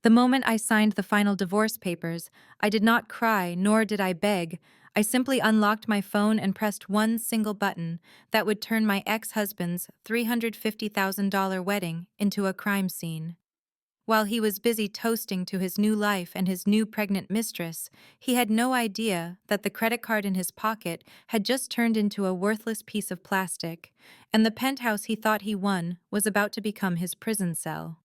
The moment I signed the final divorce papers, I did not cry nor did I beg. I simply unlocked my phone and pressed one single button that would turn my ex-husband's $350,000 wedding into a crime scene. While he was busy toasting to his new life and his new pregnant mistress, he had no idea that the credit card in his pocket had just turned into a worthless piece of plastic, and the penthouse he thought he won was about to become his prison cell.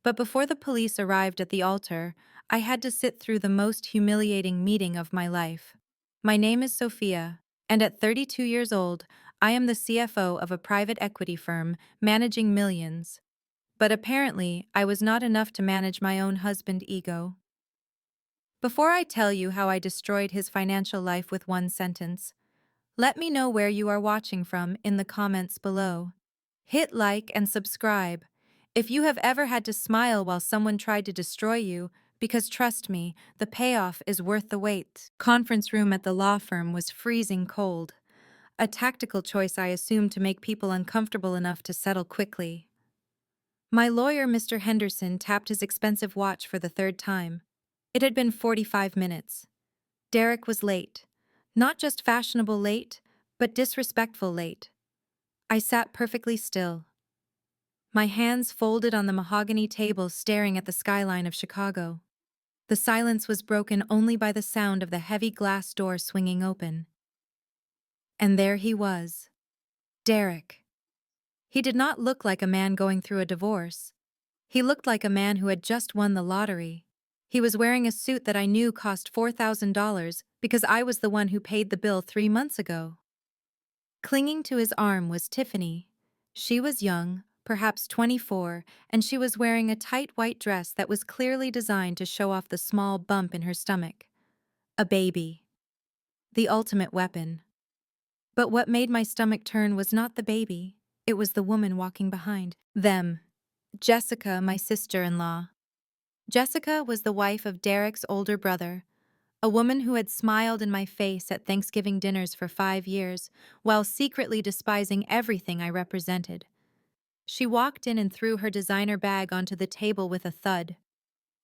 But before the police arrived at the altar, I had to sit through the most humiliating meeting of my life. My name is Sophia, and at 32 years old, I am the CFO of a private equity firm managing millions. But apparently, I was not enough to manage my own husband ego. Before I tell you how I destroyed his financial life with one sentence, let me know where you are watching from in the comments below. Hit like and subscribe if you have ever had to smile while someone tried to destroy you, because trust me, the payoff is worth the wait. Conference room at the law firm was freezing cold, a tactical choice I assumed to make people uncomfortable enough to settle quickly. My lawyer, Mr. Henderson, tapped his expensive watch for the third time. It had been 45 minutes. Derek was late. Not just fashionable late, but disrespectful late. I sat perfectly still, my hands folded on the mahogany table staring at the skyline of Chicago. The silence was broken only by the sound of the heavy glass door swinging open. And there he was. Derek. He did not look like a man going through a divorce. He looked like a man who had just won the lottery. He was wearing a suit that I knew cost $4,000 because I was the one who paid the bill 3 months ago. Clinging to his arm was Tiffany. She was young, perhaps 24, and she was wearing a tight white dress that was clearly designed to show off the small bump in her stomach. A baby. The ultimate weapon. But what made my stomach turn was not the baby. It was the woman walking behind them. Jessica, my sister-in-law. Jessica was the wife of Derek's older brother, a woman who had smiled in my face at Thanksgiving dinners for 5 years, while secretly despising everything I represented. She walked in and threw her designer bag onto the table with a thud.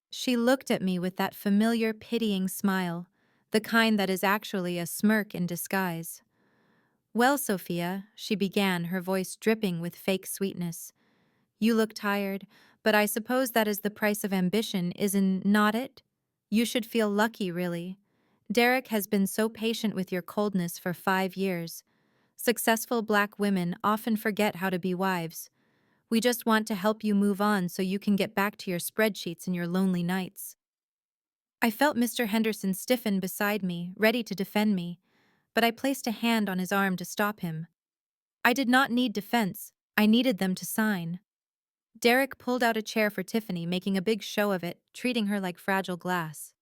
She looked at me with that familiar, pitying smile, the kind that is actually a smirk in disguise. "Well, Sophia," she began, her voice dripping with fake sweetness. "You look tired, but I suppose that is the price of ambition, isn't not it? You should feel lucky, really. Derek has been so patient with your coldness for 5 years. Successful Black women often forget how to be wives. We just want to help you move on so you can get back to your spreadsheets and your lonely nights." I felt Mr. Henderson stiffen beside me, ready to defend me, but I placed a hand on his arm to stop him. I did not need defense, I needed them to sign. Derek pulled out a chair for Tiffany, making a big show of it, treating her like fragile glass.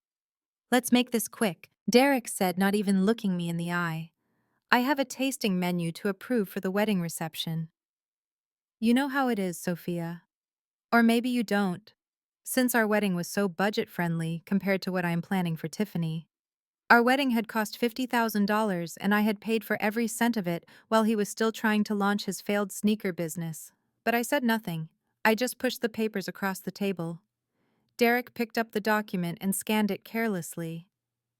"Let's make this quick," Derek said, not even looking me in the eye. "I have a tasting menu to approve for the wedding reception." You know how it is, Sophia. Or maybe you don't, since our wedding was so budget-friendly compared to what I am planning for Tiffany. Our wedding had cost $50,000 and I had paid for every cent of it while he was still trying to launch his failed sneaker business. But I said nothing. I just pushed the papers across the table. Derek picked up the document and scanned it carelessly.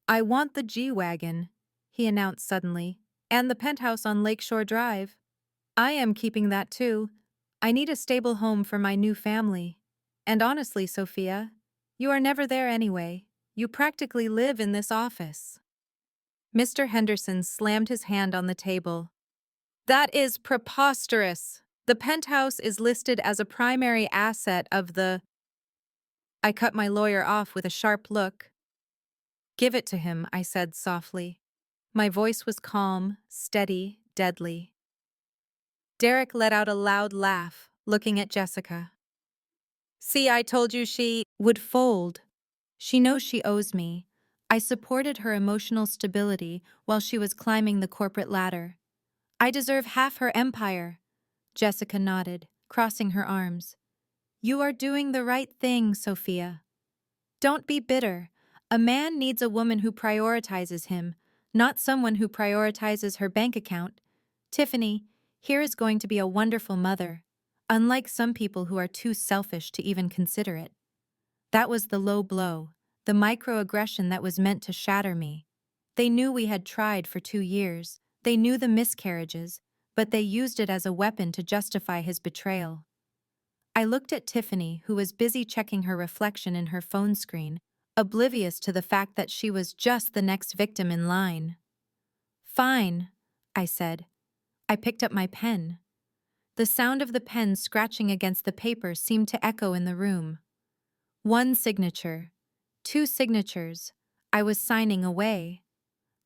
"I want the G-Wagon," he announced suddenly, "and the penthouse on Lakeshore Drive. I am keeping that too. I need a stable home for my new family. And honestly, Sophia, you are never there anyway. You practically live in this office." Mr. Henderson slammed his hand on the table. "That is preposterous. The penthouse is listed as a primary asset of the—" I cut my lawyer off with a sharp look. "Give it to him," I said softly. My voice was calm, steady, deadly. Derek let out a loud laugh, looking at Jessica. "See, I told you she would fold. She knows she owes me. I supported her emotional stability while she was climbing the corporate ladder. I deserve half her empire." Jessica nodded, crossing her arms. "You are doing the right thing, Sophia. Don't be bitter. A man needs a woman who prioritizes him, not someone who prioritizes her bank account. Tiffany, here is going to be a wonderful mother, unlike some people who are too selfish to even consider it." That was the low blow, the microaggression that was meant to shatter me. They knew we had tried for 2 years. They knew the miscarriages, but they used it as a weapon to justify his betrayal. I looked at Tiffany, who was busy checking her reflection in her phone screen, oblivious to the fact that she was just the next victim in line. "Fine," I said. I picked up my pen. The sound of the pen scratching against the paper seemed to echo in the room. One signature, two signatures. I was signing away.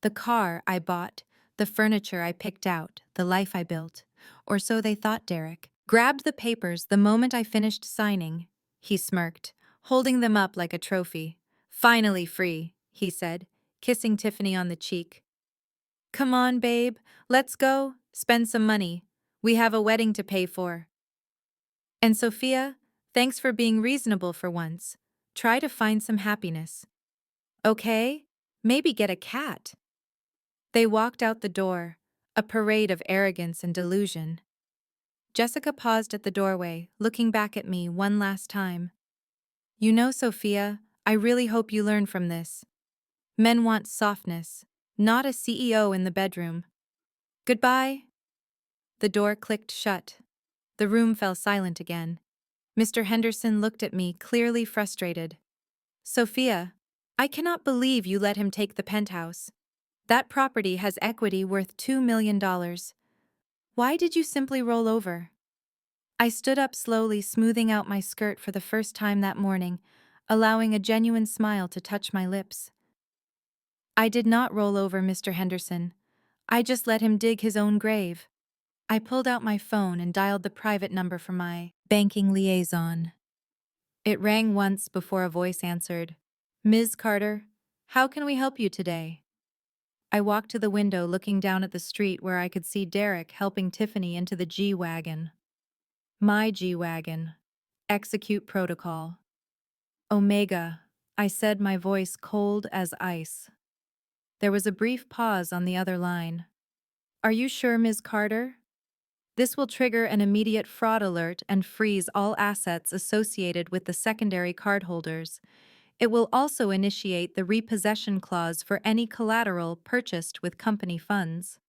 The car I bought, the furniture I picked out, the life I built. Or so they thought. Derek grabbed the papers the moment I finished signing. He smirked, holding them up like a trophy. "Finally free," he said, kissing Tiffany on the cheek. "Come on, babe, let's go, spend some money. We have a wedding to pay for." "And Sophia, thanks for being reasonable for once. Try to find some happiness. Okay? Maybe get a cat." They walked out the door, a parade of arrogance and delusion. Jessica paused at the doorway, looking back at me one last time. "You know, Sophia, I really hope you learn from this. Men want softness, not a CEO in the bedroom. Goodbye." The door clicked shut. The room fell silent again. Mr. Henderson looked at me, clearly frustrated. "Sophia, I cannot believe you let him take the penthouse. That property has equity worth $2 million. Why did you simply roll over?" I stood up slowly, smoothing out my skirt for the first time that morning, allowing a genuine smile to touch my lips. "I did not roll over, Mr. Henderson. I just let him dig his own grave." I pulled out my phone and dialed the private number for my banking liaison. It rang once before a voice answered. "Ms. Carter, how can we help you today?" I walked to the window, looking down at the street where I could see Derek helping Tiffany into the G-Wagon. My G-Wagon. Execute protocol. "Omega," I said, my voice cold as ice. There was a brief pause on the other line. "Are you sure, Ms. Carter? This will trigger an immediate fraud alert and freeze all assets associated with the secondary cardholders. It will also initiate the repossession clause for any collateral purchased with company funds."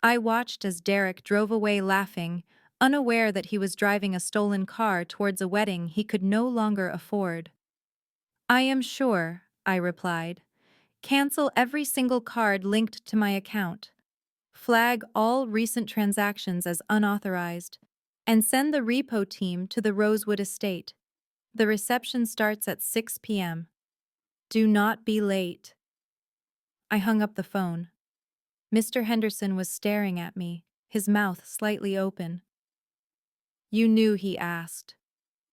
I watched as Derek drove away laughing, unaware that he was driving a stolen car towards a wedding he could no longer afford. "I am sure," I replied. "Cancel every single card linked to my account. Flag all recent transactions as unauthorized, and send the repo team to the Rosewood estate. The reception starts at 6 p.m. Do not be late." I hung up the phone. Mr. Henderson was staring at me, his mouth slightly open. "You knew," he asked.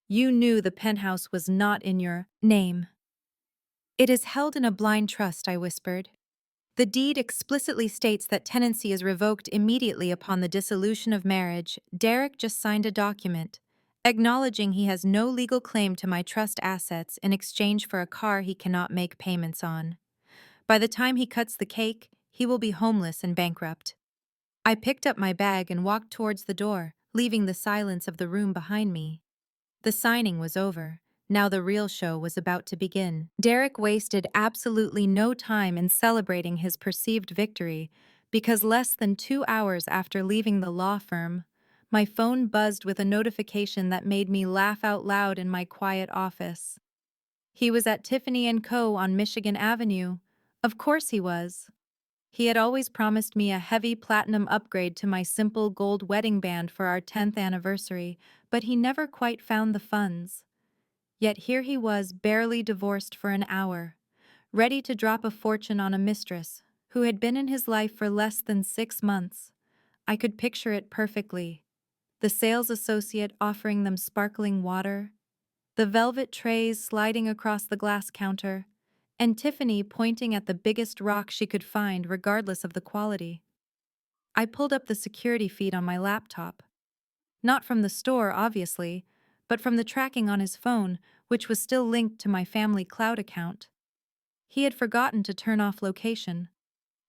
"You knew the penthouse was not in your name." "It is held in a blind trust," I whispered. "The deed explicitly states that tenancy is revoked immediately upon the dissolution of marriage." Derek just signed a document, acknowledging he has no legal claim to my trust assets in exchange for a car he cannot make payments on. By the time he cuts the cake, he will be homeless and bankrupt. I picked up my bag and walked towards the door, leaving the silence of the room behind me. The signing was over. Now the real show was about to begin. Derek wasted absolutely no time in celebrating his perceived victory, because less than 2 hours after leaving the law firm, my phone buzzed with a notification that made me laugh out loud in my quiet office. He was at Tiffany & Co. on Michigan Avenue. Of course he was. He had always promised me a heavy platinum upgrade to my simple gold wedding band for our 10th anniversary, but he never quite found the funds. Yet here he was, barely divorced for an hour, ready to drop a fortune on a mistress who had been in his life for less than 6 months. I could picture it perfectly. The sales associate offering them sparkling water, the velvet trays sliding across the glass counter, and Tiffany pointing at the biggest rock she could find regardless of the quality. I pulled up the security feed on my laptop. Not from the store, obviously, but from the tracking on his phone, which was still linked to my family cloud account. He had forgotten to turn off location,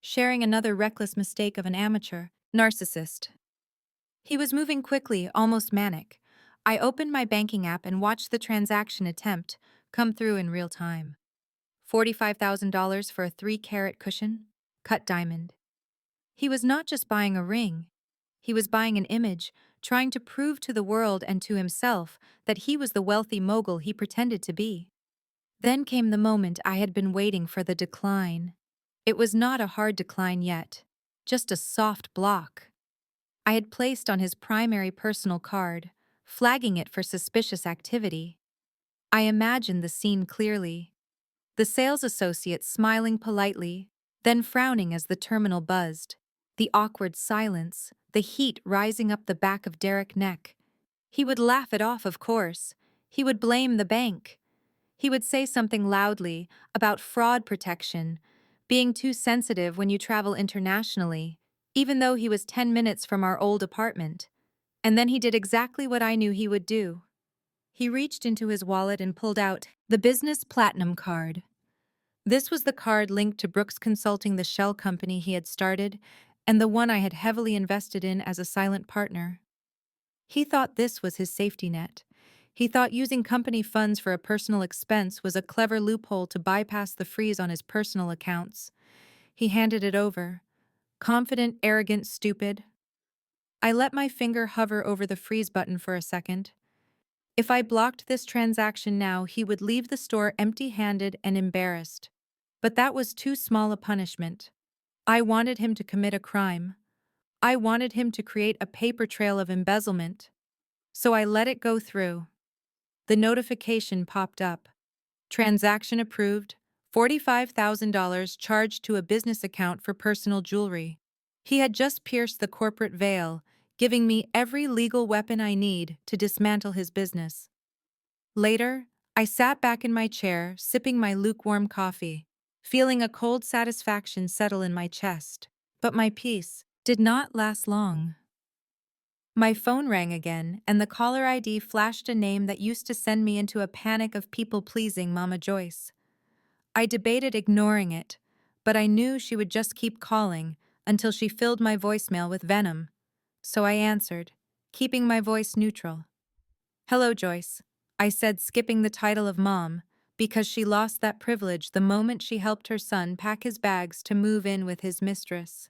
sharing another reckless mistake of an amateur narcissist. He was moving quickly, almost manic. I opened my banking app and watched the transaction attempt, come through in real time. $45,000 for a 3-carat cushion, cut diamond. He was not just buying a ring. He was buying an image, trying to prove to the world and to himself that he was the wealthy mogul he pretended to be. Then came the moment I had been waiting for, the decline. It was not a hard decline yet, just a soft block. I had placed on his primary personal card, flagging it for suspicious activity. I imagined the scene clearly. The sales associate smiling politely, then frowning as the terminal buzzed. The awkward silence, the heat rising up the back of Derek's neck. He would laugh it off, of course. He would blame the bank. He would say something loudly about fraud protection, being too sensitive when you travel internationally, even though he was 10 minutes from our old apartment. And then he did exactly what I knew he would do. He reached into his wallet and pulled out the Business Platinum card. This was the card linked to Brooks Consulting, the shell company he had started, and the one I had heavily invested in as a silent partner. He thought this was his safety net. He thought using company funds for a personal expense was a clever loophole to bypass the freeze on his personal accounts. He handed it over. Confident, arrogant, stupid. I let my finger hover over the freeze button for a second. If I blocked this transaction now, he would leave the store empty-handed and embarrassed. But that was too small a punishment. I wanted him to commit a crime. I wanted him to create a paper trail of embezzlement. So I let it go through. The notification popped up. Transaction approved, $45,000 charged to a business account for personal jewelry. He had just pierced the corporate veil, giving me every legal weapon I need to dismantle his business. Later, I sat back in my chair, sipping my lukewarm coffee, feeling a cold satisfaction settle in my chest. But my peace did not last long. My phone rang again, and the caller ID flashed a name that used to send me into a panic of people-pleasing Mama Joyce. I debated ignoring it, but I knew she would just keep calling until she filled my voicemail with venom. So I answered, keeping my voice neutral. "Hello, Joyce," I said, skipping the title of Mom, because she lost that privilege the moment she helped her son pack his bags to move in with his mistress.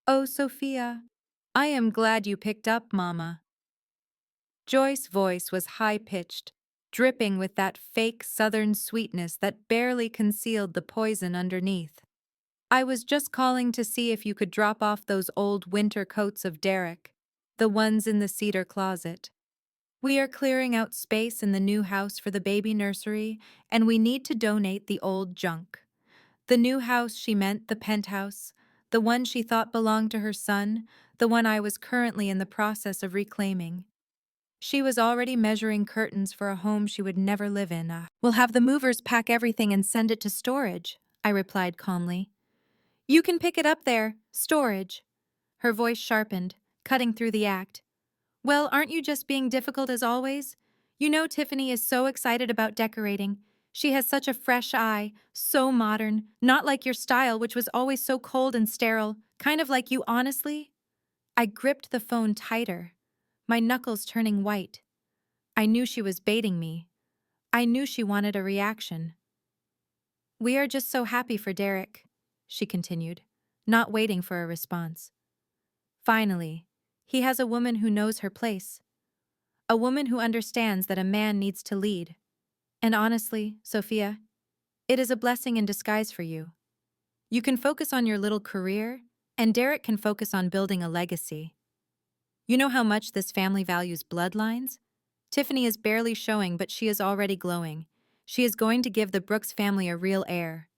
"Oh, Sophia, I am glad you picked up, Mama." Joyce's voice was high-pitched, dripping with that fake southern sweetness that barely concealed the poison underneath. "I was just calling to see if you could drop off those old winter coats of Derek, the ones in the cedar closet. We are clearing out space in the new house for the baby nursery, and we need to donate the old junk." The new house, she meant the penthouse, the one she thought belonged to her son, the one I was currently in the process of reclaiming. She was already measuring curtains for a home she would never live in. "We'll have the movers pack everything and send it to storage," I replied calmly. "You can pick it up there, storage." Her voice sharpened, cutting through the act. "Well, aren't you just being difficult as always? You know Tiffany is so excited about decorating. She has such a fresh eye, so modern, not like your style, which was always so cold and sterile, kind of like you, honestly." I gripped the phone tighter, my knuckles turning white. I knew she was baiting me. I knew she wanted a reaction. "We are just so happy for Derek," she continued, not waiting for a response. "Finally, he has a woman who knows her place. A woman who understands that a man needs to lead. And honestly, Sophia, it is a blessing in disguise for you. You can focus on your little career, and Derek can focus on building a legacy. You know how much this family values bloodlines? Tiffany is barely showing, but she is already glowing. She is going to give the Brooks family a real heir.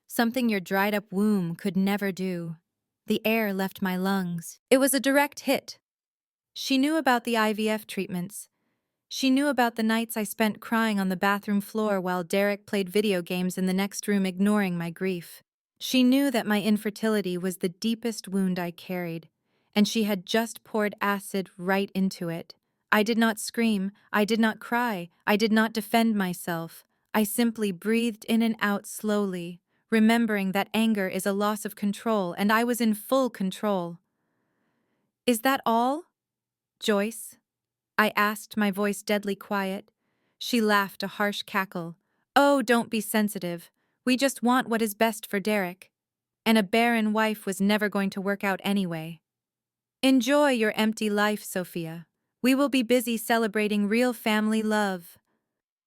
Something your dried-up womb could never do." The air left my lungs. It was a direct hit. She knew about the IVF treatments. She knew about the nights I spent crying on the bathroom floor while Derek played video games in the next room, ignoring my grief. She knew that my infertility was the deepest wound I carried, and she had just poured acid right into it. I did not scream, I did not cry, I did not defend myself. I simply breathed in and out slowly, remembering that anger is a loss of control, and I was in full control. "Is that all, Joyce?" I asked, my voice deadly quiet. She laughed, a harsh cackle. Oh, don't be sensitive. We just want what is best for Derek. And a barren wife was never going to work out anyway. Enjoy your empty life, Sophia. We will be busy celebrating real family love.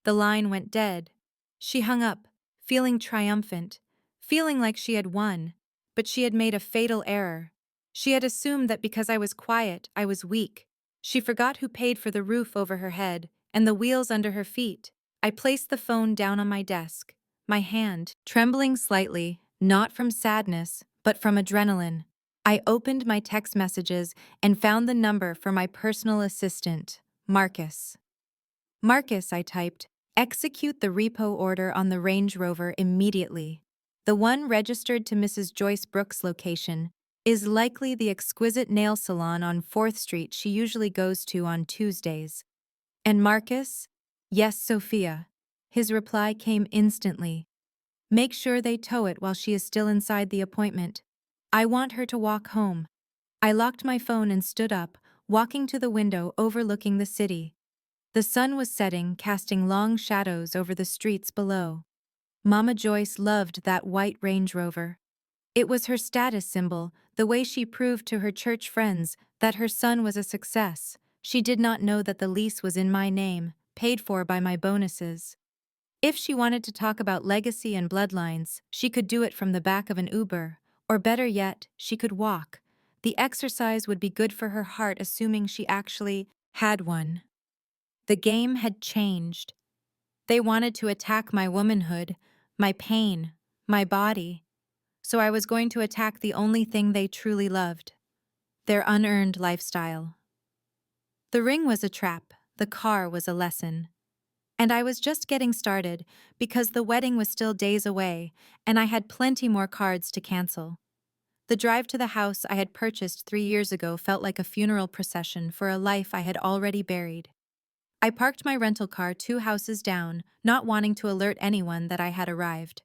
The line went dead. She hung up, feeling triumphant, feeling like she had won, but she had made a fatal error. She had assumed that because I was quiet, I was weak. She forgot who paid for the roof over her head and the wheels under her feet. I placed the phone down on my desk, my hand trembling slightly, not from sadness, but from adrenaline. I opened my text messages and found the number for my personal assistant, Marcus. Marcus, I typed, execute the repo order on the Range Rover immediately. The one registered to Mrs. Joyce Brooks' location is likely the exquisite nail salon on 4th Street she usually goes to on Tuesdays. And Marcus? Yes, Sophia. His reply came instantly. Make sure they tow it while she is still inside the appointment. I want her to walk home. I locked my phone and stood up, walking to the window overlooking the city. The sun was setting, casting long shadows over the streets below. Mama Joyce loved that white Range Rover. It was her status symbol, the way she proved to her church friends that her son was a success. She did not know that the lease was in my name, paid for by my bonuses. If she wanted to talk about legacy and bloodlines, she could do it from the back of an Uber, or better yet, she could walk. The exercise would be good for her heart, assuming she actually had one. The game had changed. They wanted to attack my womanhood, my pain, my body. So I was going to attack the only thing they truly loved, their unearned lifestyle. The ring was a trap, the car was a lesson. And I was just getting started because the wedding was still days away and I had plenty more cards to cancel. The drive to the house I had purchased 3 years ago felt like a funeral procession for a life I had already buried. I parked my rental car 2 houses down, not wanting to alert anyone that I had arrived.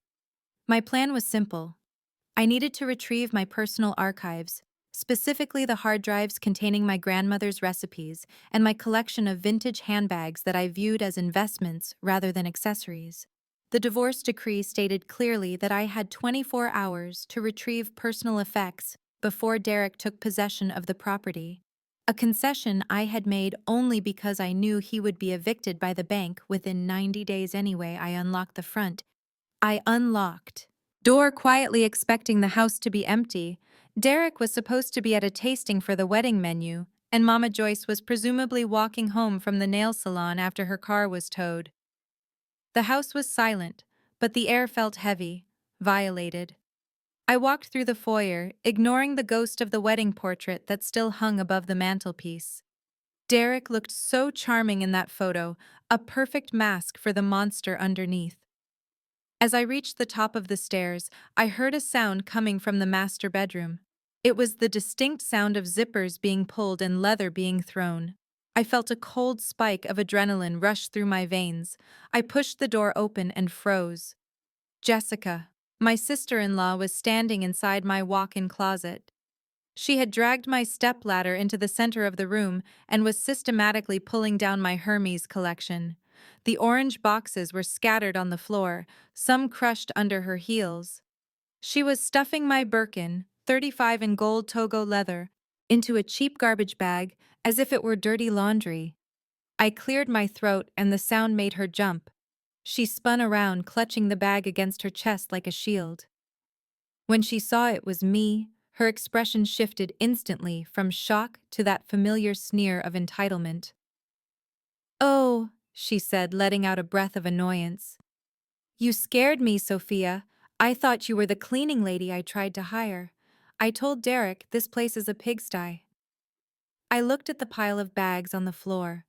My plan was simple. I needed to retrieve my personal archives, specifically the hard drives containing my grandmother's recipes and my collection of vintage handbags that I viewed as investments rather than accessories. The divorce decree stated clearly that I had 24 hours to retrieve personal effects before Derek took possession of the property. A concession I had made only because I knew he would be evicted by the bank within 90 days anyway. I unlocked the front. I unlocked door quietly expecting the house to be empty. Derek was supposed to be at a tasting for the wedding menu, and Mama Joyce was presumably walking home from the nail salon after her car was towed. The house was silent, but the air felt heavy, violated. I walked through the foyer, ignoring the ghost of the wedding portrait that still hung above the mantelpiece. Derek looked so charming in that photo, a perfect mask for the monster underneath. As I reached the top of the stairs, I heard a sound coming from the master bedroom. It was the distinct sound of zippers being pulled and leather being thrown. I felt a cold spike of adrenaline rush through my veins. I pushed the door open and froze. Jessica, my sister-in-law, was standing inside my walk-in closet. She had dragged my stepladder into the center of the room and was systematically pulling down my Hermes collection. The orange boxes were scattered on the floor, some crushed under her heels. She was stuffing my Birkin, 35 in gold Togo leather, into a cheap garbage bag as if it were dirty laundry. I cleared my throat and the sound made her jump. She spun around, clutching the bag against her chest like a shield. When she saw it was me, her expression shifted instantly from shock to that familiar sneer of entitlement. "Oh," she said, letting out a breath of annoyance. "You scared me, Sophia. I thought you were the cleaning lady I tried to hire. I told Derek this place is a pigsty." I looked at the pile of bags on the floor.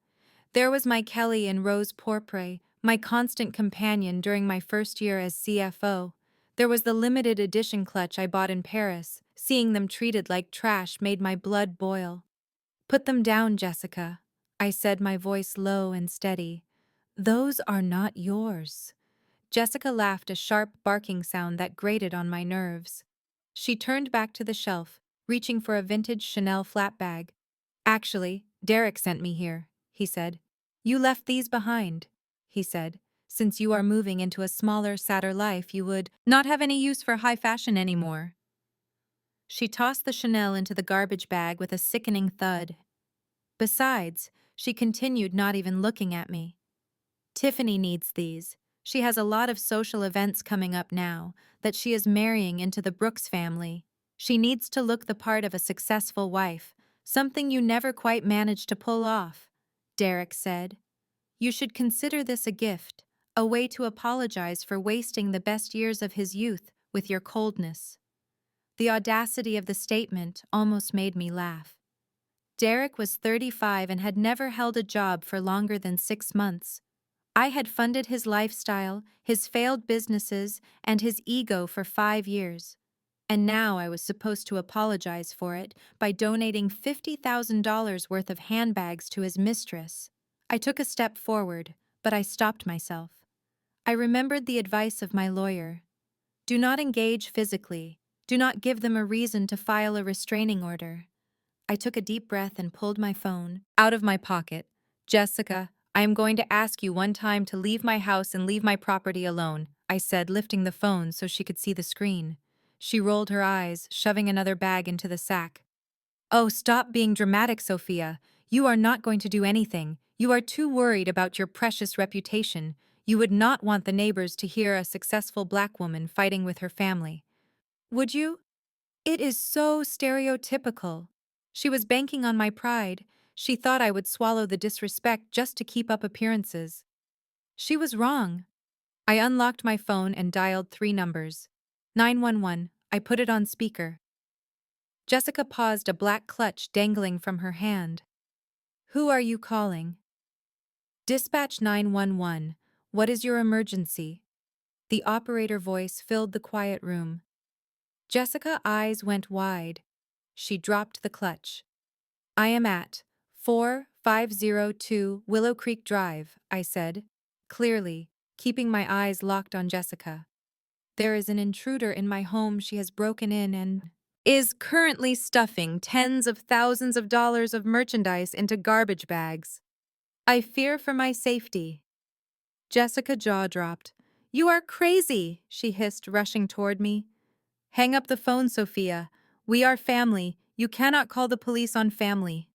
There was my Kelly and Rose Pourpre, my constant companion during my first year as CFO. There was the limited edition clutch I bought in Paris. Seeing them treated like trash made my blood boil. "Put them down, Jessica," I said, my voice low and steady. "Those are not yours." Jessica laughed, a sharp barking sound that grated on my nerves. She turned back to the shelf, reaching for a vintage Chanel flat bag. "Actually, Derek sent me here," he said. "You left these behind," he said. Since you are moving into a smaller, sadder life, you would not have any use for high fashion anymore. She tossed the Chanel into the garbage bag with a sickening thud. Besides, she continued, not even looking at me. Tiffany needs these. She has a lot of social events coming up now that she is marrying into the Brooks family. She needs to look the part of a successful wife, something you never quite managed to pull off, Derek said. You should consider this a gift, a way to apologize for wasting the best years of his youth with your coldness. The audacity of the statement almost made me laugh. Derek was 35 and had never held a job for longer than 6 months. I had funded his lifestyle, his failed businesses, and his ego for 5 years. And now I was supposed to apologize for it by donating $50,000 worth of handbags to his mistress. I took a step forward, but I stopped myself. I remembered the advice of my lawyer. Do not engage physically. Do not give them a reason to file a restraining order. I took a deep breath and pulled my phone out of my pocket. Jessica, I am going to ask you one time to leave my house and leave my property alone, I said, lifting the phone so she could see the screen. She rolled her eyes, shoving another bag into the sack. Oh, stop being dramatic, Sophia. You are not going to do anything. You are too worried about your precious reputation. You would not want the neighbors to hear a successful black woman fighting with her family. Would you? It is so stereotypical. She was banking on my pride. She thought I would swallow the disrespect just to keep up appearances. She was wrong. I unlocked my phone and dialed 3 numbers. 911. I put it on speaker. Jessica paused, a black clutch dangling from her hand. Who are you calling? Dispatch 911. What is your emergency? The operator voice filled the quiet room. Jessica's eyes went wide. She dropped the clutch. I am at 4502 Willow Creek Drive, I said, clearly, keeping my eyes locked on Jessica. There is an intruder in my home. She has broken in and is currently stuffing tens of thousands of dollars of merchandise into garbage bags. I fear for my safety. Jessica's jaw dropped. You are crazy, she hissed, rushing toward me. Hang up the phone, Sophia. We are family. You cannot call the police on family.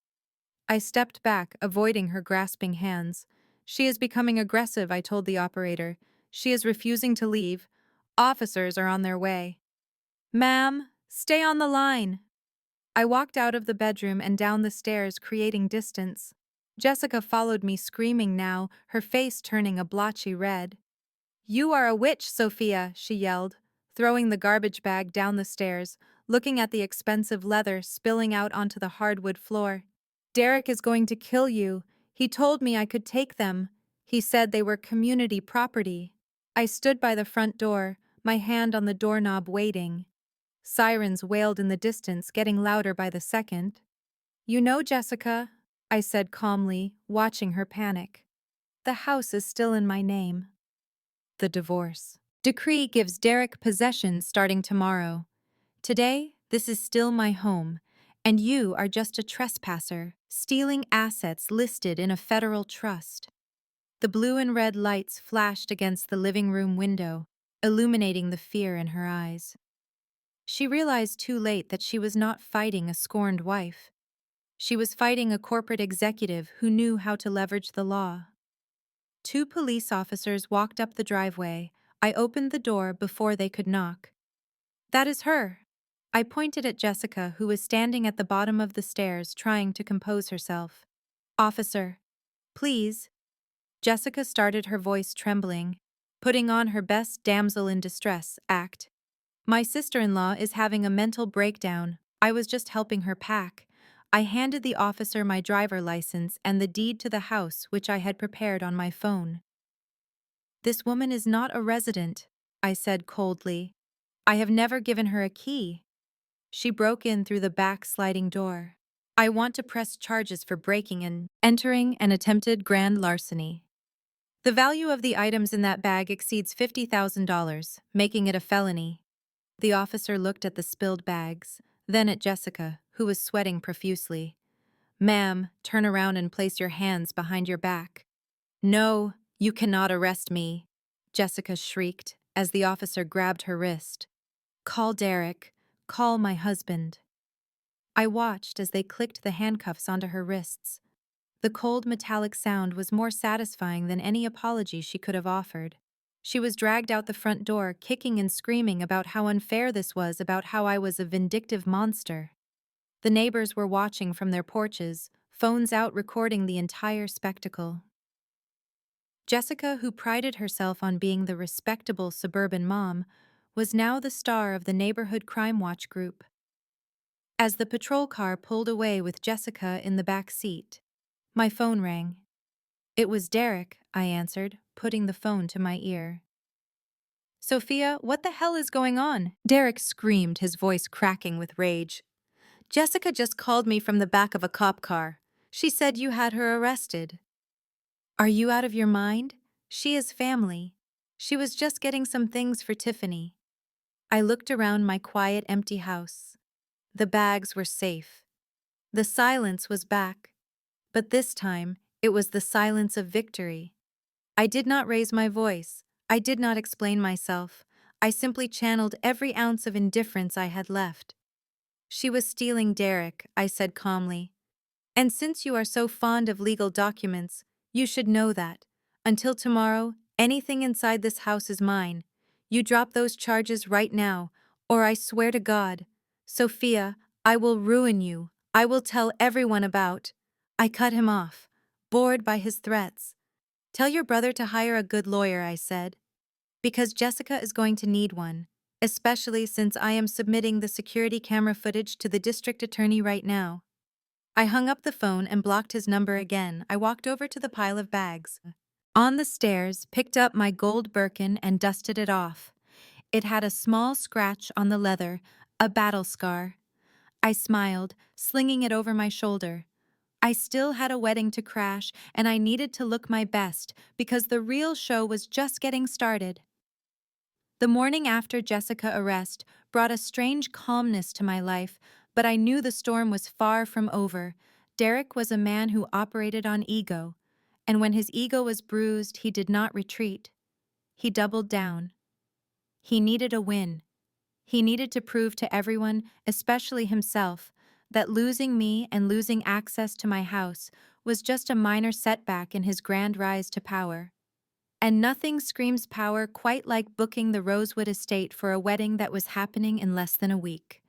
I stepped back, avoiding her grasping hands. She is becoming aggressive, I told the operator. She is refusing to leave. Officers are on their way. Ma'am, stay on the line. I walked out of the bedroom and down the stairs, creating distance. Jessica followed me, screaming now, her face turning a blotchy red. You are a witch, Sophia, she yelled, throwing the garbage bag down the stairs, looking at the expensive leather spilling out onto the hardwood floor. Derek is going to kill you. He told me I could take them. He said they were community property. I stood by the front door, my hand on the doorknob, waiting. Sirens wailed in the distance, getting louder by the second. You know, Jessica, I said calmly, watching her panic. The house is still in my name. The divorce decree gives Derek possession starting tomorrow. Today, this is still my home, and you are just a trespasser, stealing assets listed in a federal trust. The blue and red lights flashed against the living room window, illuminating the fear in her eyes. She realized too late that she was not fighting a scorned wife. She was fighting a corporate executive who knew how to leverage the law. 2 police officers walked up the driveway. I opened the door before they could knock. That is her. I pointed at Jessica, who was standing at the bottom of the stairs, trying to compose herself. Officer, please. Jessica started, her voice trembling, putting on her best damsel in distress act. My sister-in-law is having a mental breakdown. I was just helping her pack. I handed the officer my driver license and the deed to the house, which I had prepared on my phone. This woman is not a resident, I said coldly. I have never given her a key. She broke in through the back sliding door. I want to press charges for breaking and entering and attempted grand larceny. The value of the items in that bag exceeds $50,000, making it a felony. The officer looked at the spilled bags, then at Jessica, who was sweating profusely. Ma'am, turn around and place your hands behind your back. No, You cannot arrest me, Jessica shrieked as the officer grabbed her wrist. Call Derek. Call my husband. I watched as they clicked the handcuffs onto her wrists. The cold metallic sound was more satisfying than any apology she could have offered. She was dragged out the front door, kicking and screaming about how unfair this was, about how I was a vindictive monster. The neighbors were watching from their porches, phones out recording the entire spectacle. Jessica, who prided herself on being the respectable suburban mom, was now the star of the neighborhood crime watch group. As the patrol car pulled away with Jessica in the back seat, my phone rang. It was Derek, I answered, putting the phone to my ear. Sophia, what the hell is going on? Derek screamed, his voice cracking with rage. Jessica just called me from the back of a cop car. She said you had her arrested. Are you out of your mind? She is family. She was just getting some things for Tiffany. I looked around my quiet, empty house. The bags were safe. The silence was back. But this time, it was the silence of victory. I did not raise my voice. I did not explain myself. I simply channeled every ounce of indifference I had left. She was stealing Derek, I said calmly. And since you are so fond of legal documents, you should know that, until tomorrow, anything inside this house is mine. You drop those charges right now, or I swear to God, Sophia, I will ruin you. I will tell everyone about. I cut him off, bored by his threats. Tell your brother to hire a good lawyer, I said, because Jessica is going to need one, especially since I am submitting the security camera footage to the district attorney right now. I hung up the phone and blocked his number again. I walked over to the pile of bags. On the stairs, picked up my gold Birkin and dusted it off. It had a small scratch on the leather, a battle scar. I smiled, slinging it over my shoulder. I still had a wedding to crash, and I needed to look my best because the real show was just getting started. The morning after Jessica's arrest brought a strange calmness to my life, but I knew the storm was far from over. Derek was a man who operated on ego, and when his ego was bruised, he did not retreat. He doubled down. He needed a win. He needed to prove to everyone, especially himself, that losing me and losing access to my house was just a minor setback in his grand rise to power. And nothing screams power quite like booking the Rosewood Estate for a wedding that was happening in less than a week.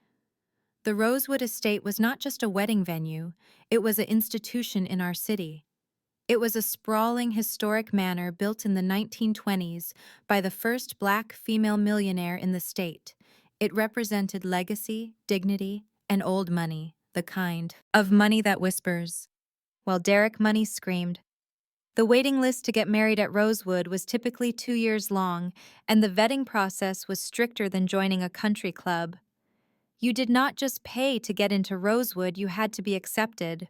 The Rosewood Estate was not just a wedding venue, it was an institution in our city. It was a sprawling historic manor built in the 1920s by the first black female millionaire in the state. It represented legacy, dignity, and old money, the kind of money that whispers, while Derek money screamed. The waiting list to get married at Rosewood was typically 2 years long, and the vetting process was stricter than joining a country club. You did not just pay to get into Rosewood, you had to be accepted.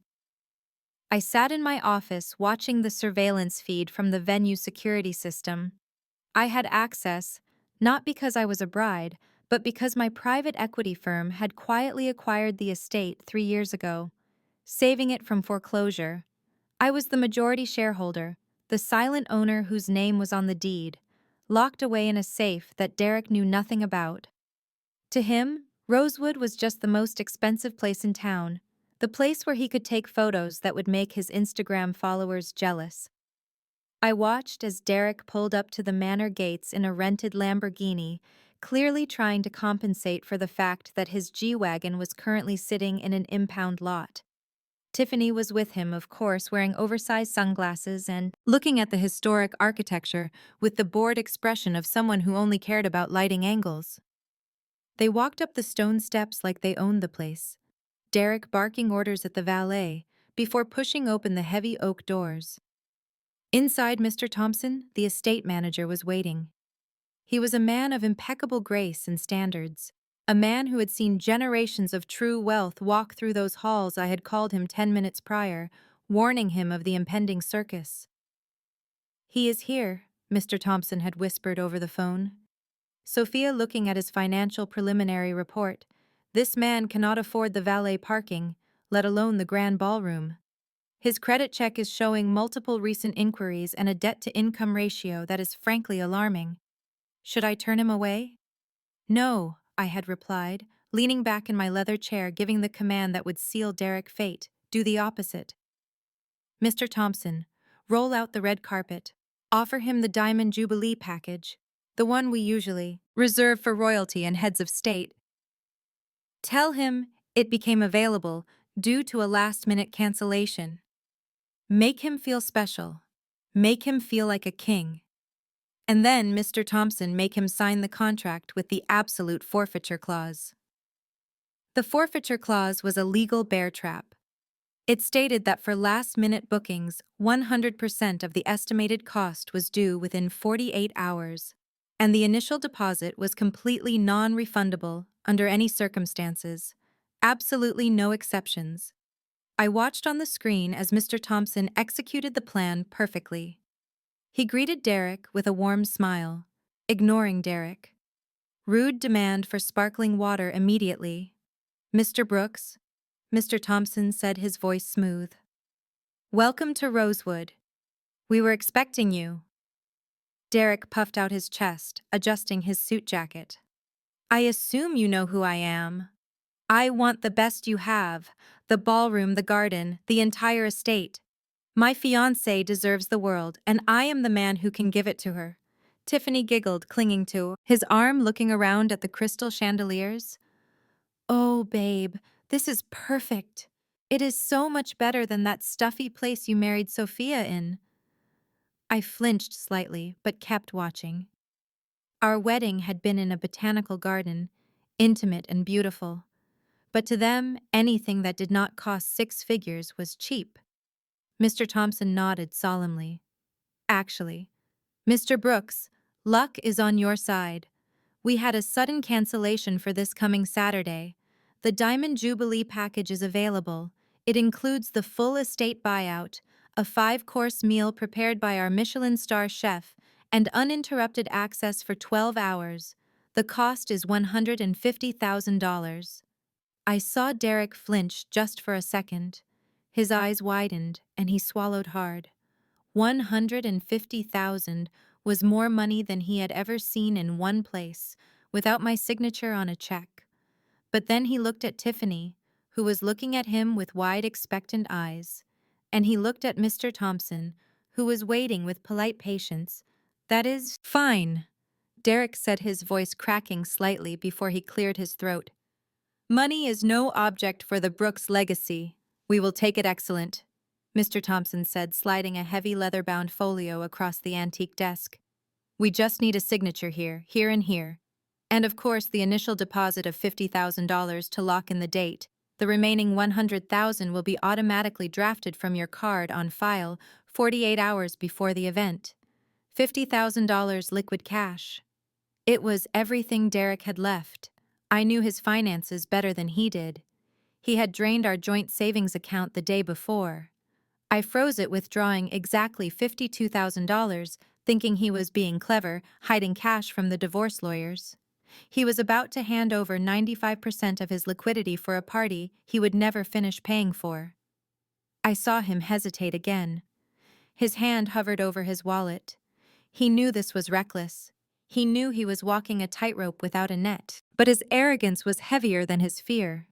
I sat in my office watching the surveillance feed from the venue security system. I had access, not because I was a bride, but because my private equity firm had quietly acquired the estate 3 years ago, saving it from foreclosure. I was the majority shareholder, the silent owner whose name was on the deed, locked away in a safe that Derek knew nothing about. To him, Rosewood was just the most expensive place in town, the place where he could take photos that would make his Instagram followers jealous. I watched as Derek pulled up to the manor gates in a rented Lamborghini, clearly trying to compensate for the fact that his G-Wagon was currently sitting in an impound lot. Tiffany was with him, of course, wearing oversized sunglasses and looking at the historic architecture with the bored expression of someone who only cared about lighting angles. They walked up the stone steps like they owned the place, Derek barking orders at the valet before pushing open the heavy oak doors. Inside, Mr. Thompson, the estate manager, was waiting. He was a man of impeccable grace and standards, a man who had seen generations of true wealth walk through those halls I had called him 10 minutes prior, warning him of the impending circus. "He is here," Mr. Thompson had whispered over the phone. Sophia looking at his financial preliminary report. This man cannot afford the valet parking, let alone the grand ballroom. His credit check is showing multiple recent inquiries and a debt-to-income ratio that is frankly alarming. Should I turn him away? No, I had replied, leaning back in my leather chair, giving the command that would seal Derek's fate. Do the opposite. Mr. Thompson, roll out the red carpet. Offer him the Diamond Jubilee package, the one we usually reserve for royalty and heads of state. Tell him it became available due to a last-minute cancellation. Make him feel special. Make him feel like a king. And then, Mr. Thompson, make him sign the contract with the absolute forfeiture clause. The forfeiture clause was a legal bear trap. It stated that for last-minute bookings, 100% of the estimated cost was due within 48 hours, and the initial deposit was completely non-refundable under any circumstances. Absolutely no exceptions. I watched on the screen as Mr. Thompson executed the plan perfectly. He greeted Derek with a warm smile, ignoring Derek. Rude demand for sparkling water immediately. Mr. Brooks, Mr. Thompson said, his voice smooth. Welcome to Rosewood. We were expecting you. Derek puffed out his chest, adjusting his suit jacket. I assume you know who I am. I want the best you have, the ballroom, the garden, the entire estate. My fiancé deserves the world, and I am the man who can give it to her. Tiffany giggled, clinging to his arm, looking around at the crystal chandeliers. Oh, babe, this is perfect. It is so much better than that stuffy place you married Sophia in. I flinched slightly, but kept watching. Our wedding had been in a botanical garden, intimate and beautiful. But to them, anything that did not cost 6 figures was cheap. Mr. Thompson nodded solemnly. Actually, Mr. Brooks, luck is on your side. We had a sudden cancellation for this coming Saturday. The Diamond Jubilee package is available. It includes the full estate buyout, a 5-course meal prepared by our Michelin star chef, and uninterrupted access for 12 hours. The cost is $150,000. I saw Derek flinch just for a second. His eyes widened, and he swallowed hard. 150,000 was more money than he had ever seen in one place, without my signature on a check. But then he looked at Tiffany, who was looking at him with wide, expectant eyes, and he looked at Mr. Thompson, who was waiting with polite patience. That is fine, Derek said, his voice cracking slightly before he cleared his throat. Money is no object for the Brooks legacy. We will take it. Excellent, Mr. Thompson said, sliding a heavy leather-bound folio across the antique desk. We just need a signature here, here and here. And of course the initial deposit of $50,000 to lock in the date. The remaining $100,000 will be automatically drafted from your card on file 48 hours before the event. $50,000 liquid cash. It was everything Derek had left. I knew his finances better than he did. He had drained our joint savings account the day before. I froze it, withdrawing exactly $52,000, thinking he was being clever, hiding cash from the divorce lawyers. He was about to hand over 95% of his liquidity for a party he would never finish paying for. I saw him hesitate again. His hand hovered over his wallet. He knew this was reckless. He knew he was walking a tightrope without a net, but his arrogance was heavier than his fear.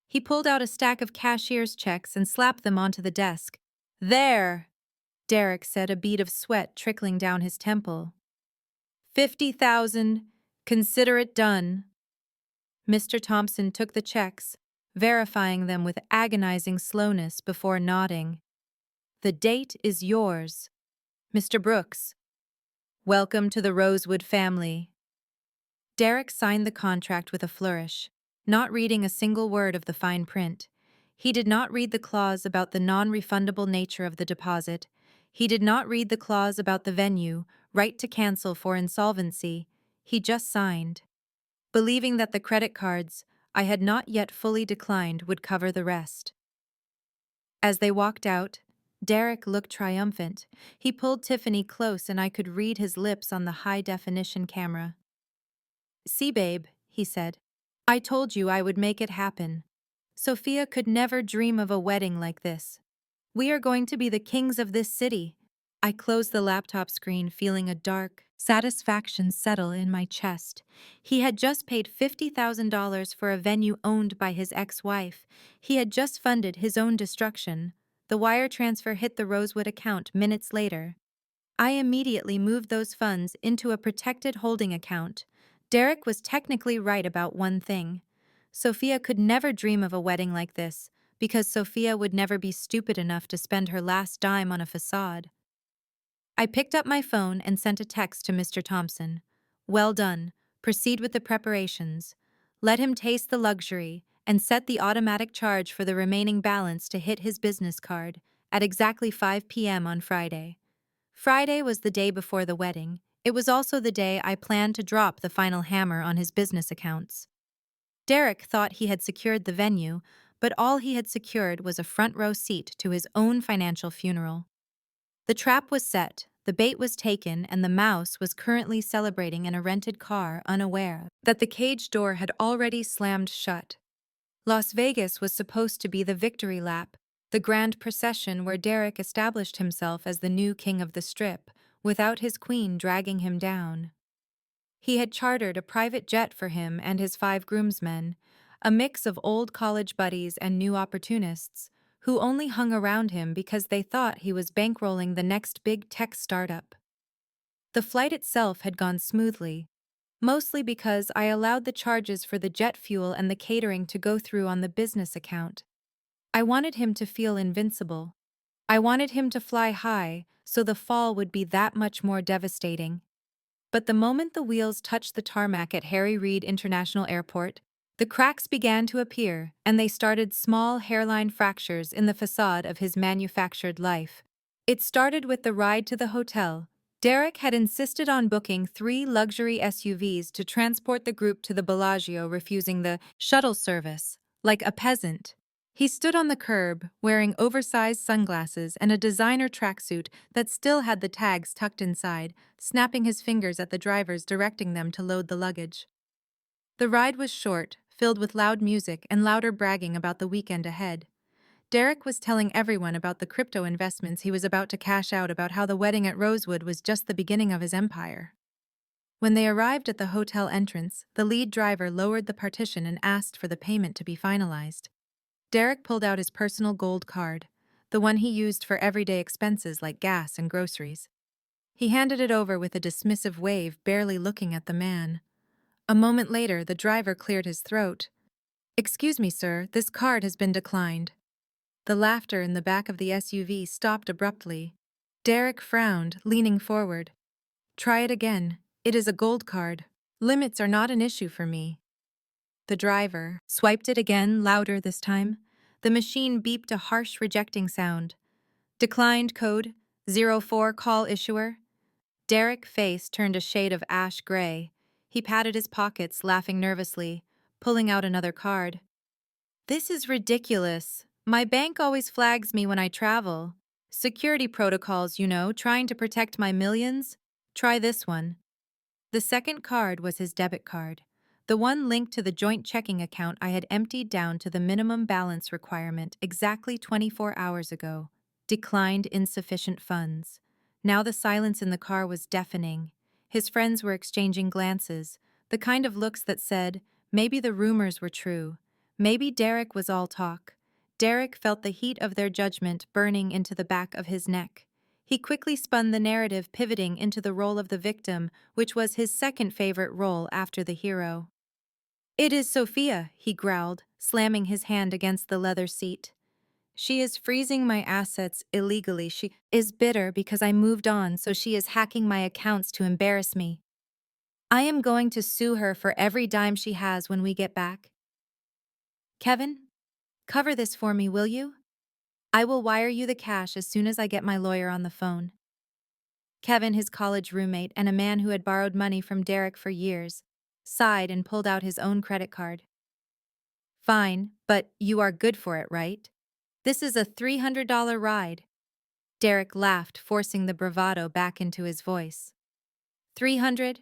He pulled out a stack of cashier's checks and slapped them onto the desk. There, Derek said, a bead of sweat trickling down his temple. 50,000. Consider it done. Mr. Thompson took the checks, verifying them with agonizing slowness before nodding. The date is yours, Mr. Brooks. Welcome to the Rosewood family. Derek signed the contract with a flourish, not reading a single word of the fine print. He did not read the clause about the non-refundable nature of the deposit. He did not read the clause about the venue, right to cancel for insolvency. He just signed, believing that the credit cards I had not yet fully declined would cover the rest. As they walked out, Derek looked triumphant. He pulled Tiffany close, and I could read his lips on the high-definition camera. See, babe, he said. I told you I would make it happen. Sophia could never dream of a wedding like this. We are going to be the kings of this city. I closed the laptop screen, feeling a dark satisfaction settle in my chest. He had just paid $50,000 for a venue owned by his ex-wife. He had just funded his own destruction. The wire transfer hit the Rosewood account minutes later. I immediately moved those funds into a protected holding account. Derek was technically right about one thing. Sophia could never dream of a wedding like this, because Sophia would never be stupid enough to spend her last dime on a facade. I picked up my phone and sent a text to Mr. Thompson. Well done. Proceed with the preparations. Let him taste the luxury, and set the automatic charge for the remaining balance to hit his business card at exactly 5 p.m. on Friday. Friday was the day before the wedding. It was also the day I planned to drop the final hammer on his business accounts. Derek thought he had secured the venue, but all he had secured was a front row seat to his own financial funeral. The trap was set, the bait was taken, and the mouse was currently celebrating in a rented car, unaware that the cage door had already slammed shut. Las Vegas was supposed to be the victory lap, the grand procession where Derek established himself as the new king of the Strip, without his queen dragging him down. He had chartered a private jet for him and his 5 groomsmen, a mix of old college buddies and new opportunists, who only hung around him because they thought he was bankrolling the next big tech startup. The flight itself had gone smoothly, mostly because I allowed the charges for the jet fuel and the catering to go through on the business account. I wanted him to feel invincible. I wanted him to fly high, so the fall would be that much more devastating. But the moment the wheels touched the tarmac at Harry Reid International Airport, the cracks began to appear, and they started small hairline fractures in the facade of his manufactured life. It started with the ride to the hotel. Derek had insisted on booking 3 luxury SUVs to transport the group to the Bellagio, refusing the shuttle service, like a peasant. He stood on the curb, wearing oversized sunglasses and a designer tracksuit that still had the tags tucked inside, snapping his fingers at the drivers directing them to load the luggage. The ride was short, filled with loud music and louder bragging about the weekend ahead. Derek was telling everyone about the crypto investments he was about to cash out, about how the wedding at Rosewood was just the beginning of his empire. When they arrived at the hotel entrance, the lead driver lowered the partition and asked for the payment to be finalized. Derek pulled out his personal gold card, the one he used for everyday expenses like gas and groceries. He handed it over with a dismissive wave, barely looking at the man. A moment later, the driver cleared his throat. "Excuse me, sir, this card has been declined." The laughter in the back of the SUV stopped abruptly. Derek frowned, leaning forward. "Try it again. It is a gold card. Limits are not an issue for me." The driver swiped it again, louder this time. The machine beeped a harsh rejecting sound. "Declined code, 04 call issuer." Derek's face turned a shade of ash gray. He patted his pockets, laughing nervously, pulling out another card. "This is ridiculous. My bank always flags me when I travel. Security protocols, you know, trying to protect my millions. Try this one." The second card was his debit card, the one linked to the joint checking account I had emptied down to the minimum balance requirement exactly 24 hours ago. Declined insufficient funds. Now the silence in the car was deafening. His friends were exchanging glances, the kind of looks that said, maybe the rumors were true. Maybe Derek was all talk. Derek felt the heat of their judgment burning into the back of his neck. He quickly spun the narrative, pivoting into the role of the victim, which was his second favorite role after the hero. "It is Sophia," he growled, slamming his hand against the leather seat. "She is freezing my assets illegally. She is bitter because I moved on, so she is hacking my accounts to embarrass me. I am going to sue her for every dime she has when we get back. Kevin, cover this for me, will you? I will wire you the cash as soon as I get my lawyer on the phone." Kevin, his college roommate and a man who had borrowed money from Derek for years, sighed and pulled out his own credit card. "Fine, but you are good for it, right? This is a $300 ride." Derek laughed, forcing the bravado back into his voice. 300?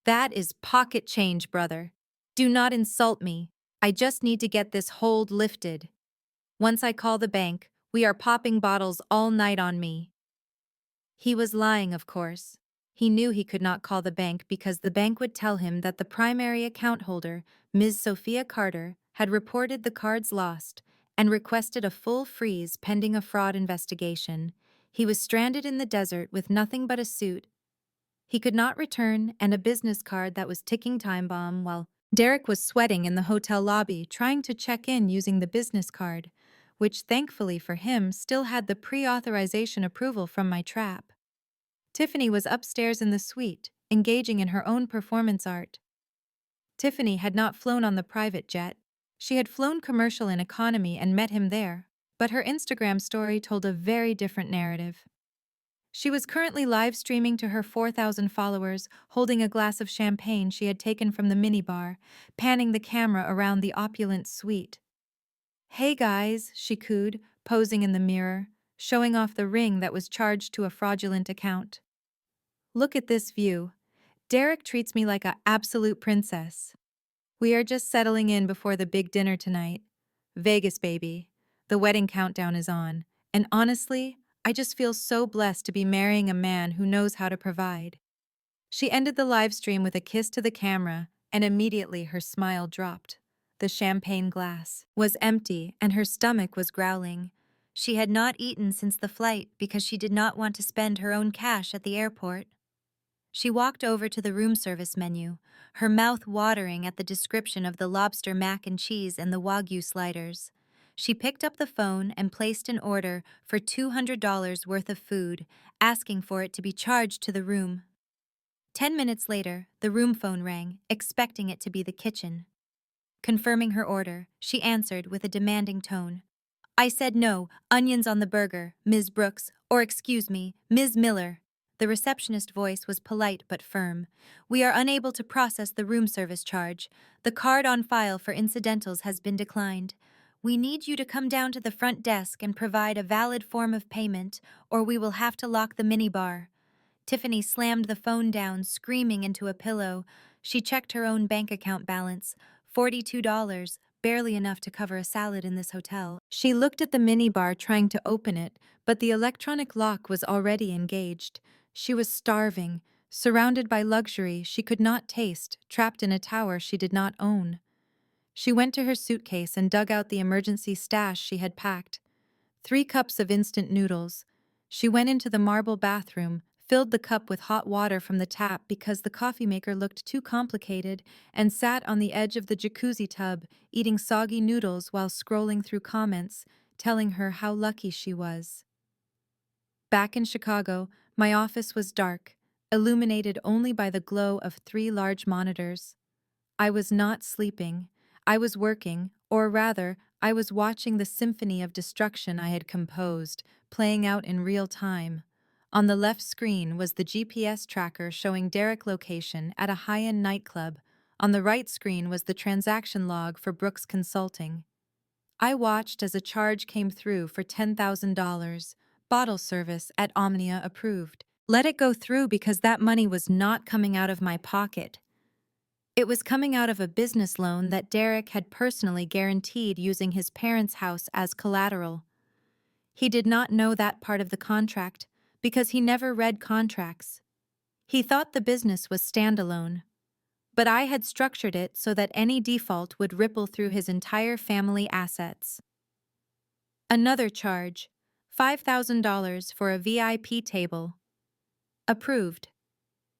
That is pocket change, brother. Do not insult me. I just need to get this hold lifted. Once I call the bank, We are popping bottles all night on me. He was lying, of course. He knew he could not call the bank because the bank would tell him that the primary account holder, Ms. Sophia Carter, had reported the cards lost and requested a full freeze pending a fraud investigation. He was stranded in the desert with nothing but a suit he could not return and a business card that was ticking time bomb while Derek was sweating in the hotel lobby trying to check in using the business card, which thankfully for him still had the pre-authorization approval from my trap. Tiffany was upstairs in the suite, engaging in her own performance art. Tiffany had not flown on the private jet. She had flown commercial in economy and met him there, but her Instagram story told a very different narrative. She was currently live streaming to her 4,000 followers, holding a glass of champagne she had taken from the minibar, panning the camera around the opulent suite. "Hey guys," she cooed, posing in the mirror, showing off the ring that was charged to a fraudulent account. "Look at this view. Derek treats me like a absolute princess. We are just settling in before the big dinner tonight. Vegas, baby. The wedding countdown is on, and honestly, I just feel so blessed to be marrying a man who knows how to provide." She ended the live stream with a kiss to the camera, and immediately her smile dropped. The champagne glass was empty and her stomach was growling. She had not eaten since the flight because she did not want to spend her own cash at the airport. She walked over to the room service menu, her mouth watering at the description of the lobster mac and cheese and the Wagyu sliders. She picked up the phone and placed an order for $200 worth of food, asking for it to be charged to the room. 10 minutes later, the room phone rang, expecting it to be the kitchen. Confirming her order, she answered with a demanding tone. "I said no, onions on the burger, Ms. Brooks, or excuse me, Ms. Miller." The receptionist voice was polite but firm. "We are unable to process the room service charge. The card on file for incidentals has been declined. We need you to come down to the front desk and provide a valid form of payment, or we will have to lock the minibar." Tiffany slammed the phone down, screaming into a pillow. She checked her own bank account balance. $42, barely enough to cover a salad in this hotel. She looked at the minibar trying to open it, but the electronic lock was already engaged. She was starving, surrounded by luxury she could not taste, trapped in a tower she did not own. She went to her suitcase and dug out the emergency stash she had packed. 3 cups of instant noodles. She went into the marble bathroom, filled the cup with hot water from the tap because the coffee maker looked too complicated, and sat on the edge of the jacuzzi tub, eating soggy noodles while scrolling through comments, telling her how lucky she was. Back in Chicago, my office was dark, illuminated only by the glow of 3 large monitors. I was not sleeping. I was working, or rather, I was watching the symphony of destruction I had composed, playing out in real time. On the left screen was the GPS tracker showing Derek's location at a high-end nightclub. On the right screen was the transaction log for Brooks Consulting. I watched as a charge came through for $10,000, bottle service at Omnia approved. Let it go through because that money was not coming out of my pocket. It was coming out of a business loan that Derek had personally guaranteed using his parents' house as collateral. He did not know that part of the contract because he never read contracts. He thought the business was standalone. But I had structured it so that any default would ripple through his entire family assets. Another charge, $5,000 for a VIP table. Approved.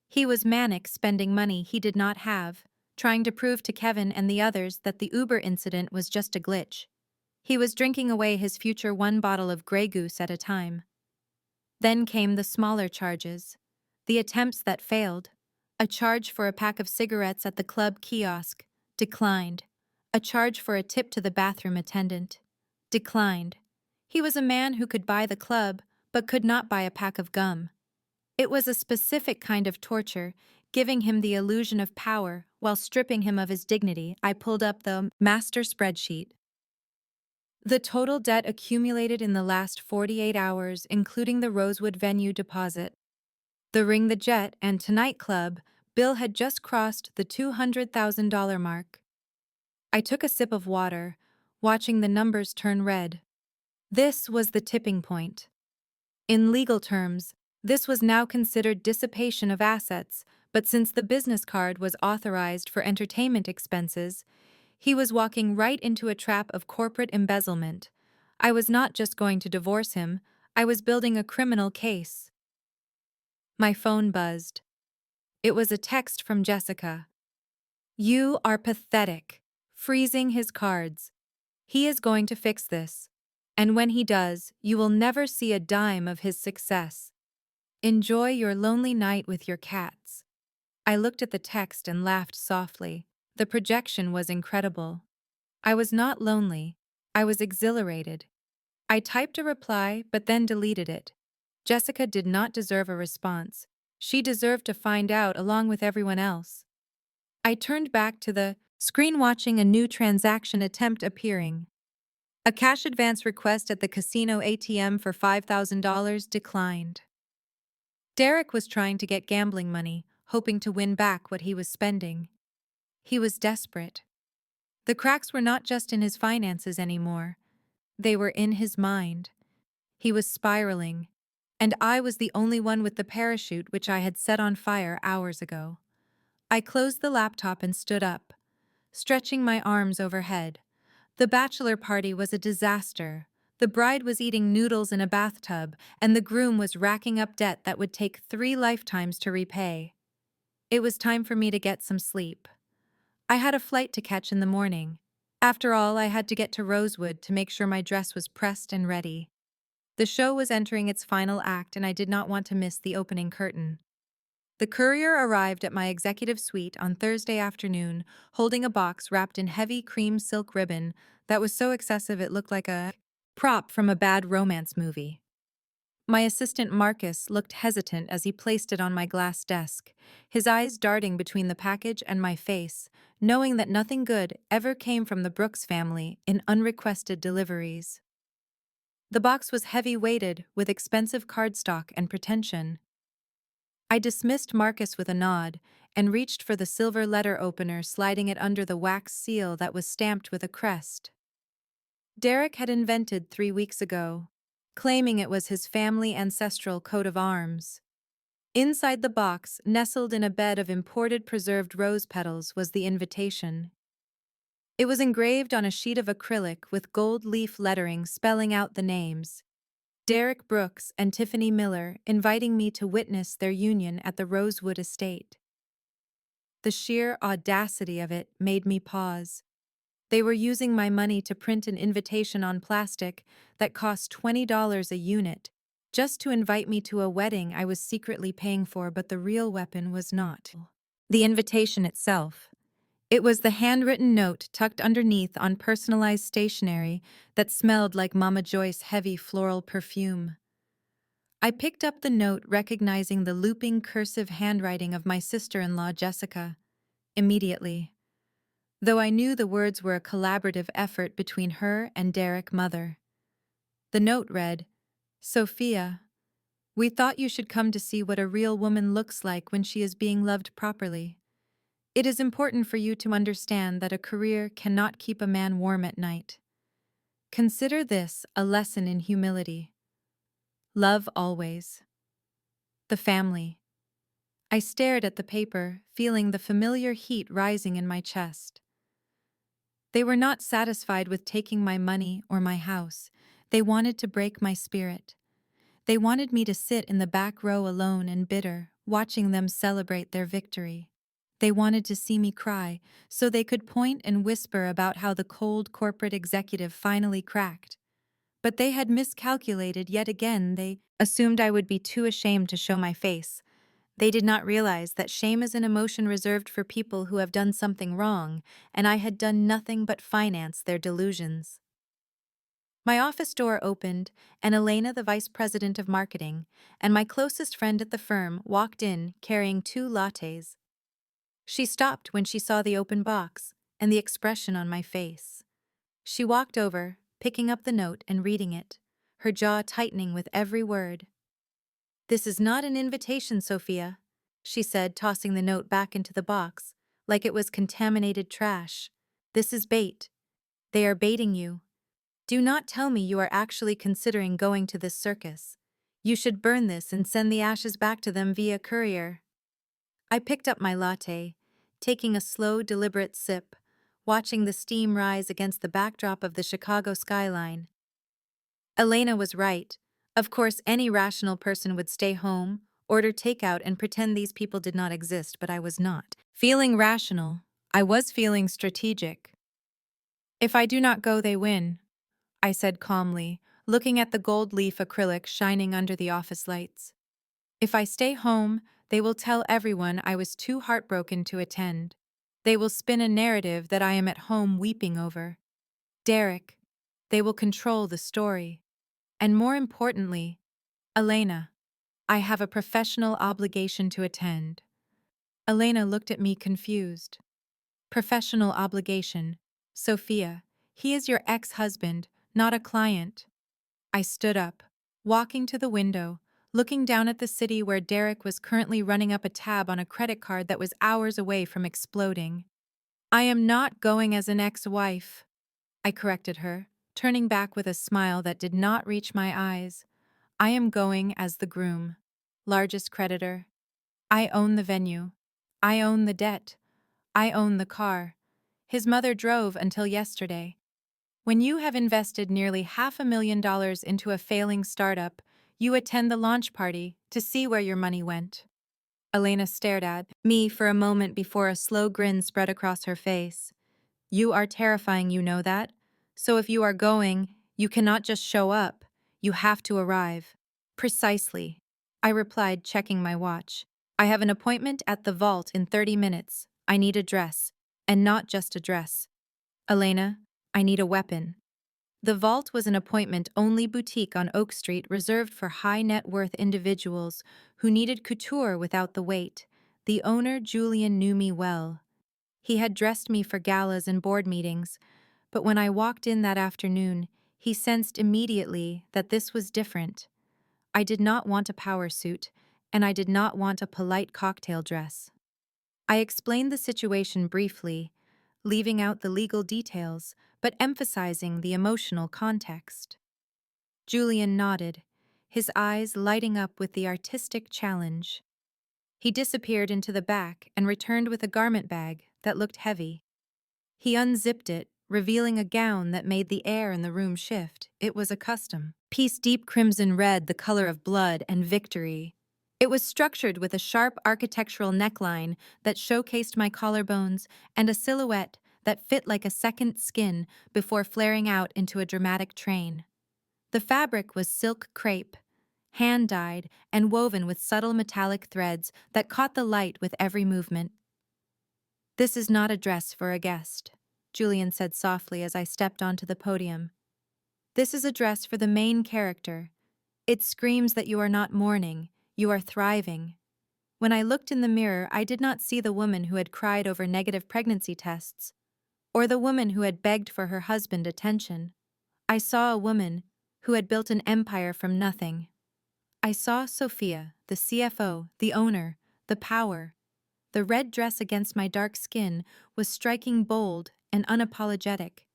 He was manic spending money he did not have, trying to prove to Kevin and the others that the Uber incident was just a glitch. He was drinking away his future 1 bottle of Grey Goose at a time. Then came the smaller charges, the attempts that failed. A charge for a pack of cigarettes at the club kiosk, declined. A charge for a tip to the bathroom attendant, declined. He was a man who could buy the club, but could not buy a pack of gum. It was a specific kind of torture, giving him the illusion of power while stripping him of his dignity. I pulled up the master spreadsheet. The total debt accumulated in the last 48 hours, including the Rosewood venue deposit, the Ring the Jet, and Tonight Club, bill had just crossed the $200,000 mark. I took a sip of water, watching the numbers turn red. This was the tipping point. In legal terms, this was now considered dissipation of assets, but since the business card was authorized for entertainment expenses, he was walking right into a trap of corporate embezzlement. I was not just going to divorce him, I was building a criminal case. My phone buzzed. It was a text from Jessica. "You are pathetic," freezing his cards. "He is going to fix this. And when he does, you will never see a dime of his success. Enjoy your lonely night with your cats." I looked at the text and laughed softly. The projection was incredible. I was not lonely. I was exhilarated. I typed a reply but then deleted it. Jessica did not deserve a response. She deserved to find out along with everyone else. I turned back to the screen, watching a new transaction attempt appearing. A cash advance request at the casino ATM for $5,000 declined. Derek was trying to get gambling money, hoping to win back what he was spending. He was desperate. The cracks were not just in his finances anymore. They were in his mind. He was spiraling, and I was the only one with the parachute which I had set on fire hours ago. I closed the laptop and stood up, stretching my arms overhead. The bachelor party was a disaster. The bride was eating noodles in a bathtub, and the groom was racking up debt that would take 3 lifetimes to repay. It was time for me to get some sleep. I had a flight to catch in the morning. After all, I had to get to Rosewood to make sure my dress was pressed and ready. The show was entering its final act, and I did not want to miss the opening curtain. The courier arrived at my executive suite on Thursday afternoon, holding a box wrapped in heavy cream silk ribbon that was so excessive it looked like a prop from a bad romance movie. My assistant Marcus looked hesitant as he placed it on my glass desk, his eyes darting between the package and my face, knowing that nothing good ever came from the Brooks family in unrequested deliveries. The box was heavy-weighted with expensive cardstock and pretension. I dismissed Marcus with a nod and reached for the silver letter opener, sliding it under the wax seal that was stamped with a crest Derek had invented 3 weeks ago, claiming it was his family ancestral coat of arms. Inside the box, nestled in a bed of imported preserved rose petals, was the invitation. It was engraved on a sheet of acrylic with gold leaf lettering spelling out the names: Derek Brooks and Tiffany Miller, inviting me to witness their union at the Rosewood estate. The sheer audacity of it made me pause. They were using my money to print an invitation on plastic that cost $20 a unit, just to invite me to a wedding I was secretly paying for, but the real weapon was not the invitation itself. It was the handwritten note tucked underneath on personalized stationery that smelled like Mama Joy's heavy floral perfume. I picked up the note, recognizing the looping cursive handwriting of my sister-in-law Jessica. Immediately, though I knew the words were a collaborative effort between her and Derek Mother. The note read, "Sophia, we thought you should come to see what a real woman looks like when she is being loved properly. It is important for you to understand that a career cannot keep a man warm at night. Consider this a lesson in humility. Love always." The family. I stared at the paper, feeling the familiar heat rising in my chest. They were not satisfied with taking my money or my house. They wanted to break my spirit. They wanted me to sit in the back row alone and bitter, watching them celebrate their victory. They wanted to see me cry, so they could point and whisper about how the cold corporate executive finally cracked. But they had miscalculated yet again. They assumed I would be too ashamed to show my face. They did not realize that shame is an emotion reserved for people who have done something wrong, and I had done nothing but finance their delusions. My office door opened, and Elena, the vice president of marketing, and my closest friend at the firm walked in carrying 2 lattes. She stopped when she saw the open box and the expression on my face. She walked over, picking up the note and reading it, her jaw tightening with every word. "This is not an invitation, Sophia," she said, tossing the note back into the box, like it was contaminated trash. "This is bait. They are baiting you. Do not tell me you are actually considering going to this circus. You should burn this and send the ashes back to them via courier. I picked up my latte, taking a slow, deliberate sip, watching the steam rise against the backdrop of the Chicago skyline. Elena was right. Of course, any rational person would stay home, order takeout, and pretend these people did not exist, but I was not. Feeling rational, I was feeling strategic. If I do not go, they win, I said calmly, looking at the gold leaf acrylic shining under the office lights. If I stay home, they will tell everyone I was too heartbroken to attend. They will spin a narrative that I am at home weeping over. Derek. They will control the story. And more importantly, Elena, I have a professional obligation to attend. Elena looked at me confused. Professional obligation. Sophia, he is your ex-husband, not a client. I stood up, walking to the window, looking down at the city where Derek was currently running up a tab on a credit card that was hours away from exploding. I am not going as an ex-wife, I corrected her, turning back with a smile that did not reach my eyes. I am going as the groom, largest creditor. I own the venue. I own the debt. I own the car. His mother drove until yesterday. When you have invested nearly $500,000 into a failing startup, you attend the launch party to see where your money went. Elena stared at me for a moment before a slow grin spread across her face. You are terrifying, you know that? So if you are going, you cannot just show up. You have to arrive. Precisely, I replied, checking my watch. I have an appointment at the vault in 30 minutes. I need a dress. And not just a dress. Elena, I need a weapon. The Vault was an appointment-only boutique on Oak Street reserved for high-net-worth individuals who needed couture without the wait. The owner, Julian, knew me well. He had dressed me for galas and board meetings, but when I walked in that afternoon, he sensed immediately that this was different. I did not want a power suit, and I did not want a polite cocktail dress. I explained the situation briefly, leaving out the legal details, but emphasizing the emotional context. Julian nodded, his eyes lighting up with the artistic challenge. He disappeared into the back and returned with a garment bag that looked heavy. He unzipped it, revealing a gown that made the air in the room shift. It was a custom piece, deep crimson red, the color of blood and victory. It was structured with a sharp architectural neckline that showcased my collarbones and a silhouette that fit like a second skin before flaring out into a dramatic train. The fabric was silk crepe, hand-dyed and woven with subtle metallic threads that caught the light with every movement. "This is not a dress for a guest," Julian said softly as I stepped onto the podium. "This is a dress for the main character. It screams that you are not mourning, you are thriving." When I looked in the mirror, I did not see the woman who had cried over negative pregnancy tests, or the woman who had begged for her husband attention. I saw a woman who had built an empire from nothing. I saw Sophia, the CFO, the owner, the power. The red dress against my dark skin was striking, bold and unapologetic.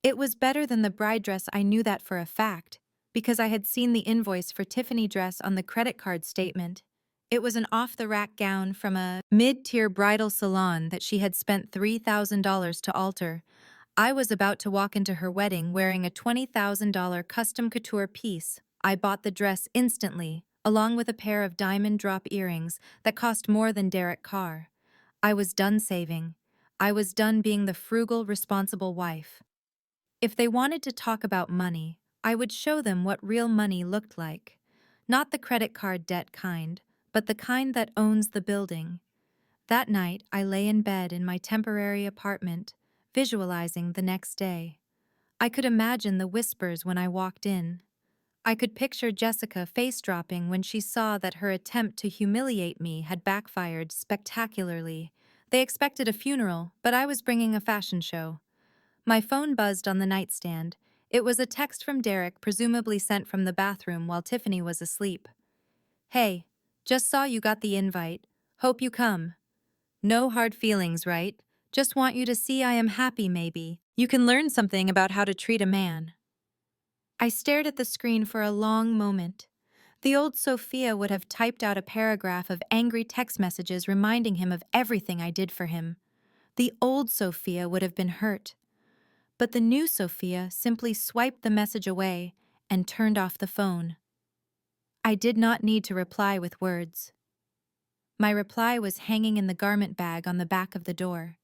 It was better than the bride dress, I knew that for a fact, because I had seen the invoice for Tiffany dress on the credit card statement. It was an off-the-rack gown from a mid-tier bridal salon that she had spent $3,000 to alter. I was about to walk into her wedding wearing a $20,000 custom couture piece. I bought the dress instantly, along with a pair of diamond drop earrings that cost more than Derek Carr. I was done saving. I was done being the frugal, responsible wife. If they wanted to talk about money, I would show them what real money looked like. Not the credit card debt kind, but the kind that owns the building. That night, I lay in bed in my temporary apartment, visualizing the next day. I could imagine the whispers when I walked in. I could picture Jessica face-dropping when she saw that her attempt to humiliate me had backfired spectacularly. They expected a funeral, but I was bringing a fashion show. My phone buzzed on the nightstand. It was a text from Derek, presumably sent from the bathroom while Tiffany was asleep. "Hey, just saw you got the invite. Hope you come. No hard feelings, right? Just want you to see I am happy, maybe. You can learn something about how to treat a man." I stared at the screen for a long moment. The old Sophia would have typed out a paragraph of angry text messages reminding him of everything I did for him. The old Sophia would have been hurt. But the new Sophia simply swiped the message away and turned off the phone. I did not need to reply with words. My reply was hanging in the garment bag on the back of the door.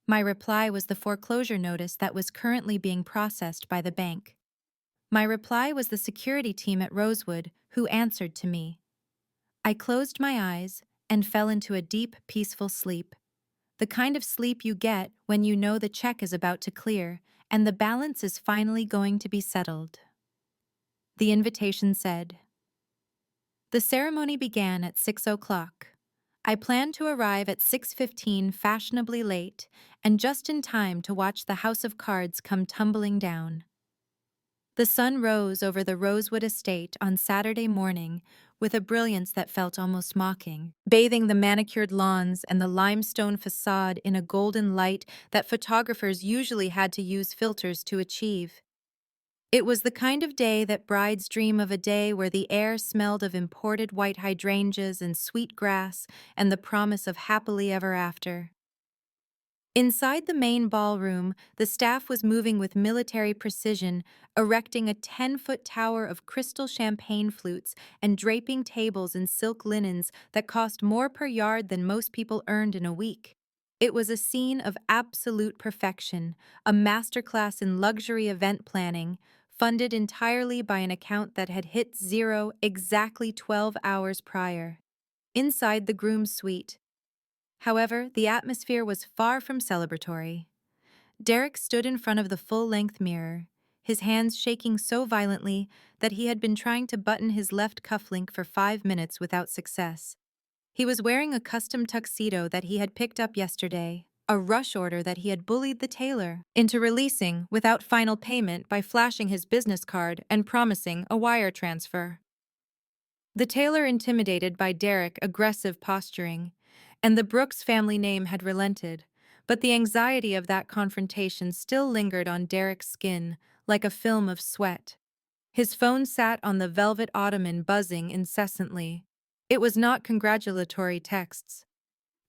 My reply was the foreclosure notice that was currently being processed by the bank. My reply was the security team at Rosewood who answered to me. I closed my eyes and fell into a deep, peaceful sleep. The kind of sleep you get when you know the check is about to clear and the balance is finally going to be settled. The invitation said. The ceremony began at 6 o'clock. I planned to arrive at 6:15 fashionably late and just in time to watch the house of cards come tumbling down. The sun rose over the Rosewood estate on Saturday morning with a brilliance that felt almost mocking, bathing the manicured lawns and the limestone facade in a golden light that photographers usually had to use filters to achieve. It was the kind of day that brides dream of, a day where the air smelled of imported white hydrangeas and sweet grass and the promise of happily ever after. Inside the main ballroom, the staff was moving with military precision, erecting a 10-foot tower of crystal champagne flutes and draping tables in silk linens that cost more per yard than most people earned in a week. It was a scene of absolute perfection, a masterclass in luxury event planning, funded entirely by an account that had hit zero exactly 12 hours prior. Inside the groom's suite, however, the atmosphere was far from celebratory. Derek stood in front of the full-length mirror, his hands shaking so violently that he had been trying to button his left cufflink for 5 minutes without success. He was wearing a custom tuxedo that he had picked up yesterday, a rush order that he had bullied the tailor into releasing without final payment by flashing his business card and promising a wire transfer. The tailor, intimidated by Derek's aggressive posturing, and the Brooks family name had relented, but the anxiety of that confrontation still lingered on Derek's skin like a film of sweat. His phone sat on the velvet ottoman buzzing incessantly. It was not congratulatory texts.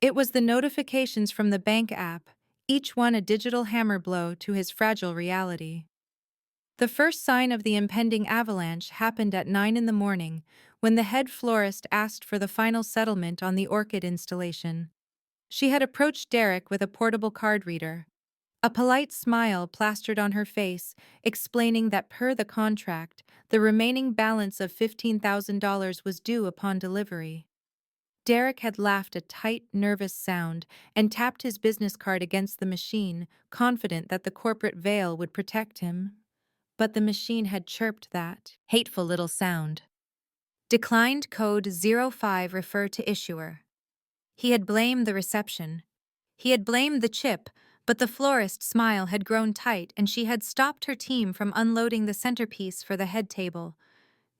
It was the notifications from the bank app, each one a digital hammer blow to his fragile reality. The first sign of the impending avalanche happened at 9 in the morning, when the head florist asked for the final settlement on the orchid installation. She had approached Derek with a portable card reader. A polite smile plastered on her face, explaining that per the contract, the remaining balance of $15,000 was due upon delivery. Derek had laughed a tight, nervous sound and tapped his business card against the machine, confident that the corporate veil would protect him. But the machine had chirped that hateful little sound. Declined code 05 refer to issuer. He had blamed the reception. He had blamed the chip, but the florist's smile had grown tight and she had stopped her team from unloading the centerpiece for the head table.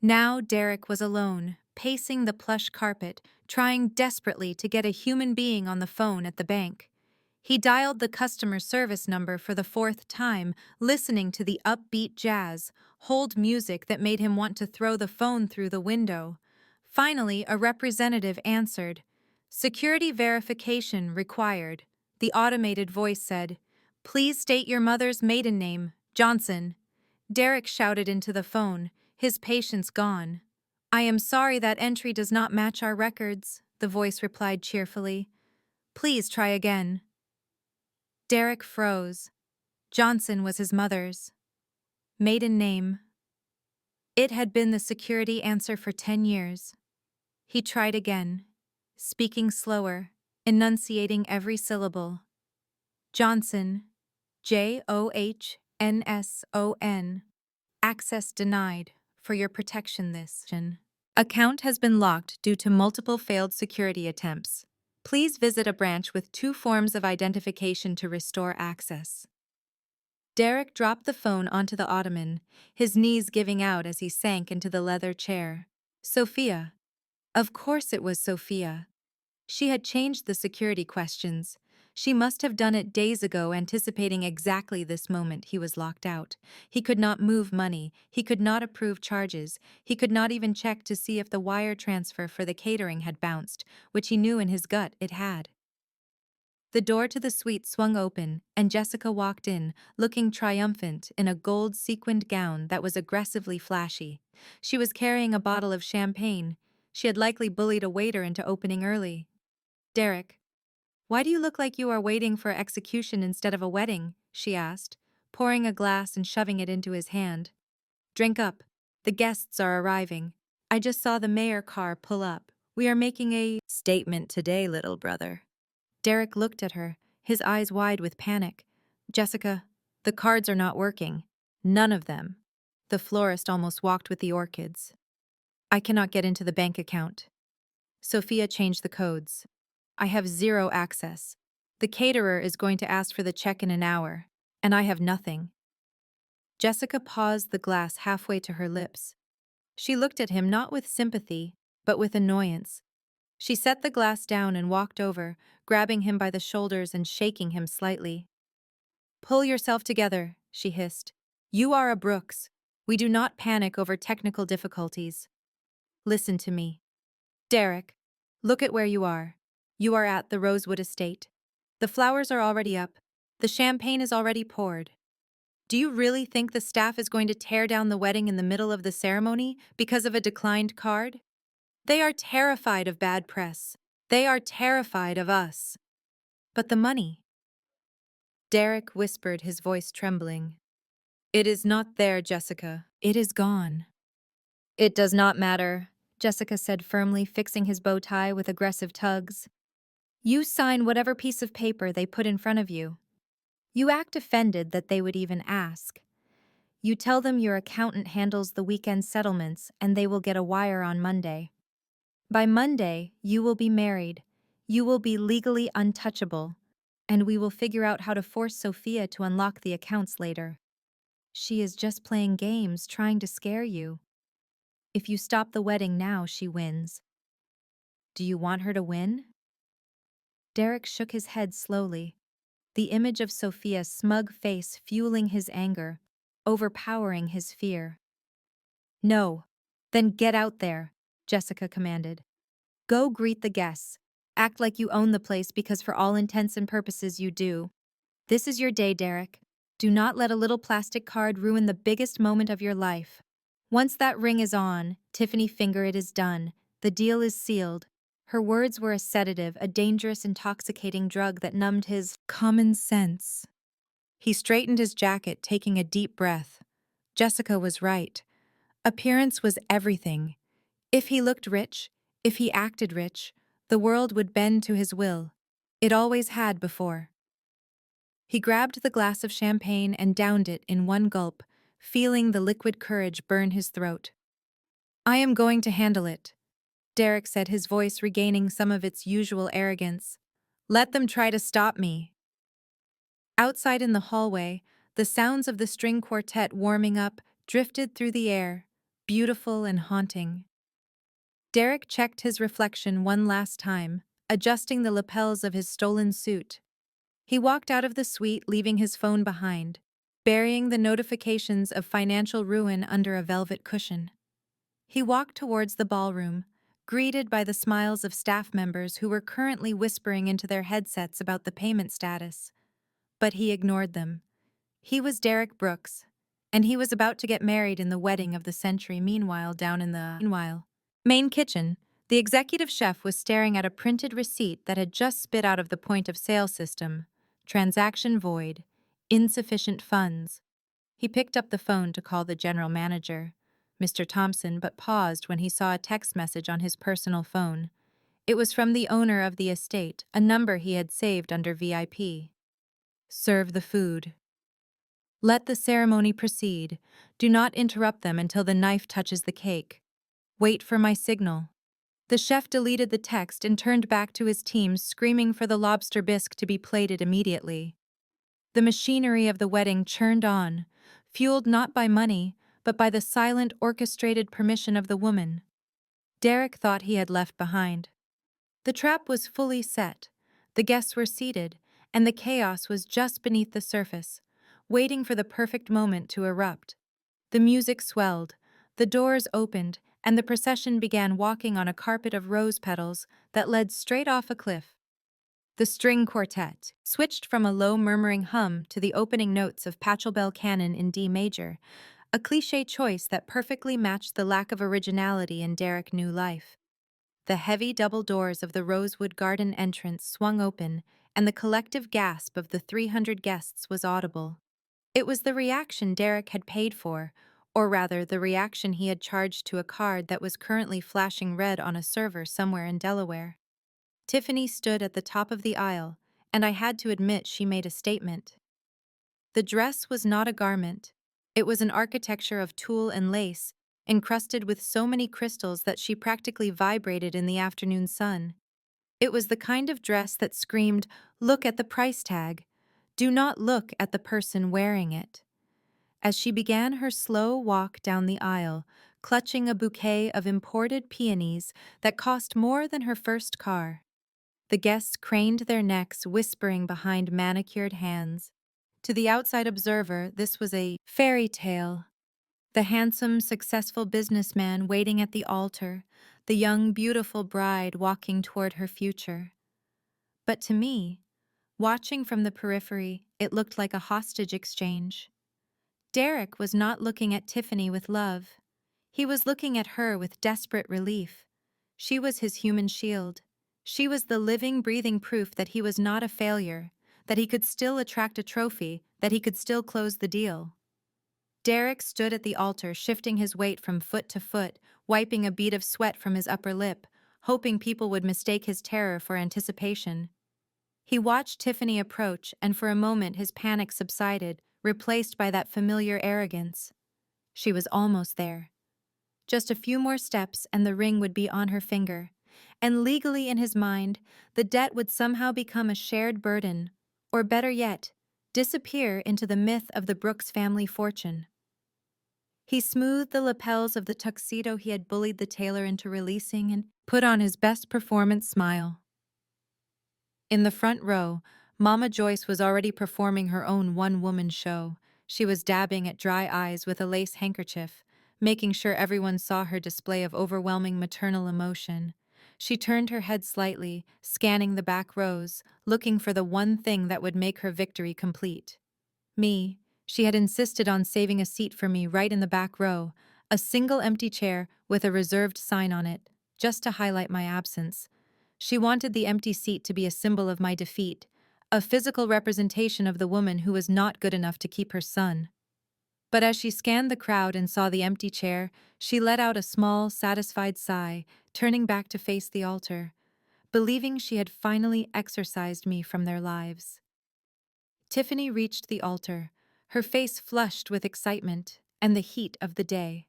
Now Derek was alone, pacing the plush carpet, trying desperately to get a human being on the phone at the bank. He dialed the customer service number for the 4th time, listening to the upbeat jazz, hold music that made him want to throw the phone through the window. Finally, a representative answered. Security verification required. The automated voice said, "Please state your mother's maiden name, Johnson." Derek shouted into the phone, his patience gone. "I am sorry that entry does not match our records," the voice replied cheerfully. "Please try again." Derek froze. Johnson was his mother's maiden name. It had been the security answer for 10 years. He tried again, speaking slower, enunciating every syllable. Johnson, Johnsson. Access denied. For your protection, this account has been locked due to multiple failed security attempts. Please visit a branch with 2 forms of identification to restore access. Derek dropped the phone onto the ottoman, his knees giving out as he sank into the leather chair. Sophia. Of course it was Sophia. She had changed the security questions. She must have done it days ago, anticipating exactly this moment he was locked out. He could not move money, he could not approve charges, he could not even check to see if the wire transfer for the catering had bounced, which he knew in his gut it had. The door to the suite swung open, and Jessica walked in, looking triumphant in a gold sequined gown that was aggressively flashy. She was carrying a bottle of champagne. She had likely bullied a waiter into opening early. "Derek, why do you look like you are waiting for execution instead of a wedding?" she asked, pouring a glass and shoving it into his hand. "Drink up. The guests are arriving. I just saw the mayor car pull up. We are making a statement today, little brother." Derek looked at her, his eyes wide with panic. "Jessica, the cards are not working. None of them." The florist almost walked with the orchids. "I cannot get into the bank account. Sophia changed the codes. I have zero access. The caterer is going to ask for the check in an hour, and I have nothing." Jessica paused the glass halfway to her lips. She looked at him not with sympathy, but with annoyance. She set the glass down and walked over, grabbing him by the shoulders and shaking him slightly. "Pull yourself together," she hissed. "You are a Brooks. We do not panic over technical difficulties. Listen to me. Derek, look at where you are. You are at the Rosewood estate. The flowers are already up. The champagne is already poured. Do you really think the staff is going to tear down the wedding in the middle of the ceremony because of a declined card? They are terrified of bad press. They are terrified of us. But the money?" Derek whispered, his voice trembling. "It is not there, Jessica. It is gone." "It does not matter," Jessica said firmly, fixing his bow tie with aggressive tugs. "You sign whatever piece of paper they put in front of you. You act offended that they would even ask. You tell them your accountant handles the weekend settlements and they will get a wire on Monday. By Monday, you will be married. You will be legally untouchable. And we will figure out how to force Sophia to unlock the accounts later. She is just playing games, trying to scare you. If you stop the wedding now, she wins." "Do you want her to win?" Derek shook his head slowly, the image of Sophia's smug face fueling his anger, overpowering his fear. "No. Then get out there," Jessica commanded. "Go greet the guests. Act like you own the place because for all intents and purposes you do. This is your day, Derek. Do not let a little plastic card ruin the biggest moment of your life. Once that ring is on, Tiffany finger, it is done. The deal is sealed." Her words were a sedative, a dangerous, intoxicating drug that numbed his common sense. He straightened his jacket, taking a deep breath. Jessica was right. Appearance was everything. If he looked rich, if he acted rich, the world would bend to his will. It always had before. He grabbed the glass of champagne and downed it in one gulp, feeling the liquid courage burn his throat. "I am going to handle it," Derek said, his voice regaining some of its usual arrogance. "Let them try to stop me." Outside in the hallway, the sounds of the string quartet warming up drifted through the air, beautiful and haunting. Derek checked his reflection one last time, adjusting the lapels of his stolen suit. He walked out of the suite, leaving his phone behind, burying the notifications of financial ruin under a velvet cushion. He walked towards the ballroom, greeted by the smiles of staff members who were currently whispering into their headsets about the payment status. But he ignored them. He was Derek Brooks, and he was about to get married in the wedding of the century. Meanwhile, down in the main kitchen, the executive chef was staring at a printed receipt that had just spit out of the point-of-sale system. Transaction void. Insufficient funds. He picked up the phone to call the general manager, Mr. Thompson, but paused when he saw a text message on his personal phone. It was from the owner of the estate, a number he had saved under VIP. "Serve the food. Let the ceremony proceed. Do not interrupt them until the knife touches the cake. Wait for my signal." The chef deleted the text and turned back to his team, screaming for the lobster bisque to be plated immediately. The machinery of the wedding churned on, fueled not by money, but by the silent, orchestrated permission of the woman Derek thought he had left behind. The trap was fully set. The guests were seated, and the chaos was just beneath the surface, waiting for the perfect moment to erupt. The music swelled, the doors opened, and the procession began walking on a carpet of rose petals that led straight off a cliff. The string quartet switched from a low murmuring hum to the opening notes of Pachelbel Canon in D major, a cliché choice that perfectly matched the lack of originality in Derek New Life. The heavy double doors of the Rosewood Garden entrance swung open, and the collective gasp of the 300 guests was audible. It was the reaction Derek had paid for, or rather, the reaction he had charged to a card that was currently flashing red on a server somewhere in Delaware. Tiffany stood at the top of the aisle, and I had to admit she made a statement. The dress was not a garment. It was an architecture of tulle and lace, encrusted with so many crystals that she practically vibrated in the afternoon sun. It was the kind of dress that screamed, "Look at the price tag. Do not look at the person wearing it." As she began her slow walk down the aisle, clutching a bouquet of imported peonies that cost more than her first car, the guests craned their necks, whispering behind manicured hands. To the outside observer, this was a fairy tale. The handsome, successful businessman waiting at the altar, the young, beautiful bride walking toward her future. But to me, watching from the periphery, it looked like a hostage exchange. Derek was not looking at Tiffany with love. He was looking at her with desperate relief. She was his human shield. She was the living, breathing proof that he was not a failure, that he could still attract a trophy, that he could still close the deal. Derek stood at the altar, shifting his weight from foot to foot, wiping a bead of sweat from his upper lip, hoping people would mistake his terror for anticipation. He watched Tiffany approach, and for a moment his panic subsided, replaced by that familiar arrogance. She was almost there. Just a few more steps and the ring would be on her finger, and legally in his mind, the debt would somehow become a shared burden, or better yet, disappear into the myth of the Brooks family fortune. He smoothed the lapels of the tuxedo he had bullied the tailor into releasing and put on his best performance smile. In the front row, Mama Joyce was already performing her own one-woman show. She was dabbing at dry eyes with a lace handkerchief, making sure everyone saw her display of overwhelming maternal emotion. She turned her head slightly, scanning the back rows, looking for the one thing that would make her victory complete. Me. She had insisted on saving a seat for me right in the back row, a single empty chair with a reserved sign on it, just to highlight my absence. She wanted the empty seat to be a symbol of my defeat, a physical representation of the woman who was not good enough to keep her son. But as she scanned the crowd and saw the empty chair, she let out a small, satisfied sigh, turning back to face the altar, believing she had finally exorcised me from their lives. Tiffany reached the altar, her face flushed with excitement and the heat of the day.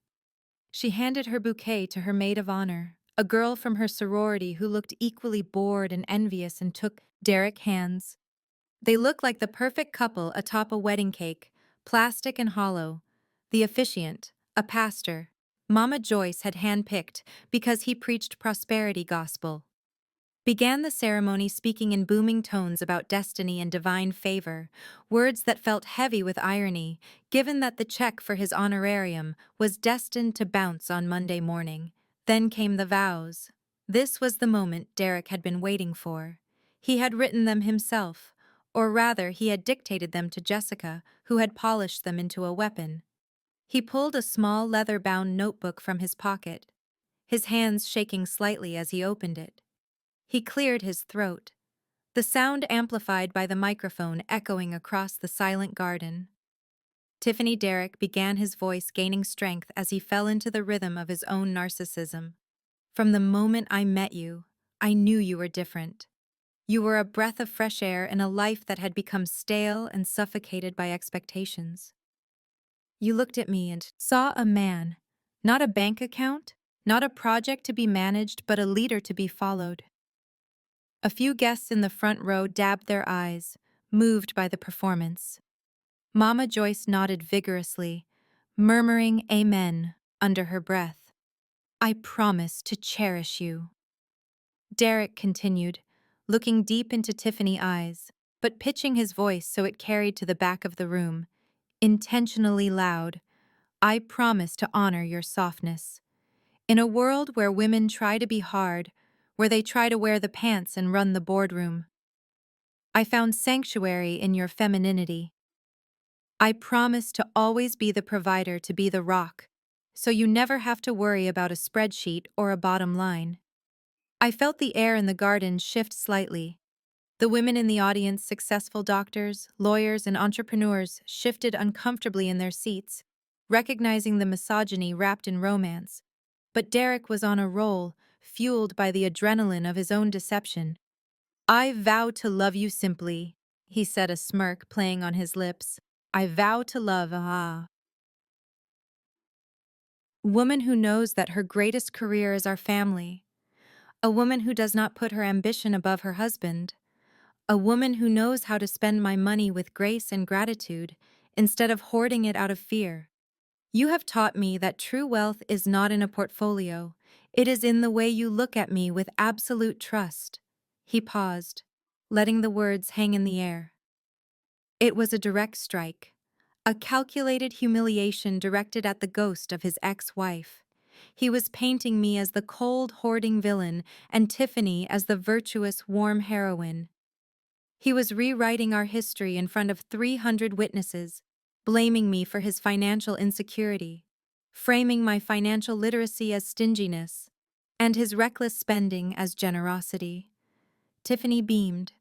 She handed her bouquet to her maid of honor, a girl from her sorority who looked equally bored and envious, and took Derek's hands. They looked like the perfect couple atop a wedding cake, plastic and hollow. The officiant, a pastor, Mama Joyce had handpicked because he preached prosperity gospel, began the ceremony speaking in booming tones about destiny and divine favor, words that felt heavy with irony, given that the check for his honorarium was destined to bounce on Monday morning. Then came the vows. This was the moment Derek had been waiting for. He had written them himself, or rather, he had dictated them to Jessica, who had polished them into a weapon. He pulled a small leather-bound notebook from his pocket, his hands shaking slightly as he opened it. He cleared his throat, the sound amplified by the microphone echoing across the silent garden. Tiffany Derek began, his voice gaining strength as he fell into the rhythm of his own narcissism. From the moment I met you, I knew you were different. You were a breath of fresh air in a life that had become stale and suffocated by expectations. You looked at me and saw a man, not a bank account, not a project to be managed, but a leader to be followed. A few guests in the front row dabbed their eyes, moved by the performance. Mama Joyce nodded vigorously, murmuring amen under her breath. I promise to cherish you. Derek continued, looking deep into Tiffany's eyes. but pitching his voice so it carried to the back of the room, intentionally loud. I promise to honor your softness. In a world where women try to be hard, where they try to wear the pants and run the boardroom, I found sanctuary in your femininity. I promise to always be the provider, to be the rock, so you never have to worry about a spreadsheet or a bottom line. I felt the air in the garden shift slightly. The women in the audience, successful doctors, lawyers, and entrepreneurs, shifted uncomfortably in their seats, recognizing the misogyny wrapped in romance. But Derek was on a roll, fueled by the adrenaline of his own deception. I vow to love you simply, he said, a smirk playing on his lips. I vow to love, woman who knows that her greatest career is our family. A woman who does not put her ambition above her husband. A woman who knows how to spend my money with grace and gratitude instead of hoarding it out of fear. You have taught me that true wealth is not in a portfolio. It is in the way you look at me with absolute trust. He paused, letting the words hang in the air. It was a direct strike, a calculated humiliation directed at the ghost of his ex-wife. He was painting me as the cold, hoarding villain and Tiffany as the virtuous, warm heroine. He was rewriting our history in front of 300 witnesses, blaming me for his financial insecurity, framing my financial literacy as stinginess, and his reckless spending as generosity. Tiffany beamed,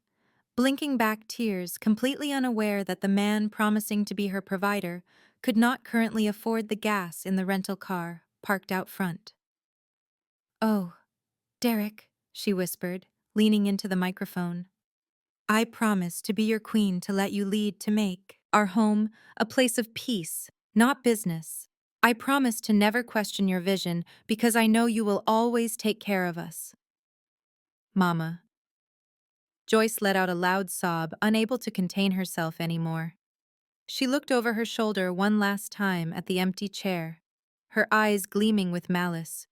blinking back tears, completely unaware that the man promising to be her provider could not currently afford the gas in the rental car parked out front. "Oh, Derek," she whispered, leaning into the microphone. "I promise to be your queen, to let you lead, to make our home a place of peace, not business. I promise to never question your vision because I know you will always take care of us." Mama. Joyce let out a loud sob, unable to contain herself anymore. She looked over her shoulder one last time at the empty chair, her eyes gleaming with malice.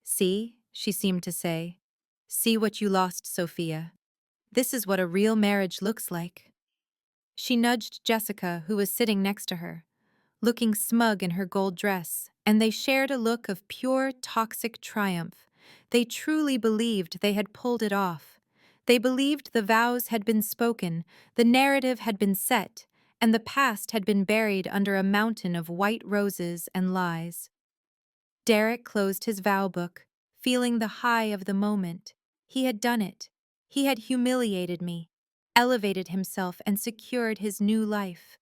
"See," she seemed to say. "See what you lost, Sophia. This is what a real marriage looks like." She nudged Jessica, who was sitting next to her, looking smug in her gold dress, and they shared a look of pure, toxic triumph. They truly believed they had pulled it off. They believed the vows had been spoken, the narrative had been set, and the past had been buried under a mountain of white roses and lies. Derek closed his vow book, feeling the high of the moment. He had done it. He had humiliated me, elevated himself, and secured his new life.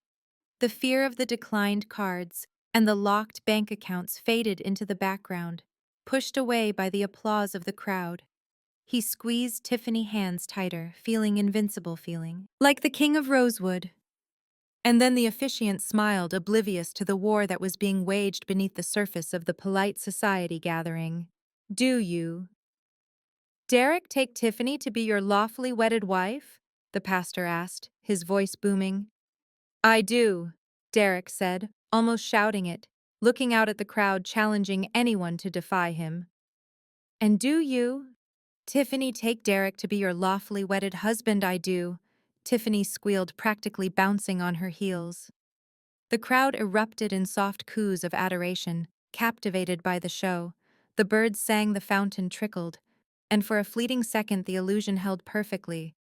The fear of the declined cards and the locked bank accounts faded into the background, pushed away by the applause of the crowd. He squeezed Tiffany's hands tighter, feeling invincible, feeling like the king of Rosewood. And then the officiant smiled, oblivious to the war that was being waged beneath the surface of the polite society gathering. "Do you, Derek, take Tiffany to be your lawfully wedded wife?" the pastor asked, his voice booming. "I do," Derek said, almost shouting it, looking out at the crowd, challenging anyone to defy him. "And do you, Tiffany, take Derek to be your lawfully wedded husband?" "I do," Tiffany squealed, practically bouncing on her heels. The crowd erupted in soft coos of adoration, captivated by the show. The birds sang, the fountain trickled, and for a fleeting second the illusion held perfectly.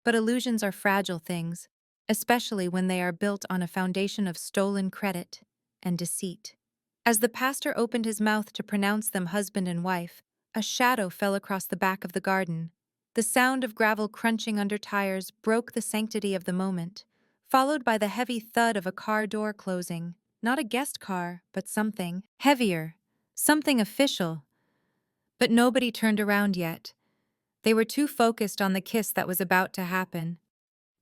But illusions are fragile things, especially when they are built on a foundation of stolen credit and deceit. As the pastor opened his mouth to pronounce them husband and wife, a shadow fell across the back of the garden. The sound of gravel crunching under tires broke the sanctity of the moment, followed by the heavy thud of a car door closing. Not a guest car, but something heavier, something official. But nobody turned around yet. They were too focused on the kiss that was about to happen,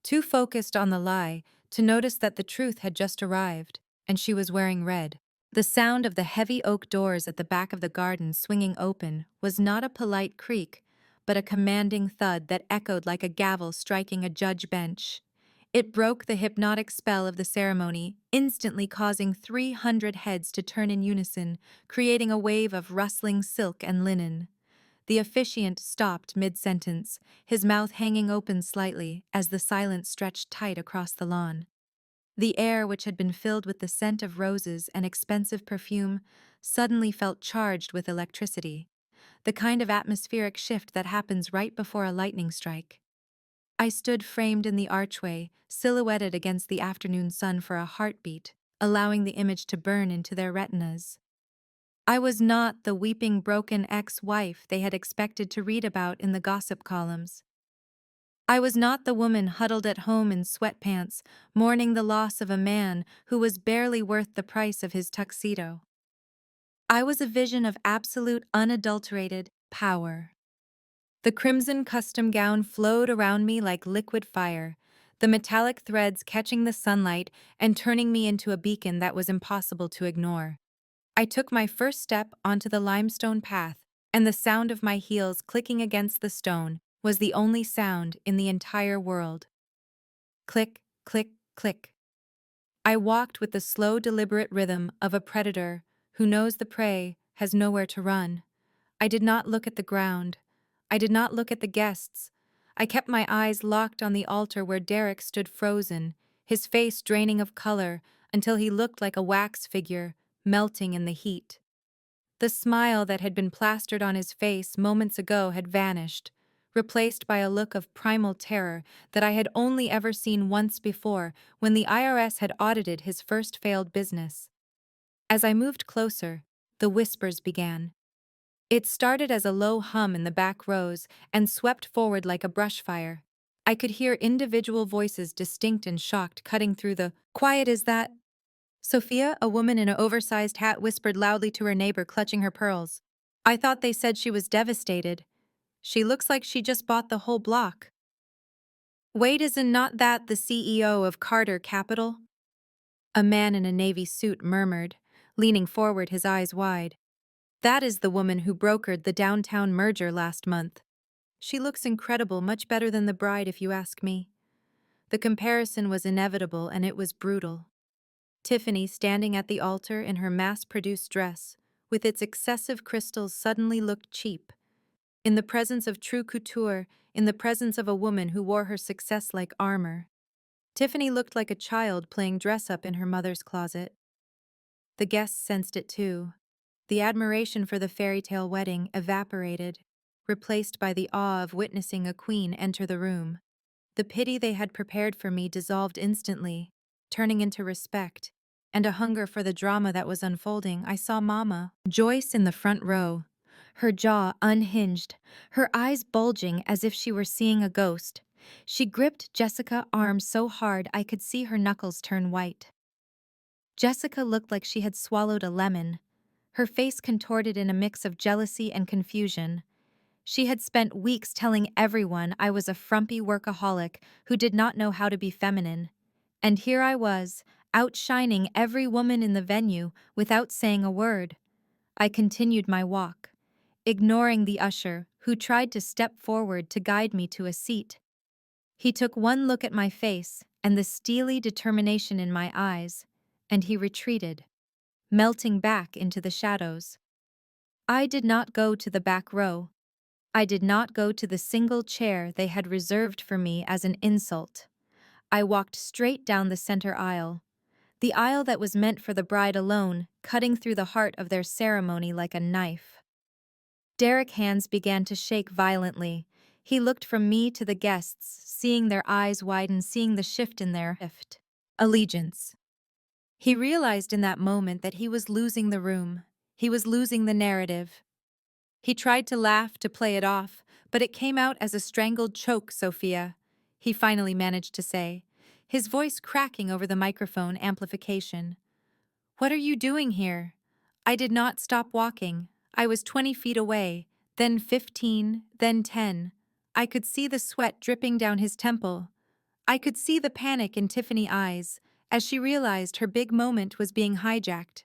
too focused on the lie to notice that the truth had just arrived, and she was wearing red. The sound of the heavy oak doors at the back of the garden swinging open was not a polite creak, but a commanding thud that echoed like a gavel striking a judge bench. It broke the hypnotic spell of the ceremony, instantly causing 300 heads to turn in unison, creating a wave of rustling silk and linen. The officiant stopped mid-sentence, his mouth hanging open slightly as the silence stretched tight across the lawn. The air, which had been filled with the scent of roses and expensive perfume, suddenly felt charged with electricity, the kind of atmospheric shift that happens right before a lightning strike. I stood framed in the archway, silhouetted against the afternoon sun for a heartbeat, allowing the image to burn into their retinas. I was not the weeping, broken ex-wife they had expected to read about in the gossip columns. I was not the woman huddled at home in sweatpants, mourning the loss of a man who was barely worth the price of his tuxedo. I was a vision of absolute, unadulterated power. The crimson custom gown flowed around me like liquid fire, the metallic threads catching the sunlight and turning me into a beacon that was impossible to ignore. I took my first step onto the limestone path, and the sound of my heels clicking against the stone was the only sound in the entire world. Click, click, click. I walked with the slow, deliberate rhythm of a predator who knows the prey has nowhere to run. I did not look at the ground. I did not look at the guests. I kept my eyes locked on the altar where Derek stood frozen, his face draining of color until he looked like a wax figure, melting in the heat. The smile that had been plastered on his face moments ago had vanished, replaced by a look of primal terror that I had only ever seen once before when the IRS had audited his first failed business. As I moved closer, the whispers began. It started as a low hum in the back rows and swept forward like a brush fire. I could hear individual voices, distinct and shocked, cutting through the quiet as that. Sophia, a woman in an oversized hat, whispered loudly to her neighbor, clutching her pearls. I thought they said she was devastated. She looks like she just bought the whole block. Wait, isn't not that the CEO of Carter Capital? A man in a navy suit murmured, leaning forward, his eyes wide. That is the woman who brokered the downtown merger last month. She looks incredible, much better than the bride if you ask me. The comparison was inevitable and it was brutal. Tiffany, standing at the altar in her mass-produced dress, with its excessive crystals, suddenly looked cheap. In the presence of true couture, in the presence of a woman who wore her success like armor, Tiffany looked like a child playing dress-up in her mother's closet. The guests sensed it too. The admiration for the fairy tale wedding evaporated, replaced by the awe of witnessing a queen enter the room. The pity they had prepared for me dissolved instantly, turning into respect, and a hunger for the drama that was unfolding. I saw Mama, Joyce, in the front row, her jaw unhinged, her eyes bulging as if she were seeing a ghost. She gripped Jessica's arm so hard I could see her knuckles turn white. Jessica looked like she had swallowed a lemon, her face contorted in a mix of jealousy and confusion. She had spent weeks telling everyone I was a frumpy workaholic who did not know how to be feminine. And here I was, outshining every woman in the venue without saying a word. I continued my walk, ignoring the usher who tried to step forward to guide me to a seat. He took one look at my face and the steely determination in my eyes, and he retreated, melting back into the shadows. I did not go to the back row. I did not go to the single chair they had reserved for me as an insult. I walked straight down the center aisle, the aisle that was meant for the bride alone, cutting through the heart of their ceremony like a knife. Derek's hands began to shake violently. He looked from me to the guests, seeing their eyes widen, seeing the shift in their allegiance. He realized in that moment that he was losing the room. He was losing the narrative. He tried to laugh, to play it off, but it came out as a strangled choke, Sophia, he finally managed to say, his voice cracking over the microphone amplification. What are you doing here? I did not stop walking. I was 20 feet away, then 15, then 10. I could see the sweat dripping down his temple. I could see the panic in Tiffany's eyes as she realized her big moment was being hijacked.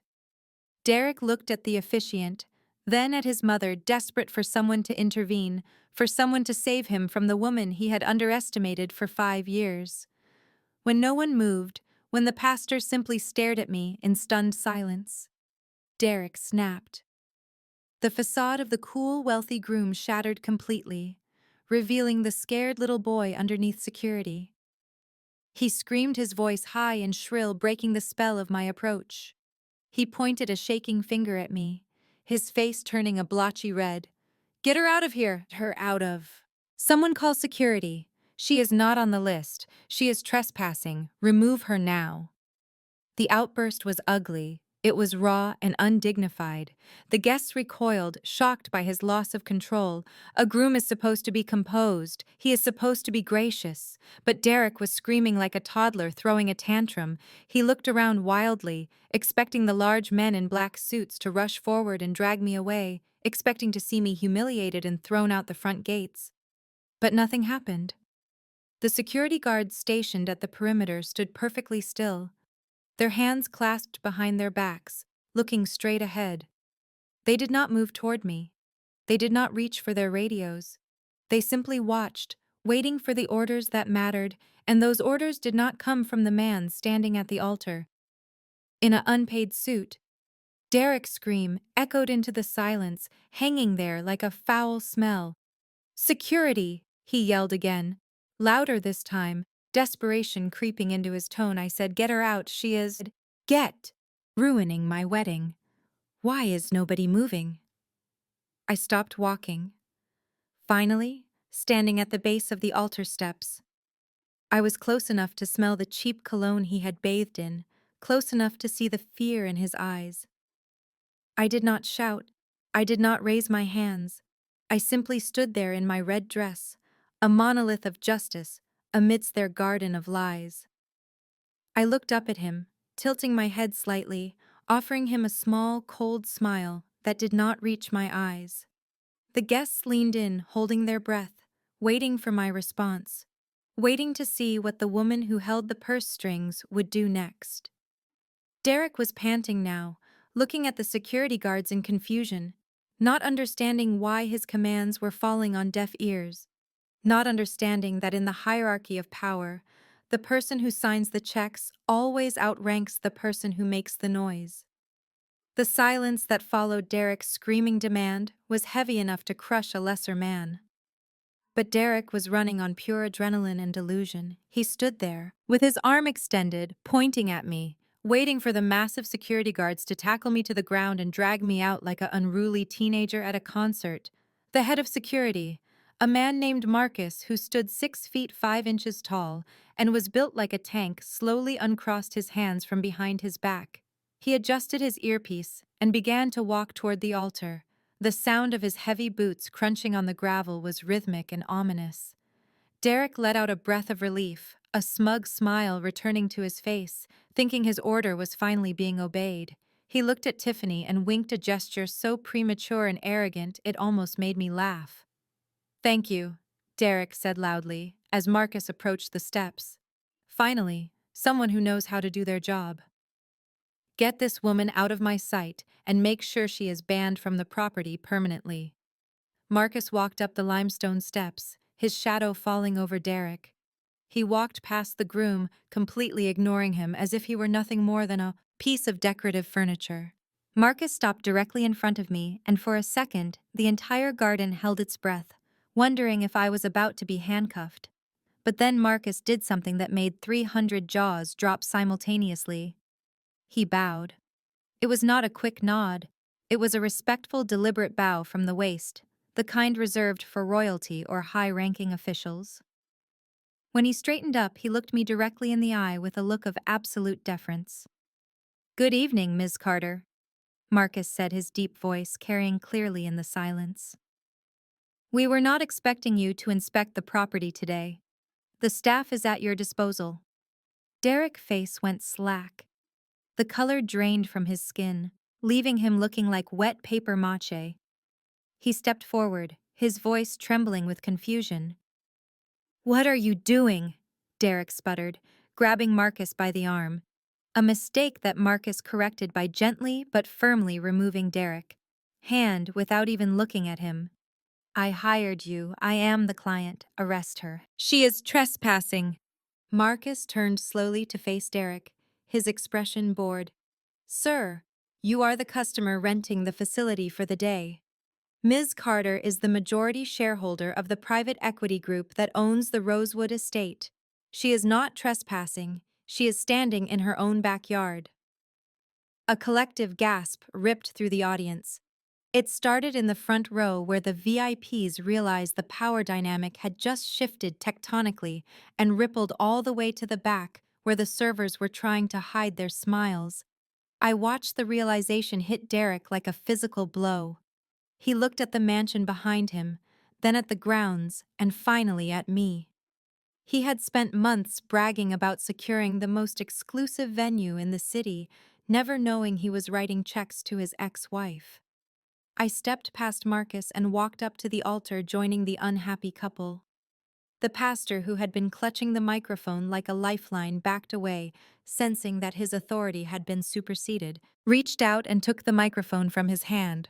Derek looked at the officiant, then at his mother, desperate for someone to intervene, for someone to save him from the woman he had underestimated for 5 years. When no one moved, when the pastor simply stared at me in stunned silence, Derek snapped. The facade of the cool, wealthy groom shattered completely, revealing the scared little boy underneath security. He screamed, his voice high and shrill, breaking the spell of my approach. He pointed a shaking finger at me, his face turning a blotchy red. "Get her out of here! Her out of. Someone call security. She is not on the list. She is trespassing. Remove her now." The outburst was ugly. It was raw and undignified. The guests recoiled, shocked by his loss of control. A groom is supposed to be composed. He is supposed to be gracious. But Derek was screaming like a toddler, throwing a tantrum. He looked around wildly, expecting the large men in black suits to rush forward and drag me away, expecting to see me humiliated and thrown out the front gates. But nothing happened. The security guards stationed at the perimeter stood perfectly still, their hands clasped behind their backs, looking straight ahead. They did not move toward me. They did not reach for their radios. They simply watched, waiting for the orders that mattered, and those orders did not come from the man standing at the altar. In an unpaid suit, Derek's scream echoed into the silence, hanging there like a foul smell. "Security!" he yelled again, louder this time, desperation creeping into his tone. I said, "Get her out, she is— Get! Ruining my wedding. Why is nobody moving?" I stopped walking. Finally, standing at the base of the altar steps. I was close enough to smell the cheap cologne he had bathed in, close enough to see the fear in his eyes. I did not shout. I did not raise my hands. I simply stood there in my red dress, a monolith of justice, amidst their garden of lies. I looked up at him, tilting my head slightly, offering him a small, cold smile that did not reach my eyes. The guests leaned in, holding their breath, waiting for my response, waiting to see what the woman who held the purse strings would do next. Derek was panting now, looking at the security guards in confusion, not understanding why his commands were falling on deaf ears, not understanding that in the hierarchy of power, the person who signs the checks always outranks the person who makes the noise. The silence that followed Derek's screaming demand was heavy enough to crush a lesser man. But Derek was running on pure adrenaline and delusion. He stood there, with his arm extended, pointing at me, waiting for the massive security guards to tackle me to the ground and drag me out like an unruly teenager at a concert. The head of security, a man named Marcus who stood 6 feet 5 inches tall and was built like a tank, slowly uncrossed his hands from behind his back. He adjusted his earpiece and began to walk toward the altar. The sound of his heavy boots crunching on the gravel was rhythmic and ominous. Derek let out a breath of relief, a smug smile returning to his face, thinking his order was finally being obeyed. He looked at Tiffany and winked, a gesture so premature and arrogant it almost made me laugh. "Thank you," Derek said loudly, as Marcus approached the steps. "Finally, someone who knows how to do their job. Get this woman out of my sight and make sure she is banned from the property permanently." Marcus walked up the limestone steps, his shadow falling over Derek. He walked past the groom, completely ignoring him as if he were nothing more than a piece of decorative furniture. Marcus stopped directly in front of me, and for a second, the entire garden held its breath, wondering if I was about to be handcuffed. But then Marcus did something that made 300 jaws drop simultaneously. He bowed. It was not a quick nod. It was a respectful, deliberate bow from the waist, the kind reserved for royalty or high-ranking officials. When he straightened up, he looked me directly in the eye with a look of absolute deference. "Good evening, Ms. Carter," Marcus said, his deep voice carrying clearly in the silence. "We were not expecting you to inspect the property today. The staff is at your disposal." Derek's face went slack. The color drained from his skin, leaving him looking like wet paper mache. He stepped forward, his voice trembling with confusion. "What are you doing?" Derek sputtered, grabbing Marcus by the arm. A mistake that Marcus corrected by gently but firmly removing Derek's hand without even looking at him. "I hired you. I am the client. Arrest her. She is trespassing." Marcus turned slowly to face Derek, his expression bored. "Sir, you are the customer renting the facility for the day. Ms. Carter is the majority shareholder of the private equity group that owns the Rosewood estate. She is not trespassing, she is standing in her own backyard. A collective gasp ripped through the audience. It started in the front row where the VIPs realized the power dynamic had just shifted tectonically and rippled all the way to the back where the servers were trying to hide their smiles. I watched the realization hit Derek like a physical blow. He looked at the mansion behind him, then at the grounds, and finally at me. He had spent months bragging about securing the most exclusive venue in the city, never knowing he was writing checks to his ex-wife. I stepped past Marcus and walked up to the altar, joining the unhappy couple. The pastor, who had been clutching the microphone like a lifeline, backed away, sensing that his authority had been superseded, reached out and took the microphone from his hand.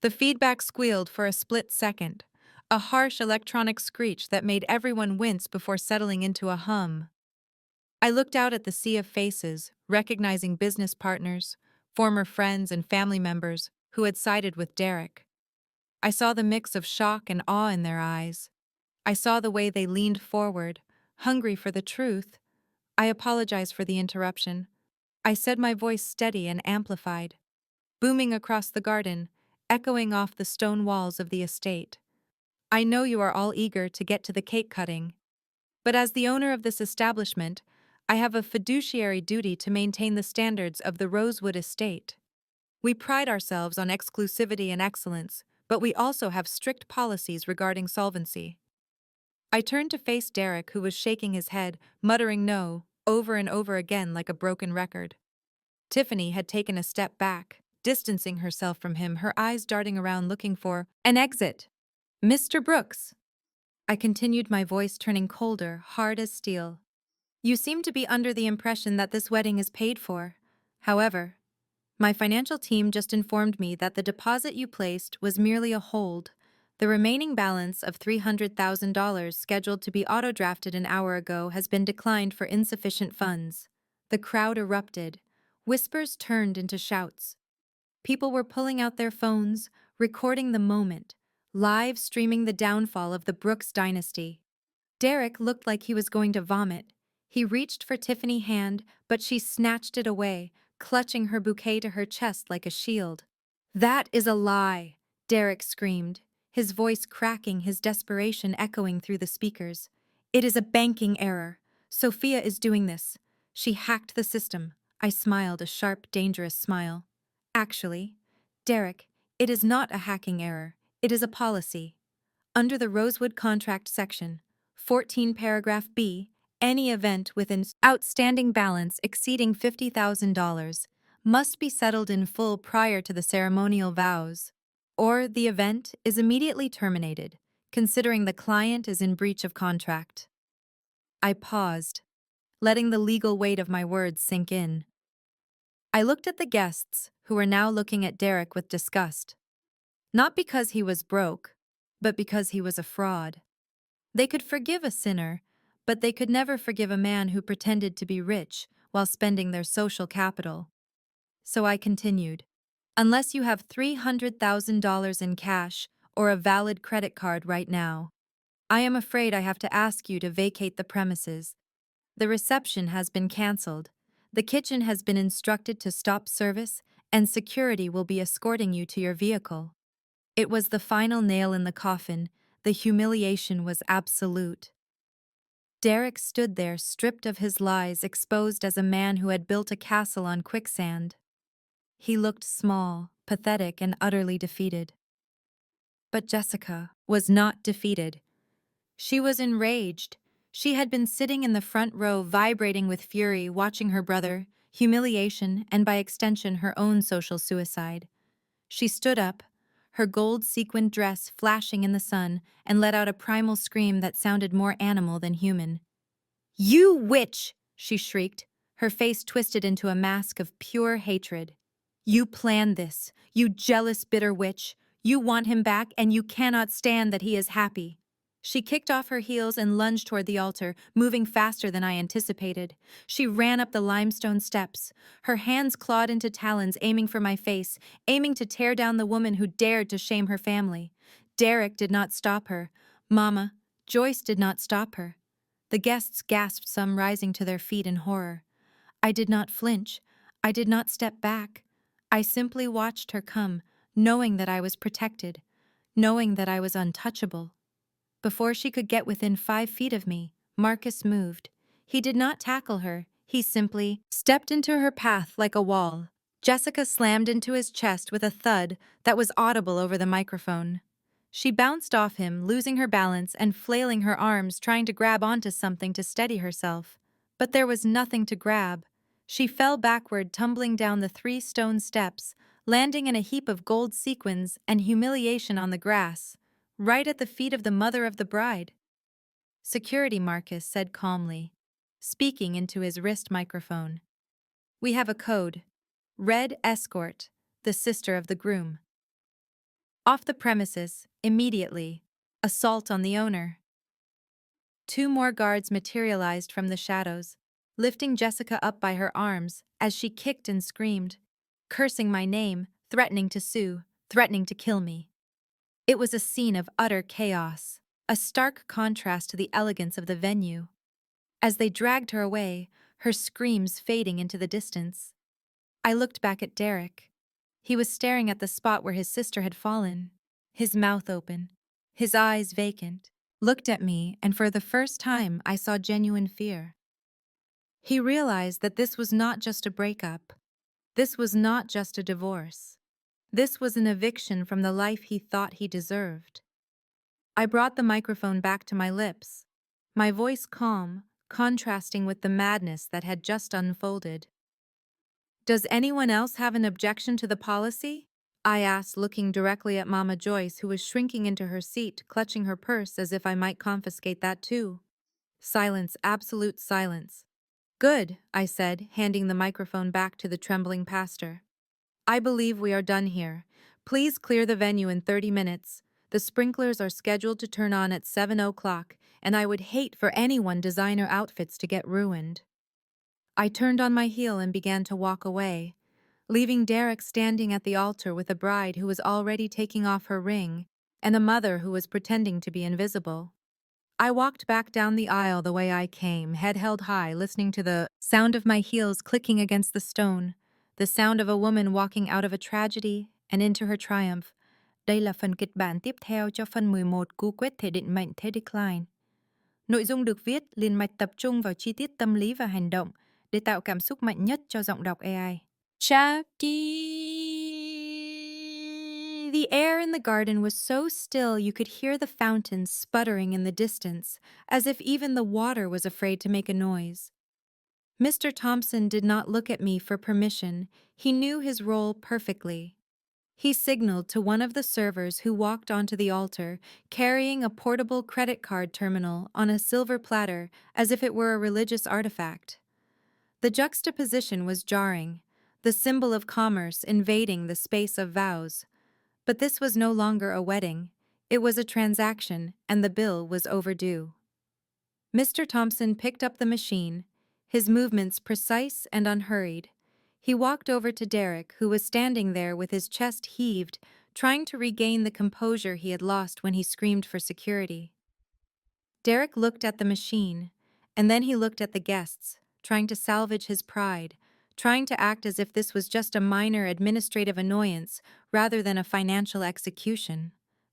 The feedback squealed for a split second, a harsh electronic screech that made everyone wince before settling into a hum. I looked out at the sea of faces, recognizing business partners, former friends, and family members who had sided with Derek. I saw the mix of shock and awe in their eyes. I saw the way they leaned forward, hungry for the truth. I apologized for the interruption. I said, my voice steady and amplified, booming across the garden, echoing off the stone walls of the estate. I know you are all eager to get to the cake cutting, but as the owner of this establishment, I have a fiduciary duty to maintain the standards of the Rosewood estate. We pride ourselves on exclusivity and excellence, but we also have strict policies regarding solvency. I turned to face Derek, who was shaking his head, muttering no, over and over again like a broken record. Tiffany had taken a step back, distancing herself from him, her eyes darting around looking for an exit. Mr. Brooks. I continued, my voice turning colder, hard as steel. You seem to be under the impression that this wedding is paid for. However, my financial team just informed me that the deposit you placed was merely a hold. The remaining balance of $300,000 scheduled to be auto-drafted an hour ago has been declined for insufficient funds. The crowd erupted. Whispers turned into shouts. People were pulling out their phones, recording the moment, live streaming the downfall of the Brooks dynasty. Derek looked like he was going to vomit. He reached for Tiffany's hand, but she snatched it away, clutching her bouquet to her chest like a shield. That is a lie, Derek screamed, his voice cracking, his desperation echoing through the speakers. It is a banking error. Sophia is doing this. She hacked the system. I smiled, a sharp, dangerous smile. Actually, Derek, it is not a hacking error. It is a policy. Under the Rosewood Contract section, 14 paragraph B, any event with an outstanding balance exceeding $50,000 must be settled in full prior to the ceremonial vows, or the event is immediately terminated, considering the client is in breach of contract. I paused, letting the legal weight of my words sink in. I looked at the guests, who were now looking at Derek with disgust. Not because he was broke, but because he was a fraud. They could forgive a sinner, but they could never forgive a man who pretended to be rich while spending their social capital. So I continued, unless you have $300,000 in cash or a valid credit card right now, I am afraid I have to ask you to vacate the premises. The reception has been canceled. The kitchen has been instructed to stop service, and security will be escorting you to your vehicle. It was the final nail in the coffin. The humiliation was absolute. Derek stood there, stripped of his lies, exposed as a man who had built a castle on quicksand. He looked small, pathetic, and utterly defeated. But Jessica was not defeated. She was enraged. She had been sitting in the front row, vibrating with fury, watching her brother, humiliation, and by extension her own social suicide. She stood up, her gold-sequined dress flashing in the sun, and let out a primal scream that sounded more animal than human. "You witch!" she shrieked, her face twisted into a mask of pure hatred. "You planned this, you jealous, bitter witch. You want him back, and you cannot stand that he is happy." She kicked off her heels and lunged toward the altar, moving faster than I anticipated. She ran up the limestone steps. Her hands clawed into talons, aiming for my face, aiming to tear down the woman who dared to shame her family. Derek did not stop her. Mama, Joyce did not stop her. The guests gasped, some rising to their feet in horror. I did not flinch. I did not step back. I simply watched her come, knowing that I was protected, knowing that I was untouchable. Before she could get within 5 feet of me, Marcus moved. He did not tackle her. He simply stepped into her path like a wall. Jessica slammed into his chest with a thud that was audible over the microphone. She bounced off him, losing her balance and flailing her arms, trying to grab onto something to steady herself. But there was nothing to grab. She fell backward, tumbling down the 3 stone steps, landing in a heap of gold sequins and humiliation on the grass, right at the feet of the mother of the bride. Security, Marcus said calmly, speaking into his wrist microphone. We have a code. Red escort, the sister of the groom. Off the premises, immediately. Assault on the owner. 2 more guards materialized from the shadows, lifting Jessica up by her arms as she kicked and screamed, cursing my name, threatening to sue, threatening to kill me. It was a scene of utter chaos, a stark contrast to the elegance of the venue. As they dragged her away, her screams fading into the distance, I looked back at Derek. He was staring at the spot where his sister had fallen, his mouth open, his eyes vacant, looked at me, and for the first time I saw genuine fear. He realized that this was not just a breakup. This was not just a divorce. This was an eviction from the life he thought he deserved. I brought the microphone back to my lips, my voice calm, contrasting with the madness that had just unfolded. Does anyone else have an objection to the policy? I asked, looking directly at Mama Joyce, who was shrinking into her seat, clutching her purse as if I might confiscate that too. Silence, absolute silence. Good, I said, handing the microphone back to the trembling pastor. I believe we are done here. Please clear the venue in 30 minutes. The sprinklers are scheduled to turn on at 7 o'clock, and I would hate for anyone designer outfits to get ruined. I turned on my heel and began to walk away, leaving Derek standing at the altar with a bride who was already taking off her ring and a mother who was pretending to be invisible. I walked back down the aisle the way I came, head held high, listening to the sound of my heels clicking against the stone, the sound of a woman walking out of a tragedy and into her triumph. Đây là phần kịch bản tiếp theo cho phần 11 cú quyết thể định mệnh thế decline. Nội dung được viết liền mạch tập trung vào chi tiết tâm lý và hành động để tạo cảm xúc mạnh nhất cho giọng đọc AI. The air in the garden was so still you could hear the fountains sputtering in the distance, as if even the water was afraid to make a noise. Mr. Thompson did not look at me for permission. He knew his role perfectly. He signaled to one of the servers who walked onto the altar, carrying a portable credit card terminal on a silver platter as if it were a religious artifact. The juxtaposition was jarring, the symbol of commerce invading the space of vows. But this was no longer a wedding. It was a transaction, and the bill was overdue. Mr. Thompson picked up the machine, his movements precise and unhurried. He walked over to Derek, who was standing there with his chest heaved, trying to regain the composure he had lost when he screamed for security. Derek looked at the machine, and then he looked at the guests, trying to salvage his pride, trying to act as if this was just a minor administrative annoyance rather than a financial execution.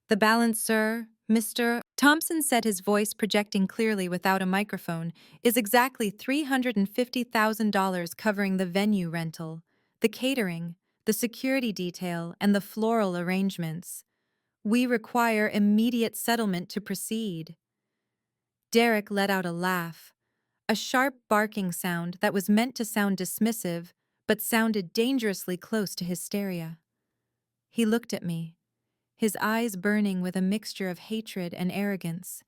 The balance, sir, Mr. Thompson said, his voice projecting clearly without a microphone, is exactly $350,000, covering the venue rental, the catering, the security detail, and the floral arrangements. We require immediate settlement to proceed. Derek let out a laugh, a sharp barking sound that was meant to sound dismissive, but sounded dangerously close to hysteria. He looked at me, his eyes burning with a mixture of hatred and arrogance.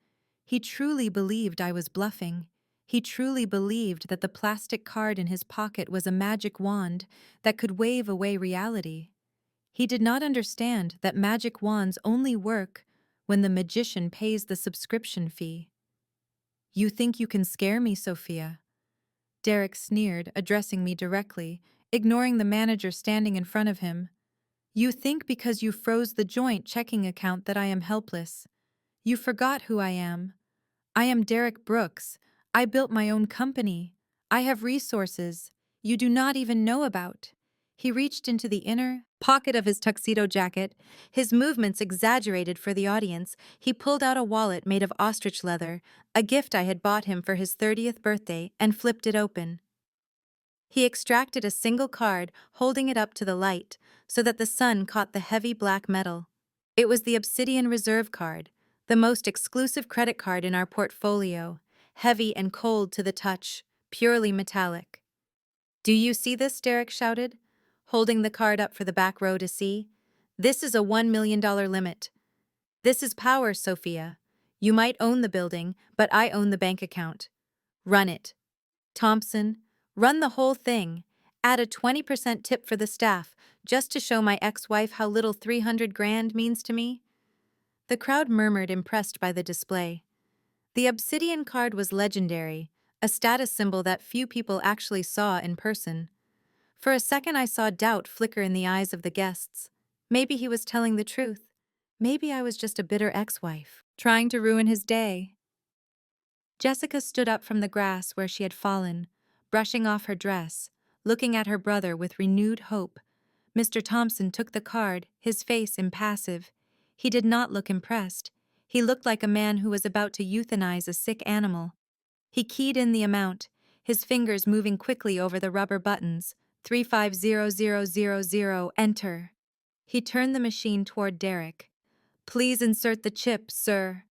He truly believed I was bluffing. He truly believed that the plastic card in his pocket was a magic wand that could wave away reality. He did not understand that magic wands only work when the magician pays the subscription fee. You think you can scare me, Sophia? Derek sneered, addressing me directly, ignoring the manager standing in front of him. You think because you froze the joint checking account that I am helpless. You forgot who I am. I am Derek Brooks. I built my own company. I have resources you do not even know about. He reached into the inner pocket of his tuxedo jacket, his movements exaggerated for the audience. He pulled out a wallet made of ostrich leather, a gift I had bought him for his 30th birthday, and flipped it open. He extracted a single card, holding it up to the light, so that the sun caught the heavy black metal. It was the Obsidian Reserve card, the most exclusive credit card in our portfolio, heavy and cold to the touch, purely metallic. Do you see this? Derek shouted, holding the card up for the back row to see. This is a $1 million limit. This is power, Sophia. You might own the building, but I own the bank account. Run it. Thompson, run the whole thing. Add a 20% tip for the staff, just to show my ex-wife how little 300 grand means to me. The crowd murmured, impressed by the display. The obsidian card was legendary, a status symbol that few people actually saw in person. For a second I saw doubt flicker in the eyes of the guests. Maybe he was telling the truth. Maybe I was just a bitter ex-wife, trying to ruin his day. Jessica stood up from the grass where she had fallen, brushing off her dress, looking at her brother with renewed hope. Mr. Thompson took the card, his face impassive. He did not look impressed. He looked like a man who was about to euthanize a sick animal. He keyed in the amount, his fingers moving quickly over the rubber buttons. 350000, enter. He turned the machine toward Derek. Please insert the chip, sir.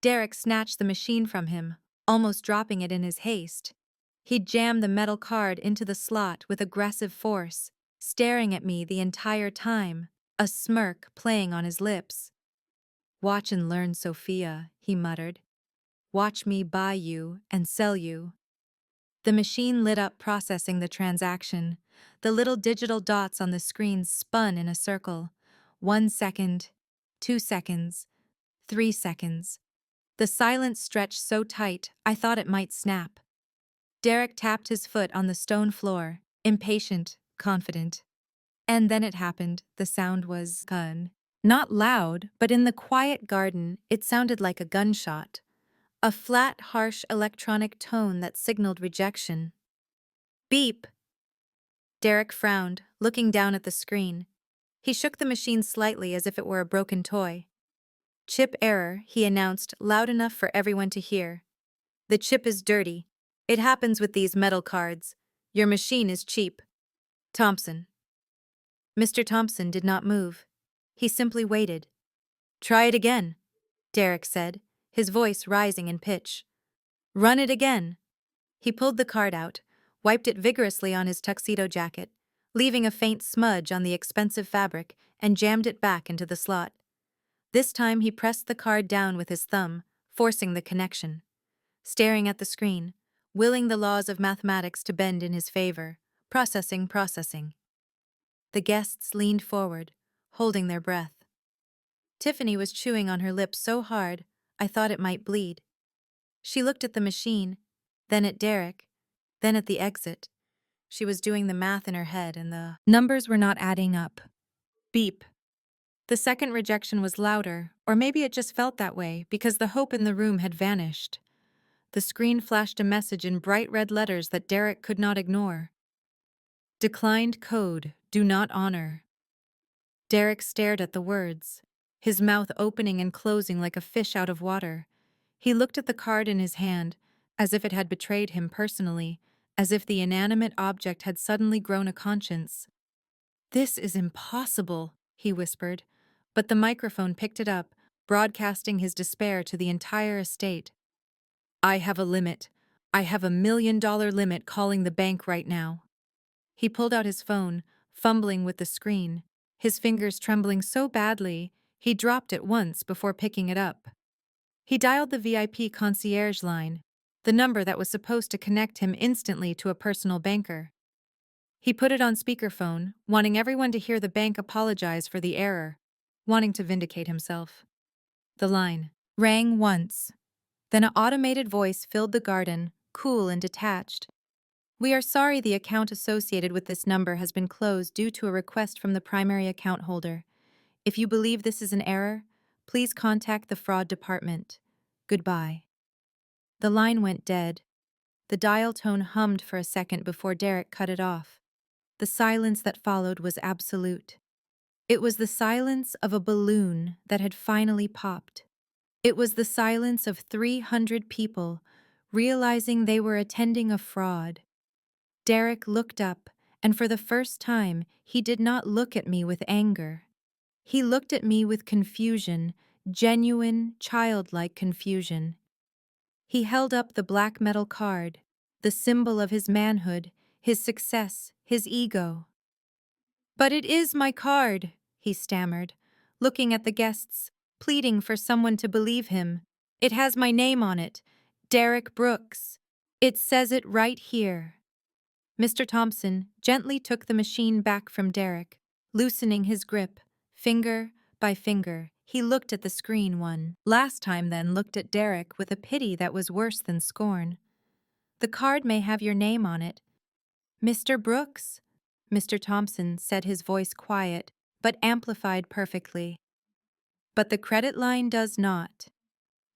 Derek snatched the machine from him, almost dropping it in his haste. He jammed the metal card into the slot with aggressive force, staring at me the entire time, a smirk playing on his lips. Watch and learn, Sophia, he muttered. Watch me buy you and sell you. The machine lit up, processing the transaction. The little digital dots on the screen spun in a circle. 1 second, 2 seconds, 3 seconds. The silence stretched so tight, I thought it might snap. Derek tapped his foot on the stone floor, impatient, confident. And then it happened. The sound was gun. Not loud, but in the quiet garden, it sounded like a gunshot. A flat, harsh electronic tone that signaled rejection. Beep! Derek frowned, looking down at the screen. He shook the machine slightly as if it were a broken toy. Chip error, he announced, loud enough for everyone to hear. The chip is dirty. It happens with these metal cards. Your machine is cheap. Thompson. Mr. Thompson did not move. He simply waited. Try it again, Derek said, his voice rising in pitch. Run it again. He pulled the card out, wiped it vigorously on his tuxedo jacket, leaving a faint smudge on the expensive fabric, and jammed it back into the slot. This time he pressed the card down with his thumb, forcing the connection. Staring at the screen, willing the laws of mathematics to bend in his favor, processing. The guests leaned forward, holding their breath. Tiffany was chewing on her lips so hard, I thought it might bleed. She looked at the machine, then at Derek, then at the exit. She was doing the math in her head and the numbers were not adding up. Beep. The second rejection was louder, or maybe it just felt that way because the hope in the room had vanished. The screen flashed a message in bright red letters that Derek could not ignore. Declined code, do not honor. Derek stared at the words, his mouth opening and closing like a fish out of water. He looked at the card in his hand, as if it had betrayed him personally, as if the inanimate object had suddenly grown a conscience. This is impossible, he whispered, but the microphone picked it up, broadcasting his despair to the entire estate. I have a limit. I have $1 million limit calling the bank right now. He pulled out his phone, fumbling with the screen, his fingers trembling so badly he dropped it once before picking it up. He dialed the VIP concierge line, the number that was supposed to connect him instantly to a personal banker. He put it on speakerphone, wanting everyone to hear the bank apologize for the error, wanting to vindicate himself. The line rang once. Then an automated voice filled the garden, cool and detached. We are sorry the account associated with this number has been closed due to a request from the primary account holder. If you believe this is an error, please contact the fraud department. Goodbye. The line went dead. The dial tone hummed for a second before Derek cut it off. The silence that followed was absolute. It was the silence of a balloon that had finally popped. It was the silence of 300 people realizing they were attending a fraud. Derek looked up, and for the first time, he did not look at me with anger. He looked at me with confusion, genuine, childlike confusion. He held up the black metal card, the symbol of his manhood, his success, his ego. "But it is my card," he stammered, looking at the guests, pleading for someone to believe him. "It has my name on it, Derek Brooks. It says it right here." Mr. Thompson gently took the machine back from Derek, loosening his grip, finger by finger. He looked at the screen one last time, then looked at Derek with a pity that was worse than scorn. "The card may have your name on it, Mr. Brooks," Mr. Thompson said, his voice quiet but amplified perfectly. "But the credit line does not.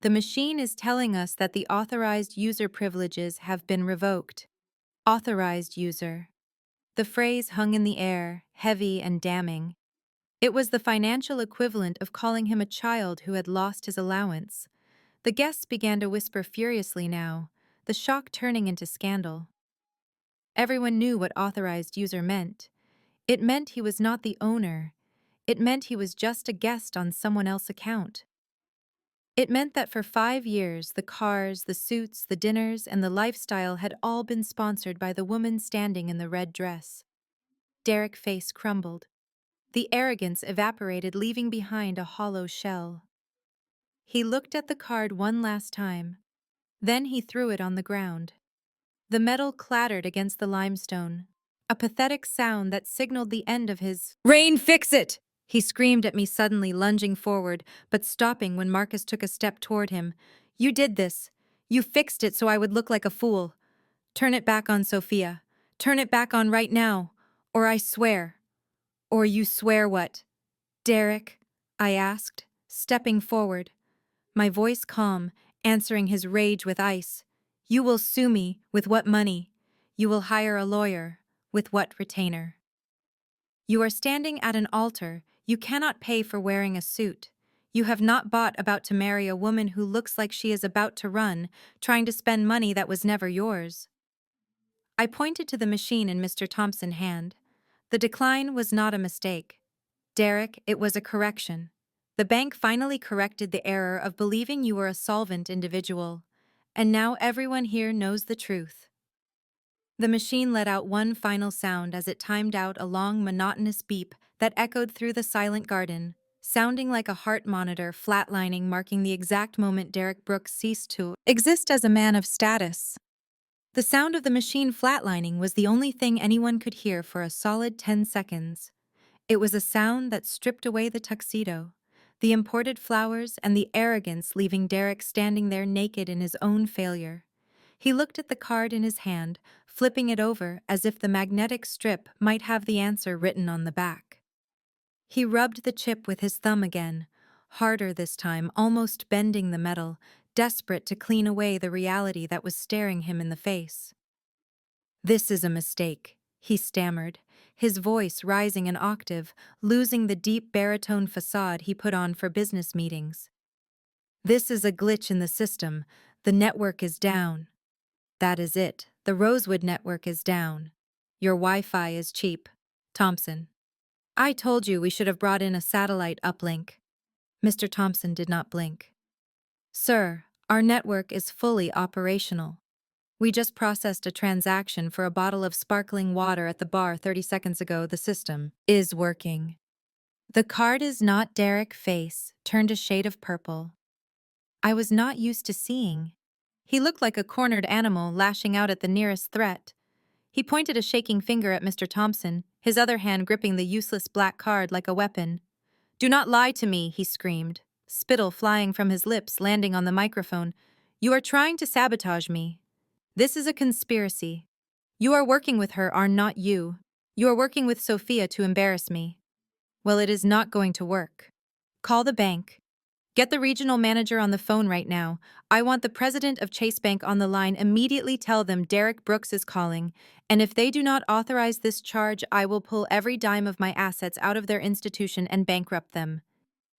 The machine is telling us that the authorized user privileges have been revoked." Authorized user. The phrase hung in the air, heavy and damning. It was the financial equivalent of calling him a child who had lost his allowance. The guests began to whisper furiously now, the shock turning into scandal. Everyone knew what authorized user meant. It meant he was not the owner. It meant he was just a guest on someone else's account. It meant that for 5 years, the cars, the suits, the dinners, and the lifestyle had all been sponsored by the woman standing in the red dress. Derek's face crumbled. The arrogance evaporated, leaving behind a hollow shell. He looked at the card one last time. Then he threw it on the ground. The metal clattered against the limestone, a pathetic sound that signaled the end of his "Rain, fix it!" He screamed at me, suddenly lunging forward, but stopping when Marcus took a step toward him. "You did this. You fixed it so I would look like a fool. Turn it back on, Sophia. Turn it back on right now, or I swear." "Or you swear what?" "Derek," I asked, stepping forward, my voice calm, answering his rage with ice. "You will sue me. With what money? You will hire a lawyer. With what retainer? You are standing at an altar. You cannot pay for wearing a suit. You have not bought about to marry a woman who looks like she is about to run, trying to spend money that was never yours." I pointed to the machine in Mr. Thompson's hand. The decline was not a mistake. Derek, it was a correction. The bank finally corrected the error of believing you were a solvent individual. And now everyone here knows the truth. The machine let out one final sound as it timed out a long, monotonous beep that echoed through the silent garden, sounding like a heart monitor flatlining, marking the exact moment Derek Brooks ceased to exist as a man of status. The sound of the machine flatlining was the only thing anyone could hear for a solid 10 seconds. It was a sound that stripped away the tuxedo, the imported flowers, and the arrogance, leaving Derek standing there naked in his own failure. He looked at the card in his hand, flipping it over as if the magnetic strip might have the answer written on the back. He rubbed the chip with his thumb again, harder this time, almost bending the metal, desperate to clean away the reality that was staring him in the face. "This is a mistake," he stammered, his voice rising an octave, losing the deep baritone facade he put on for business meetings. "This is a glitch in the system. The network is down." "That is it. The Rosewood network is down. Your Wi-Fi is cheap." Thompson. "I told you we should have brought in a satellite uplink." Mr. Thompson did not blink. "Sir, our network is fully operational. We just processed a transaction for a bottle of sparkling water at the bar 30 seconds ago. The system is working." The card is not Derek's face turned a shade of purple. I was not used to seeing. He looked like a cornered animal lashing out at the nearest threat. He pointed a shaking finger at Mr. Thompson, his other hand gripping the useless black card like a weapon. "Do not lie to me," he screamed, spittle flying from his lips, landing on the microphone. "You are trying to sabotage me. This is a conspiracy. You are working with her, are not you. You are working with Sophia to embarrass me. Well, it is not going to work. Call the bank. Get the regional manager on the phone right now. I want the president of Chase Bank on the line. Immediately tell them Derek Brooks is calling, and if they do not authorize this charge, I will pull every dime of my assets out of their institution and bankrupt them."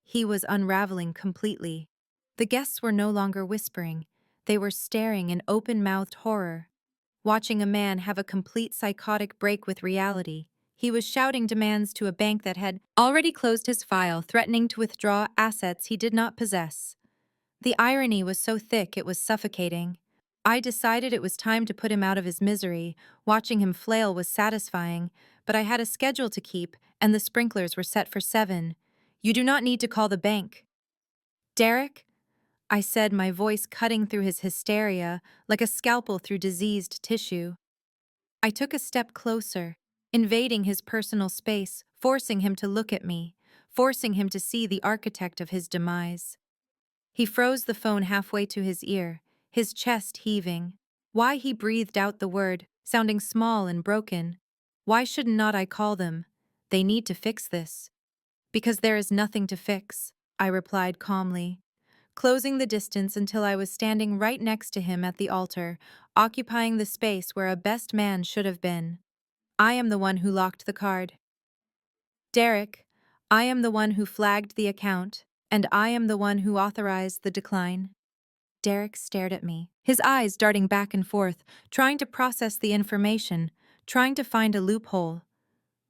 He was unraveling completely. The guests were no longer whispering. They were staring in open-mouthed horror, watching a man have a complete psychotic break with reality. He was shouting demands to a bank that had already closed his file, threatening to withdraw assets he did not possess. The irony was so thick it was suffocating. I decided it was time to put him out of his misery. Watching him flail was satisfying, but I had a schedule to keep, and the sprinklers were set for 7. "You do not need to call the bank." "Derek?" I said, my voice cutting through his hysteria like a scalpel through diseased tissue. I took a step closer, invading his personal space, forcing him to look at me, forcing him to see the architect of his demise. He froze the phone halfway to his ear, his chest heaving. Why he breathed out the word, sounding small and broken. "Why should not I call them? They need to fix this." "Because there is nothing to fix," I replied calmly, closing the distance until I was standing right next to him at the altar, occupying the space where a best man should have been. "I am the one who locked the card. Derek, I am the one who flagged the account, and I am the one who authorized the decline." Derek stared at me, his eyes darting back and forth, trying to process the information, trying to find a loophole.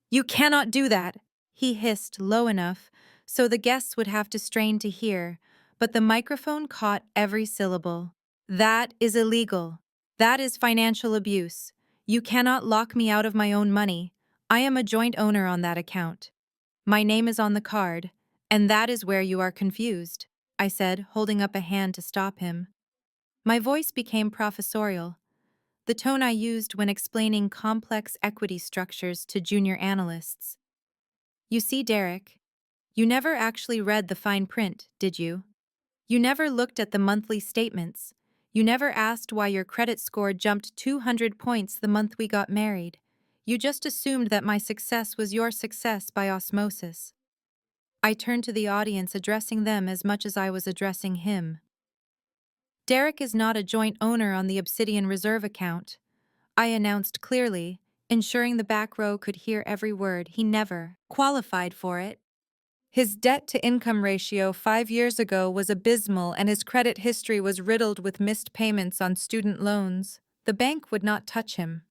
"You cannot do that," he hissed low enough so the guests would have to strain to hear, but the microphone caught every syllable. "That is illegal. That is financial abuse. You cannot lock me out of my own money. I am a joint owner on that account. My name is on the card, and that is where you are confused," I said, holding up a hand to stop him. My voice became professorial, the tone I used when explaining complex equity structures to junior analysts. "You see, Derek, you never actually read the fine print, did you? You never looked at the monthly statements. You never asked why your credit score jumped 200 points the month we got married. You just assumed that my success was your success by osmosis." I turned to the audience, addressing them as much as I was addressing him. "Derek is not a joint owner on the Obsidian Reserve account," I announced clearly, ensuring the back row could hear every word. "He never qualified for it. His debt-to-income ratio 5 years ago was abysmal, and his credit history was riddled with missed payments on student loans. The bank would not touch him."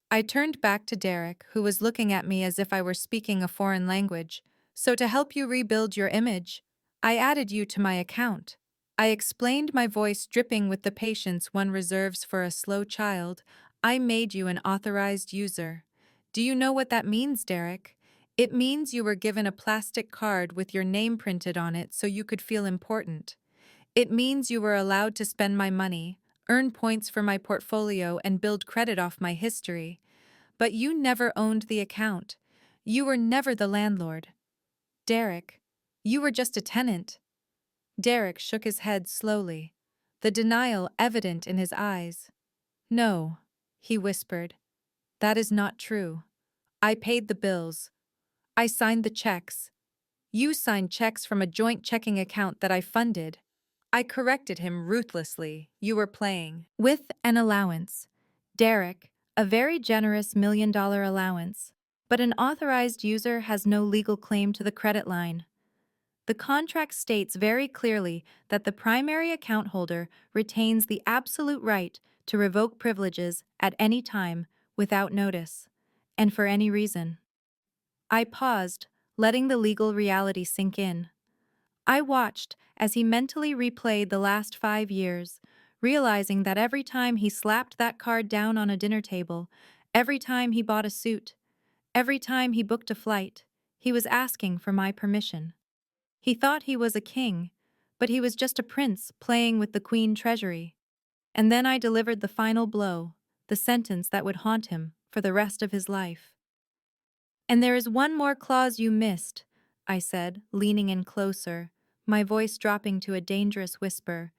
I turned back to Derek, who was looking at me as if I were speaking a foreign language. "So to help you rebuild your image, I added you to my account." I explained, my voice dripping with the patience one reserves for a slow child. "I made you an authorized user. Do you know what that means, Derek? It means you were given a plastic card with your name printed on it so you could feel important. It means you were allowed to spend my money, earn points for my portfolio, and build credit off my history. But you never owned the account. You were never the landlord. Derek, you were just a tenant." Derek shook his head slowly, the denial evident in his eyes. "No," he whispered. "That is not true. I paid the bills. I signed the checks. You signed checks from a joint checking account that I funded." I corrected him ruthlessly. "You were playing with an allowance, Derek, a very generous $1 million allowance. But an authorized user has no legal claim to the credit line. The contract states very clearly that the primary account holder retains the absolute right to revoke privileges at any time without notice, and for any reason." I paused, letting the legal reality sink in. I watched as he mentally replayed the last 5 years, realizing that every time he slapped that card down on a dinner table, every time he bought a suit, every time he booked a flight, he was asking for my permission. He thought he was a king, but he was just a prince playing with the queen treasury. And then I delivered the final blow, the sentence that would haunt him for the rest of his life. "And there is one more clause you missed," I said, leaning in closer, my voice dropping to a dangerous whisper.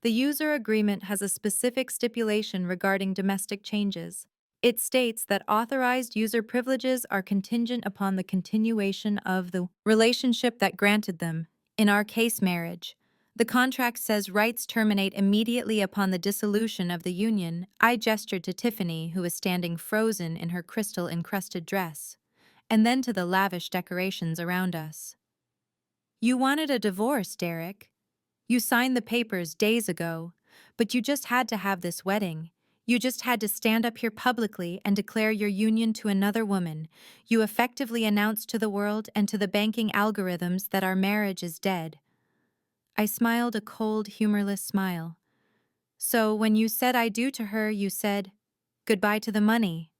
The user agreement has a specific stipulation regarding domestic changes. It states that authorized user privileges are contingent upon the continuation of the relationship that granted them, in our case, marriage. The contract says rights terminate immediately upon the dissolution of the union. I gestured to Tiffany, who was standing frozen in her crystal-encrusted dress, and then to the lavish decorations around us. You wanted a divorce, Derek. You signed the papers days ago, but you just had to have this wedding. You just had to stand up here publicly and declare your union to another woman. You effectively announced to the world and to the banking algorithms that our marriage is dead. I smiled a cold, humorless smile. So when you said I do to her, you said, goodbye to the money.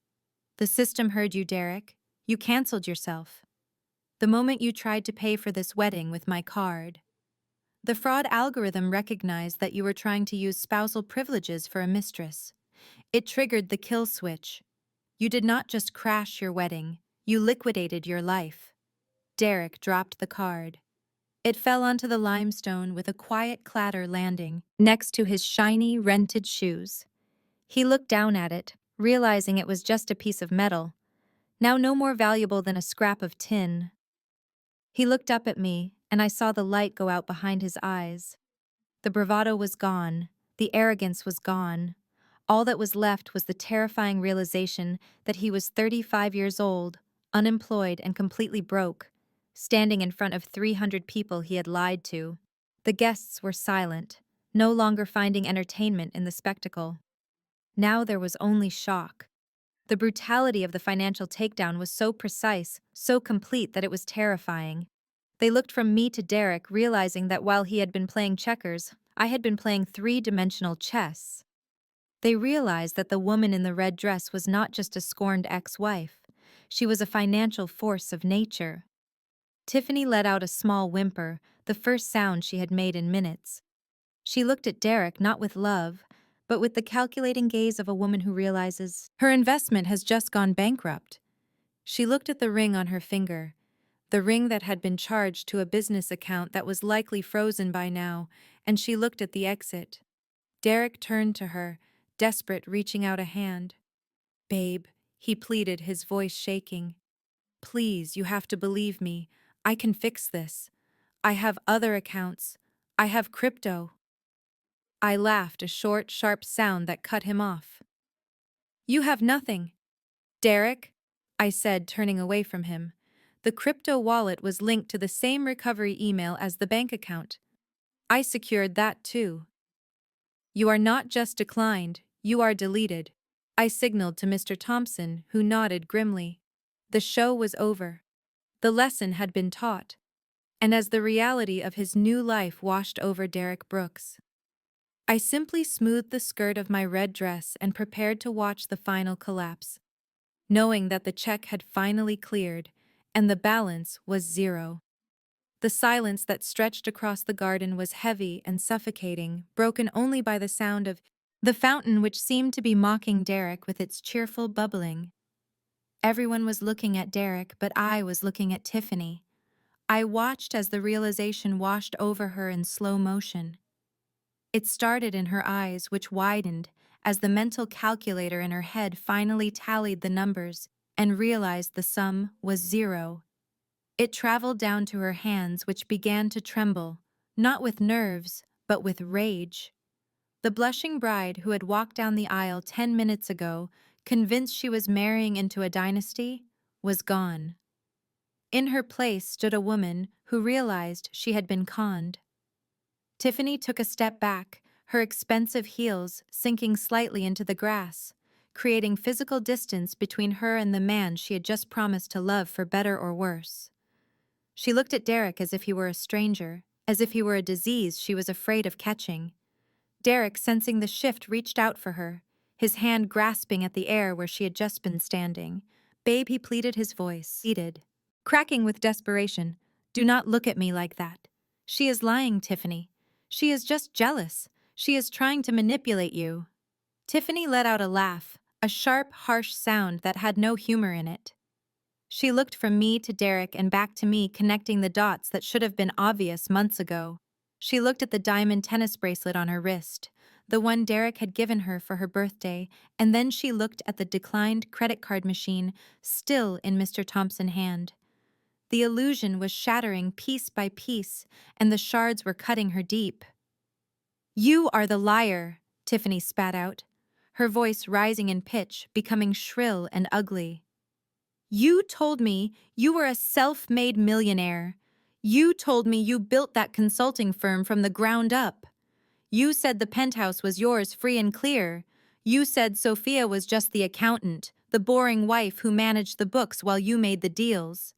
The system heard you, Derek. You canceled yourself. The moment you tried to pay for this wedding with my card. The fraud algorithm recognized that you were trying to use spousal privileges for a mistress. It triggered the kill switch. You did not just crash your wedding, you liquidated your life. Derek dropped the card. It fell onto the limestone with a quiet clatter, landing next to his shiny, rented shoes. He looked down at it, realizing it was just a piece of metal, now no more valuable than a scrap of tin. He looked up at me, and I saw the light go out behind his eyes. The bravado was gone. The arrogance was gone. All that was left was the terrifying realization that he was 35 years old, unemployed and completely broke, standing in front of 300 people he had lied to. The guests were silent, no longer finding entertainment in the spectacle. Now there was only shock. The brutality of the financial takedown was so precise, so complete that it was terrifying. They looked from me to Derek, realizing that while he had been playing checkers, I had been playing three-dimensional chess. They realized that the woman in the red dress was not just a scorned ex-wife. She was a financial force of nature. Tiffany let out a small whimper, the first sound she had made in minutes. She looked at Derek not with love, but with the calculating gaze of a woman who realizes her investment has just gone bankrupt. She looked at the ring on her finger, the ring that had been charged to a business account that was likely frozen by now, and she looked at the exit. Derek turned to her, desperate, reaching out a hand. "Babe," he pleaded, his voice shaking. "Please, you have to believe me. I can fix this. I have other accounts. I have crypto." I laughed, a short, sharp sound that cut him off. "You have nothing." "Derek," I said, turning away from him. The crypto wallet was linked to the same recovery email as the bank account. I secured that too. "You are not just declined, you are deleted." I signaled to Mr. Thompson, who nodded grimly. The show was over. The lesson had been taught. And as the reality of his new life washed over Derek Brooks, I simply smoothed the skirt of my red dress and prepared to watch the final collapse, knowing that the check had finally cleared, and the balance was zero. The silence that stretched across the garden was heavy and suffocating, broken only by the sound of the fountain, which seemed to be mocking Derek with its cheerful bubbling. Everyone was looking at Derek, but I was looking at Tiffany. I watched as the realization washed over her in slow motion. It started in her eyes, which widened as the mental calculator in her head finally tallied the numbers and realized the sum was zero. It traveled down to her hands, which began to tremble, not with nerves, but with rage. The blushing bride who had walked down the aisle 10 minutes ago, convinced she was marrying into a dynasty, was gone. In her place stood a woman who realized she had been conned. Tiffany took a step back, her expensive heels sinking slightly into the grass, creating physical distance between her and the man she had just promised to love for better or worse. She looked at Derek as if he were a stranger, as if he were a disease she was afraid of catching. Derek, sensing the shift, reached out for her, his hand grasping at the air where she had just been standing. "Babe," he pleaded, his voice cracking with desperation. "Do not look at me like that. She is lying, Tiffany. She is just jealous. She is trying to manipulate you." Tiffany let out a laugh, a sharp, harsh sound that had no humor in it. She looked from me to Derek and back to me, connecting the dots that should have been obvious months ago. She looked at the diamond tennis bracelet on her wrist, the one Derek had given her for her birthday, and then she looked at the declined credit card machine still in Mr. Thompson's hand. The illusion was shattering piece by piece, and the shards were cutting her deep. "You are the liar," Tiffany spat out, her voice rising in pitch, becoming shrill and ugly. "You told me you were a self-made millionaire. You told me you built that consulting firm from the ground up. You said the penthouse was yours free and clear. You said Sophia was just the accountant, the boring wife who managed the books while you made the deals."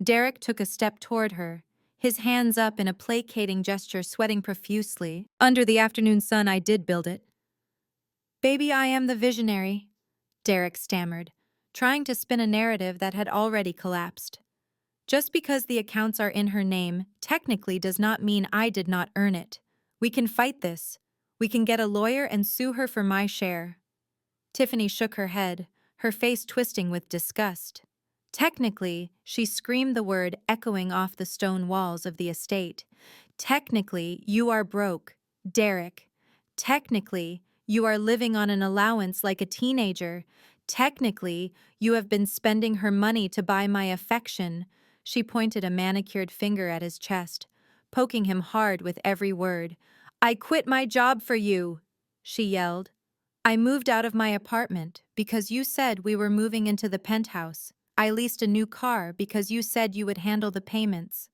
Derek took a step toward her, his hands up in a placating gesture, sweating profusely. "Under the afternoon sun, I did build it." "Baby, I am the visionary," Derek stammered, trying to spin a narrative that had already collapsed. "Just because the accounts are in her name technically does not mean I did not earn it. We can fight this. We can get a lawyer and sue her for my share." Tiffany shook her head, her face twisting with disgust. "Technically," she screamed the word echoing off the stone walls of the estate. "Technically, you are broke, Derek. Technically, you are living on an allowance like a teenager. Technically, you have been spending her money to buy my affection." She pointed a manicured finger at his chest, poking him hard with every word. "I quit my job for you," she yelled. "I moved out of my apartment because you said we were moving into the penthouse. I leased a new car because you said you would handle the payments.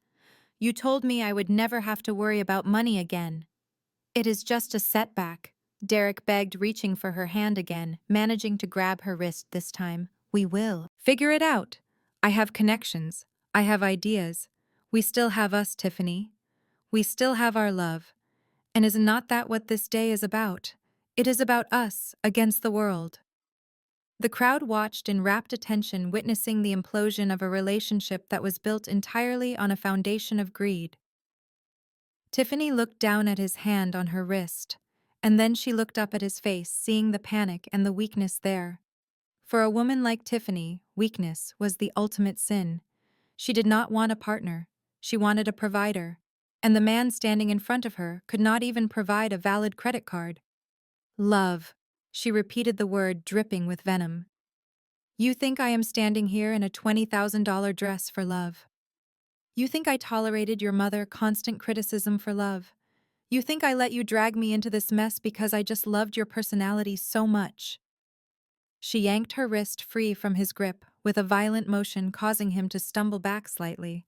You told me I would never have to worry about money again." "It is just a setback," Derek begged, reaching for her hand again, managing to grab her wrist this time. "We will figure it out. I have connections. I have ideas. We still have us, Tiffany. We still have our love. And is not that what this day is about? It is about us against the world." The crowd watched in rapt attention, witnessing the implosion of a relationship that was built entirely on a foundation of greed. Tiffany looked down at his hand on her wrist, and then she looked up at his face, seeing the panic and the weakness there. For a woman like Tiffany, weakness was the ultimate sin. She did not want a partner, she wanted a provider, and the man standing in front of her could not even provide a valid credit card. "Love," she repeated the word, dripping with venom. "You think I am standing here in a $20,000 dress for love? You think I tolerated your mother constant criticism for love? You think I let you drag me into this mess because I just loved your personality so much?" She yanked her wrist free from his grip, with a violent motion causing him to stumble back slightly.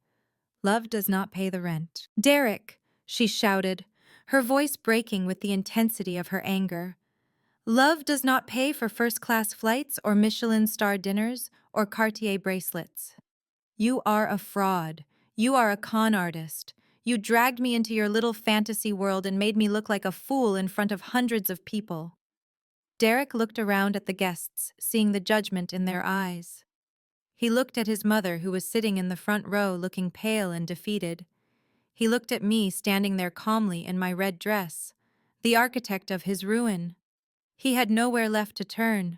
"Love does not pay the rent." "Derek!" she shouted, her voice breaking with the intensity of her anger. "Love does not pay for first-class flights or Michelin-star dinners or Cartier bracelets. You are a fraud. You are a con artist. You dragged me into your little fantasy world and made me look like a fool in front of hundreds of people." Derek looked around at the guests, seeing the judgment in their eyes. He looked at his mother, who was sitting in the front row looking pale and defeated. He looked at me standing there calmly in my red dress, the architect of his ruin. He had nowhere left to turn,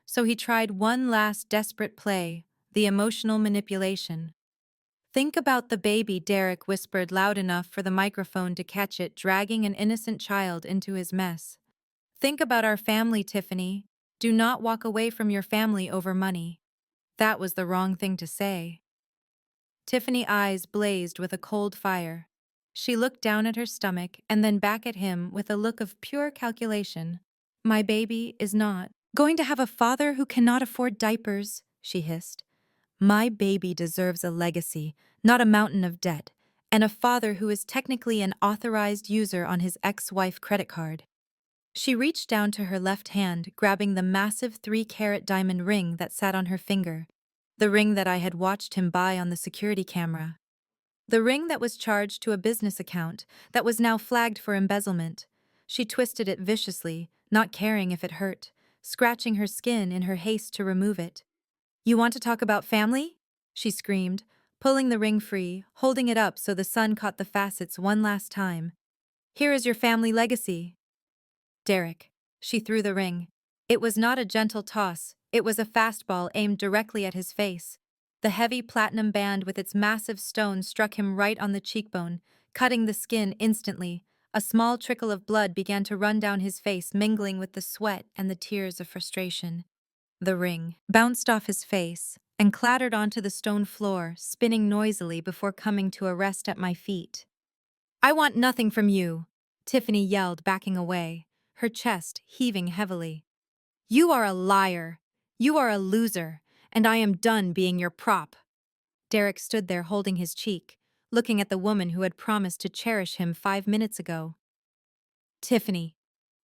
so he tried one last desperate play, the emotional manipulation. "Think about the baby," Derek whispered loud enough for the microphone to catch it, dragging an innocent child into his mess. "Think about our family, Tiffany. Do not walk away from your family over money." That was the wrong thing to say. Tiffany's eyes blazed with a cold fire. She looked down at her stomach and then back at him with a look of pure calculation. "My baby is not going to have a father who cannot afford diapers," she hissed. "My baby deserves a legacy, not a mountain of debt, and a father who is technically an authorized user on his ex-wife credit card." She reached down to her left hand, grabbing the massive 3-carat diamond ring that sat on her finger, the ring that I had watched him buy on the security camera. The ring that was charged to a business account that was now flagged for embezzlement. She twisted it viciously, not caring if it hurt, scratching her skin in her haste to remove it. "You want to talk about family?" she screamed, pulling the ring free, holding it up so the sun caught the facets one last time. "Here is your family legacy." "Derek." She threw the ring. It was not a gentle toss, it was a fastball aimed directly at his face. The heavy platinum band with its massive stone struck him right on the cheekbone, cutting the skin instantly. A small trickle of blood began to run down his face, mingling with the sweat and the tears of frustration. The ring bounced off his face and clattered onto the stone floor, spinning noisily before coming to a rest at my feet. "I want nothing from you," Tiffany yelled, backing away, her chest heaving heavily. "You are a liar. You are a loser, and I am done being your prop." Derek stood there holding his cheek, looking at the woman who had promised to cherish him 5 minutes ago. "Tiffany."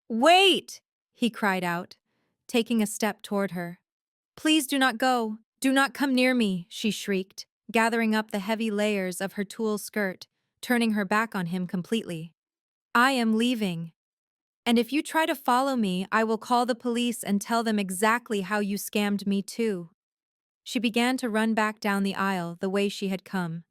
"Wait!" he cried out, taking a step toward her. "Please do not go. Do not come near me," she shrieked, gathering up the heavy layers of her tulle skirt, turning her back on him completely. "I am leaving. And if you try to follow me, I will call the police and tell them exactly how you scammed me too." She began to run back down the aisle the way she had come.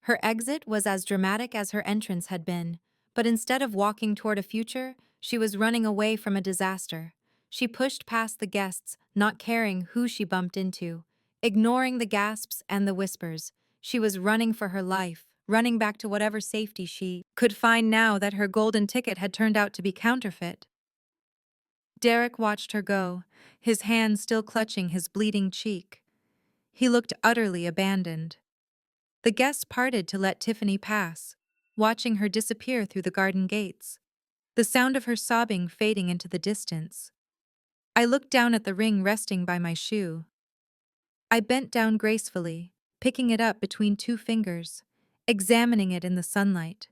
Her exit was as dramatic as her entrance had been, but instead of walking toward a future, she was running away from a disaster. She pushed past the guests, not caring who she bumped into, ignoring the gasps and the whispers. She was running for her life, running back to whatever safety she could find now that her golden ticket had turned out to be counterfeit. Derek watched her go, his hand still clutching his bleeding cheek. He looked utterly abandoned. The guests parted to let Tiffany pass, watching her disappear through the garden gates, the sound of her sobbing fading into the distance. I looked down at the ring resting by my shoe. I bent down gracefully, picking it up between two fingers, examining it in the sunlight.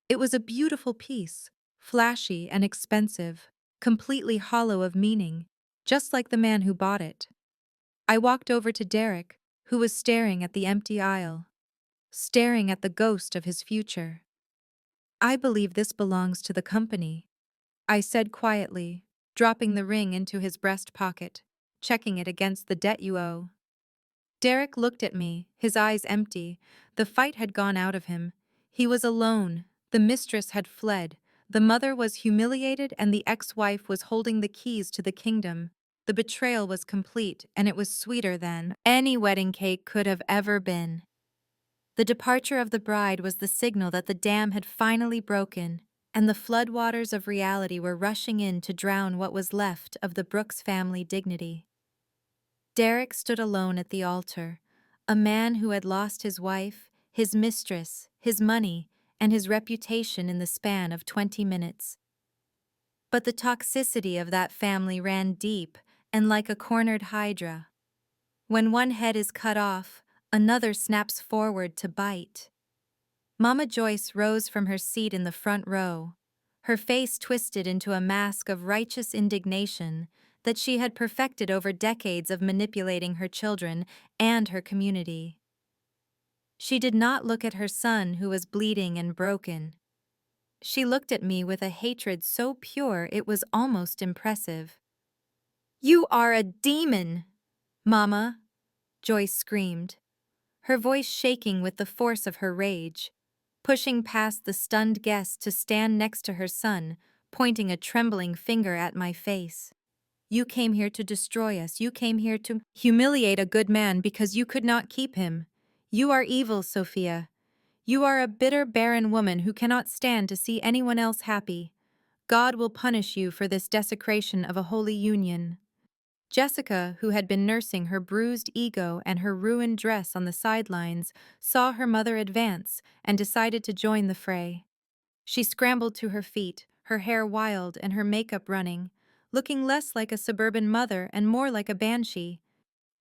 It was a beautiful piece, flashy and expensive, completely hollow of meaning, just like the man who bought it. I walked over to Derek, who was staring at the empty aisle, staring at the ghost of his future. "I believe this belongs to the company," I said quietly, dropping the ring into his breast pocket, checking it against the debt you owe. Derek looked at me, his eyes empty. The fight had gone out of him. He was alone. The mistress had fled. The mother was humiliated, and the ex-wife was holding the keys to the kingdom. The betrayal was complete, and it was sweeter than any wedding cake could have ever been. The departure of the bride was the signal that the dam had finally broken, and the floodwaters of reality were rushing in to drown what was left of the Brooks family dignity. Derek stood alone at the altar, a man who had lost his wife, his mistress, his money, and his reputation in the span of 20 minutes. But the toxicity of that family ran deep and like a cornered hydra. When one head is cut off, another snaps forward to bite. Mama Joyce rose from her seat in the front row, her face twisted into a mask of righteous indignation that she had perfected over decades of manipulating her children and her community. She did not look at her son, who was bleeding and broken. She looked at me with a hatred so pure it was almost impressive. "You are a demon, Mama," Joyce screamed, her voice shaking with the force of her rage, pushing past the stunned guests to stand next to her son, pointing a trembling finger at my face. "You came here to destroy us. You came here to humiliate a good man because you could not keep him. You are evil, Sophia. You are a bitter, barren woman who cannot stand to see anyone else happy. God will punish you for this desecration of a holy union." Jessica, who had been nursing her bruised ego and her ruined dress on the sidelines, saw her mother advance and decided to join the fray. She scrambled to her feet, her hair wild and her makeup running, looking less like a suburban mother and more like a banshee.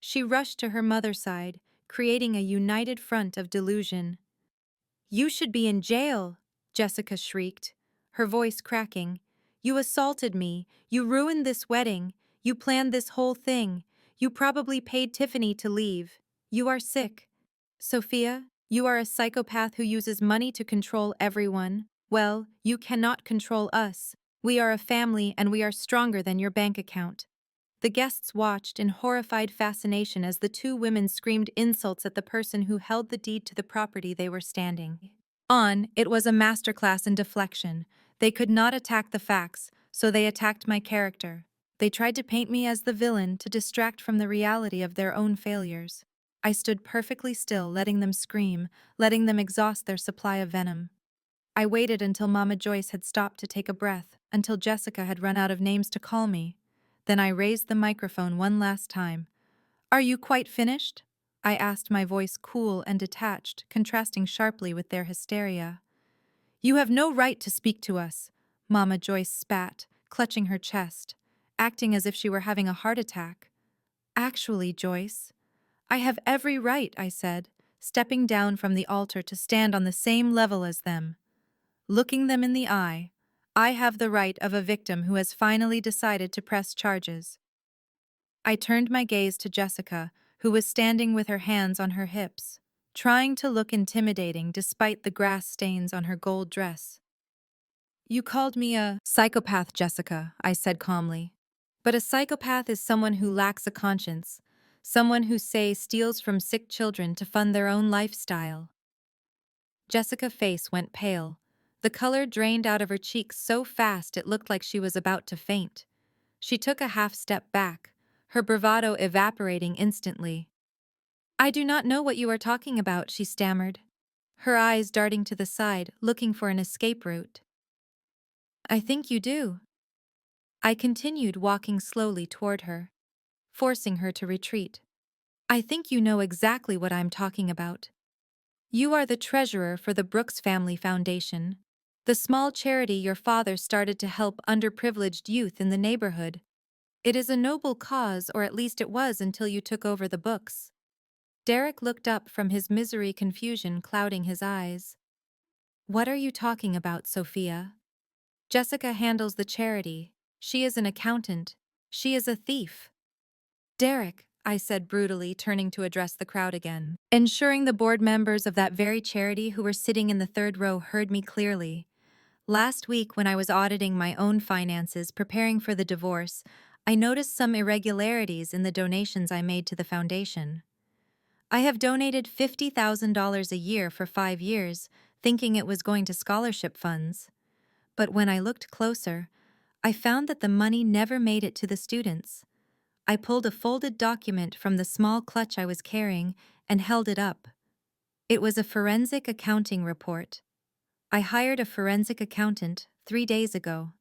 She rushed to her mother's side, creating a united front of delusion. "You should be in jail," Jessica shrieked, her voice cracking. "You assaulted me. You ruined this wedding. You planned this whole thing. You probably paid Tiffany to leave. You are sick. Sophia, you are a psychopath who uses money to control everyone. Well, you cannot control us. We are a family and we are stronger than your bank account." The guests watched in horrified fascination as the two women screamed insults at the person who held the deed to the property they were standing on. It was a masterclass in deflection. They could not attack the facts, so they attacked my character. They tried to paint me as the villain to distract from the reality of their own failures. I stood perfectly still, letting them scream, letting them exhaust their supply of venom. I waited until Mama Joyce had stopped to take a breath, until Jessica had run out of names to call me. Then I raised the microphone one last time. "Are you quite finished?" I asked, my voice cool and detached, contrasting sharply with their hysteria. "You have no right to speak to us," Mama Joyce spat, clutching her chest, acting as if she were having a heart attack. "Actually, Joyce, I have every right," I said, stepping down from the altar to stand on the same level as them. Looking them in the eye, I have the right of a victim who has finally decided to press charges. I turned my gaze to Jessica, who was standing with her hands on her hips, trying to look intimidating despite the grass stains on her gold dress. "You called me a psychopath, Jessica," I said calmly. "But a psychopath is someone who lacks a conscience, someone who, say, steals from sick children to fund their own lifestyle." Jessica's face went pale. The color drained out of her cheeks so fast it looked like she was about to faint. She took a half step back, her bravado evaporating instantly. "I do not know what you are talking about," she stammered, her eyes darting to the side, looking for an escape route. "I think you do." I continued walking slowly toward her, forcing her to retreat. "I think you know exactly what I'm talking about. You are the treasurer for the Brooks Family Foundation, the small charity your father started to help underprivileged youth in the neighborhood. It is a noble cause, or at least it was until you took over the books." Derek looked up from his misery, confusion clouding his eyes. "What are you talking about, Sophia? Jessica handles the charity. She is an accountant. She is a thief." "Derek," I said brutally, turning to address the crowd again, ensuring the board members of that very charity who were sitting in the third row heard me clearly. "Last week, when I was auditing my own finances preparing for the divorce, I noticed some irregularities in the donations I made to the foundation. I have donated $50,000 a year for 5 years, thinking it was going to scholarship funds. But when I looked closer, I found that the money never made it to the students." I pulled a folded document from the small clutch I was carrying and held it up. It was a forensic accounting report. "I hired a forensic accountant 3 days ago."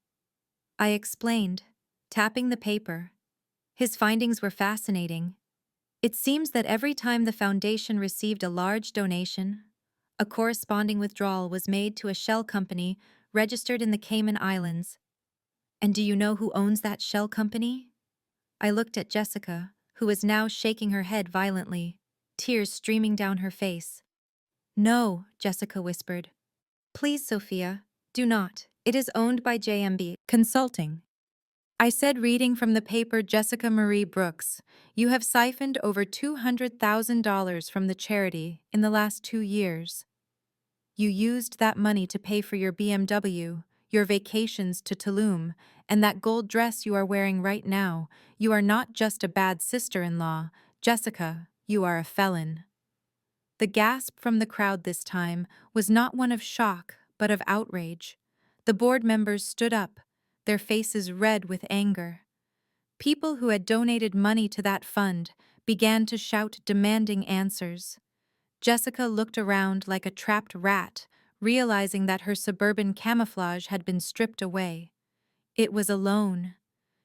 I explained, tapping the paper. His findings were fascinating. It seems that every time the foundation received a large donation, a corresponding withdrawal was made to a shell company registered in the Cayman Islands. And do you know who owns that shell company? I looked at Jessica, who was now shaking her head violently, tears streaming down her face. "No," Jessica whispered. "Please, Sophia, do not. It is owned by JMB Consulting." I said, reading from the paper, "Jessica Marie Brooks, you have siphoned over $200,000 from the charity in the last 2 years. You used that money to pay for your BMW, your vacations to Tulum, and that gold dress you are wearing right now. You are not just a bad sister-in-law, Jessica, you are a felon." The gasp from the crowd this time was not one of shock, but of outrage. The board members stood up, their faces red with anger. People who had donated money to that fund began to shout, demanding answers. Jessica looked around like a trapped rat, realizing that her suburban camouflage had been stripped away. It was alone.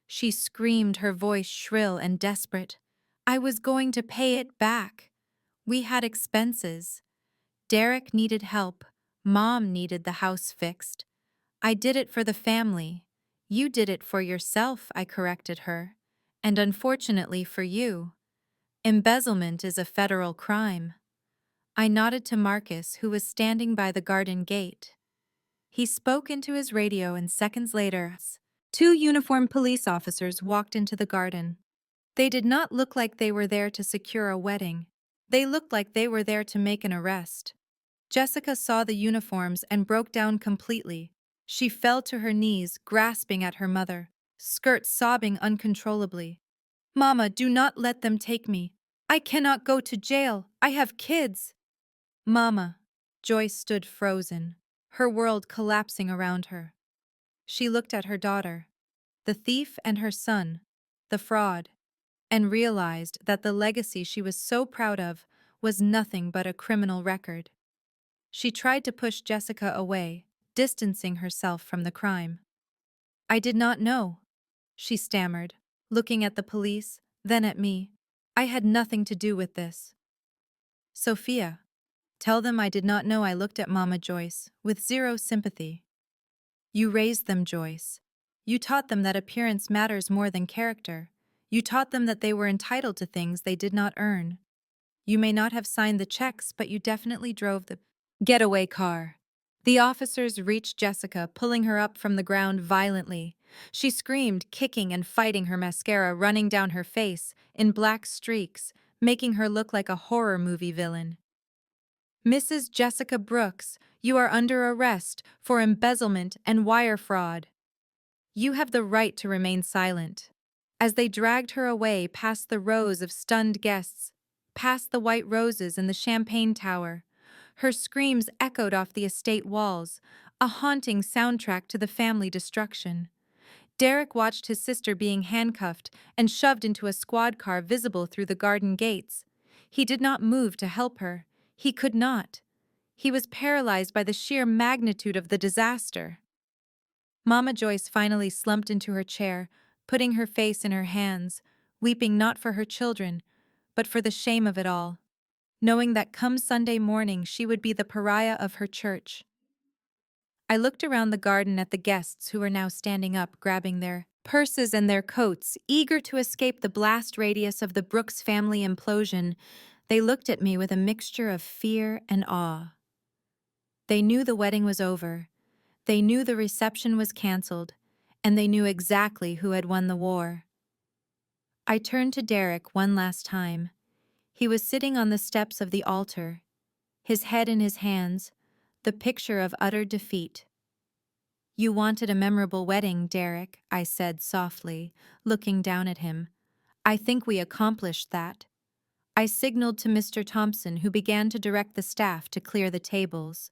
She screamed, her voice shrill and desperate. "I was going to pay it back. We had expenses. Derek needed help. Mom needed the house fixed. I did it for the family. You did it for yourself," I corrected her. "And unfortunately for you, embezzlement is a federal crime." I nodded to Marcus, who was standing by the garden gate. He spoke into his radio, and seconds later, 2 uniformed police officers walked into the garden. They did not look like they were there to secure a wedding. They looked like they were there to make an arrest. Jessica saw the uniforms and broke down completely. She fell to her knees, grasping at her mother, skirt sobbing uncontrollably. "Mama, do not let them take me. I cannot go to jail. I have kids." "Mama." Joyce stood frozen, her world collapsing around her. She looked at her daughter, the thief, and her son, the fraud. and realized that the legacy she was so proud of was nothing but a criminal record. She tried to push Jessica away, distancing herself from the crime. "I did not know," she stammered, looking at the police, then at me. "I had nothing to do with this." "Sophia, tell them I did not know." I looked at Mama Joyce, with zero sympathy. "You raised them, Joyce. You taught them that appearance matters more than character. You taught them that they were entitled to things they did not earn. You may not have signed the checks, but you definitely drove the getaway car." The officers reached Jessica, pulling her up from the ground violently. She screamed, kicking and fighting, her mascara running down her face in black streaks, making her look like a horror movie villain. "Mrs. Jessica Brooks, you are under arrest for embezzlement and wire fraud. You have the right to remain silent." As they dragged her away past the rows of stunned guests, past the white roses and the champagne tower, her screams echoed off the estate walls, a haunting soundtrack to the family destruction. Derek watched his sister being handcuffed and shoved into a squad car visible through the garden gates. He did not move to help her. He could not. He was paralyzed by the sheer magnitude of the disaster. Mama Joyce finally slumped into her chair, putting her face in her hands, weeping not for her children, but for the shame of it all, knowing that come Sunday morning she would be the pariah of her church. I looked around the garden at the guests who were now standing up, grabbing their purses and their coats, eager to escape the blast radius of the Brooks family implosion. They looked at me with a mixture of fear and awe. They knew the wedding was over. They knew the reception was canceled, and they knew exactly who had won the war. I turned to Derek one last time. He was sitting on the steps of the altar, his head in his hands, the picture of utter defeat. "You wanted a memorable wedding, Derek," I said softly, looking down at him. "I think we accomplished that." I signaled to Mr. Thompson, who began to direct the staff to clear the tables.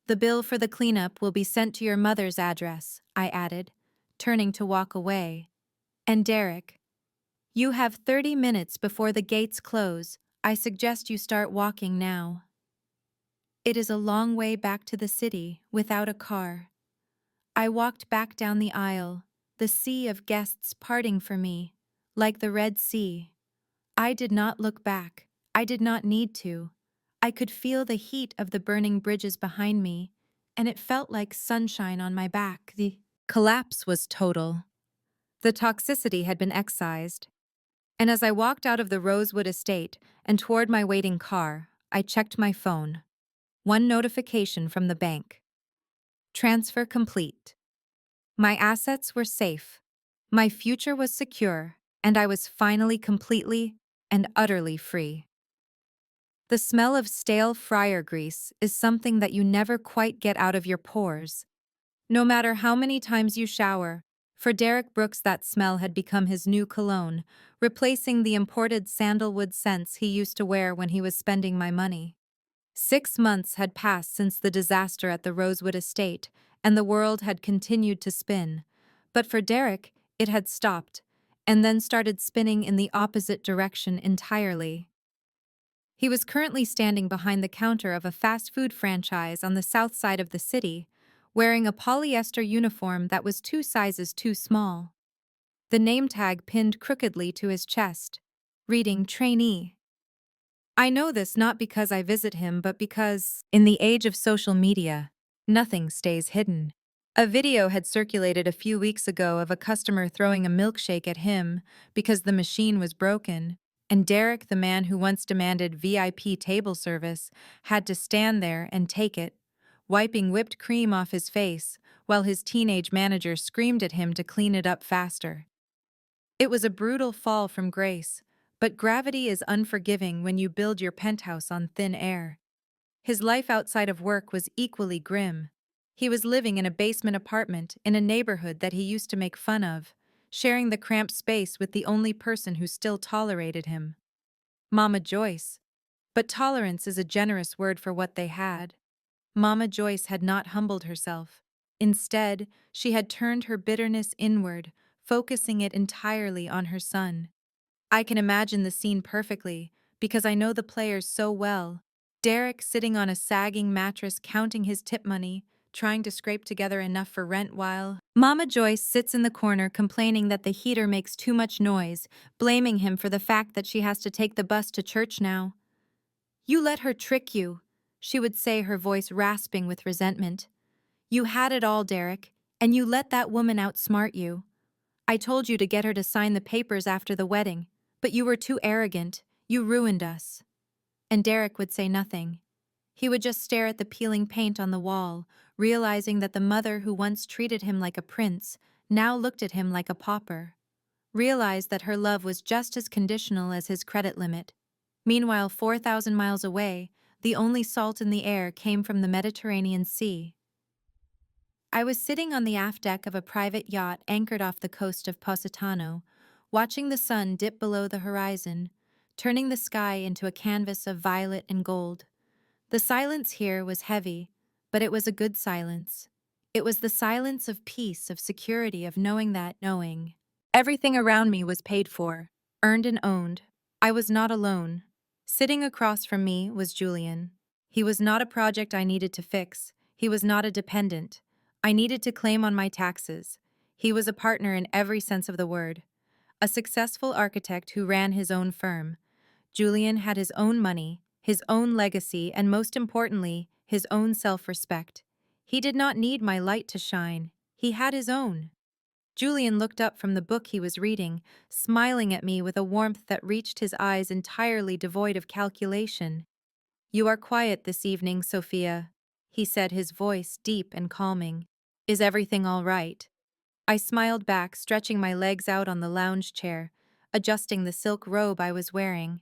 "The bill for the cleanup will be sent to your mother's address," I added, turning to walk away. "And Derek, you have 30 minutes before the gates close. I suggest you start walking now. It is a long way back to the city without a car." I walked back down the aisle, the sea of guests parting for me, like the Red Sea. I did not look back. I did not need to. I could feel the heat of the burning bridges behind me, and it felt like sunshine on my back. The collapse was total. The toxicity had been excised. And as I walked out of the Rosewood estate and toward my waiting car, I checked my phone. One notification from the bank. Transfer complete. My assets were safe. My future was secure, and I was finally completely and utterly free. The smell of stale fryer grease is something that you never quite get out of your pores. No matter how many times you shower, for Derek Brooks that smell had become his new cologne, replacing the imported sandalwood scents he used to wear when he was spending my money. 6 months had passed since the disaster at the Rosewood estate, and the world had continued to spin. But for Derek, it had stopped, and then started spinning in the opposite direction entirely. He was currently standing behind the counter of a fast food franchise on the south side of the city, wearing a polyester uniform that was 2 sizes too small. The name tag pinned crookedly to his chest, reading trainee. I know this not because I visit him, but because, in the age of social media, nothing stays hidden. A video had circulated a few weeks ago of a customer throwing a milkshake at him because the machine was broken, and Derek, the man who once demanded VIP table service, had to stand there and take it, wiping whipped cream off his face, while his teenage manager screamed at him to clean it up faster. It was a brutal fall from grace, but gravity is unforgiving when you build your penthouse on thin air. His life outside of work was equally grim. He was living in a basement apartment in a neighborhood that he used to make fun of, sharing the cramped space with the only person who still tolerated him, Mama Joyce. But tolerance is a generous word for what they had. Mama Joyce had not humbled herself. Instead, she had turned her bitterness inward, focusing it entirely on her son. I can imagine the scene perfectly, because I know the players so well. Derek sitting on a sagging mattress counting his tip money, trying to scrape together enough for rent while Mama Joyce sits in the corner complaining that the heater makes too much noise, blaming him for the fact that she has to take the bus to church now. "You let her trick you," she would say, her voice rasping with resentment. "You had it all, Derek, and you let that woman outsmart you. I told you to get her to sign the papers after the wedding, but you were too arrogant. You ruined us." And Derek would say nothing. He would just stare at the peeling paint on the wall, realizing that the mother who once treated him like a prince now looked at him like a pauper. Realized that her love was just as conditional as his credit limit. Meanwhile, 4,000 miles away, the only salt in the air came from the Mediterranean Sea. I was sitting on the aft deck of a private yacht anchored off the coast of Positano, watching the sun dip below the horizon, turning the sky into a canvas of violet and gold. The silence here was heavy, but it was a good silence. It was the silence of peace, of security, of knowing. Everything around me was paid for, earned and owned. I was not alone. Sitting across from me was Julian. He was not a project I needed to fix. He was not a dependent I needed to claim on my taxes. He was a partner in every sense of the word. A successful architect who ran his own firm. Julian had his own money, his own legacy, and most importantly, his own self-respect. He did not need my light to shine. He had his own. Julian looked up from the book he was reading, smiling at me with a warmth that reached his eyes entirely devoid of calculation. "You are quiet this evening, Sophia," he said, his voice deep and calming. "Is everything all right?" I smiled back, stretching my legs out on the lounge chair, adjusting the silk robe I was wearing.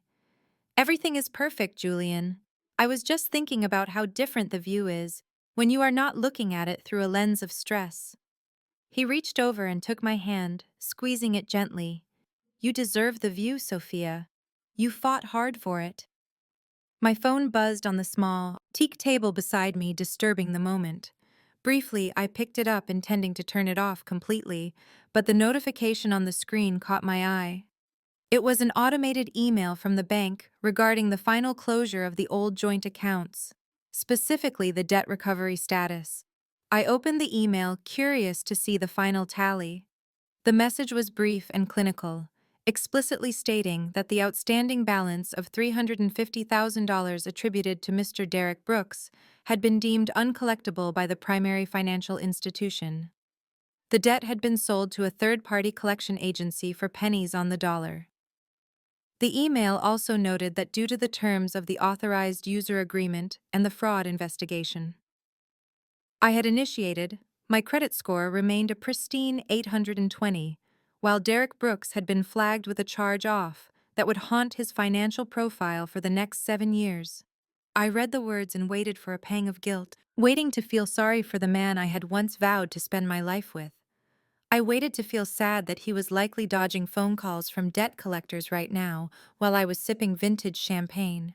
"Everything is perfect, Julian. I was just thinking about how different the view is when you are not looking at it through a lens of stress." He reached over and took my hand, squeezing it gently. "You deserve the view, Sophia. You fought hard for it." My phone buzzed on the small, teak table beside me, disturbing the moment. Briefly, I picked it up, intending to turn it off completely, but the notification on the screen caught my eye. It was an automated email from the bank regarding the final closure of the old joint accounts, specifically the debt recovery status. I opened the email, curious to see the final tally. The message was brief and clinical, explicitly stating that the outstanding balance of $350,000 attributed to Mr. Derek Brooks had been deemed uncollectible by the primary financial institution. The debt had been sold to a third-party collection agency for pennies on the dollar. The email also noted that due to the terms of the authorized user agreement and the fraud investigation I had initiated, my credit score remained a pristine 820, while Derek Brooks had been flagged with a charge off that would haunt his financial profile for the next 7 years. I read the words and waited for a pang of guilt, waiting to feel sorry for the man I had once vowed to spend my life with. I waited to feel sad that he was likely dodging phone calls from debt collectors right now while I was sipping vintage champagne.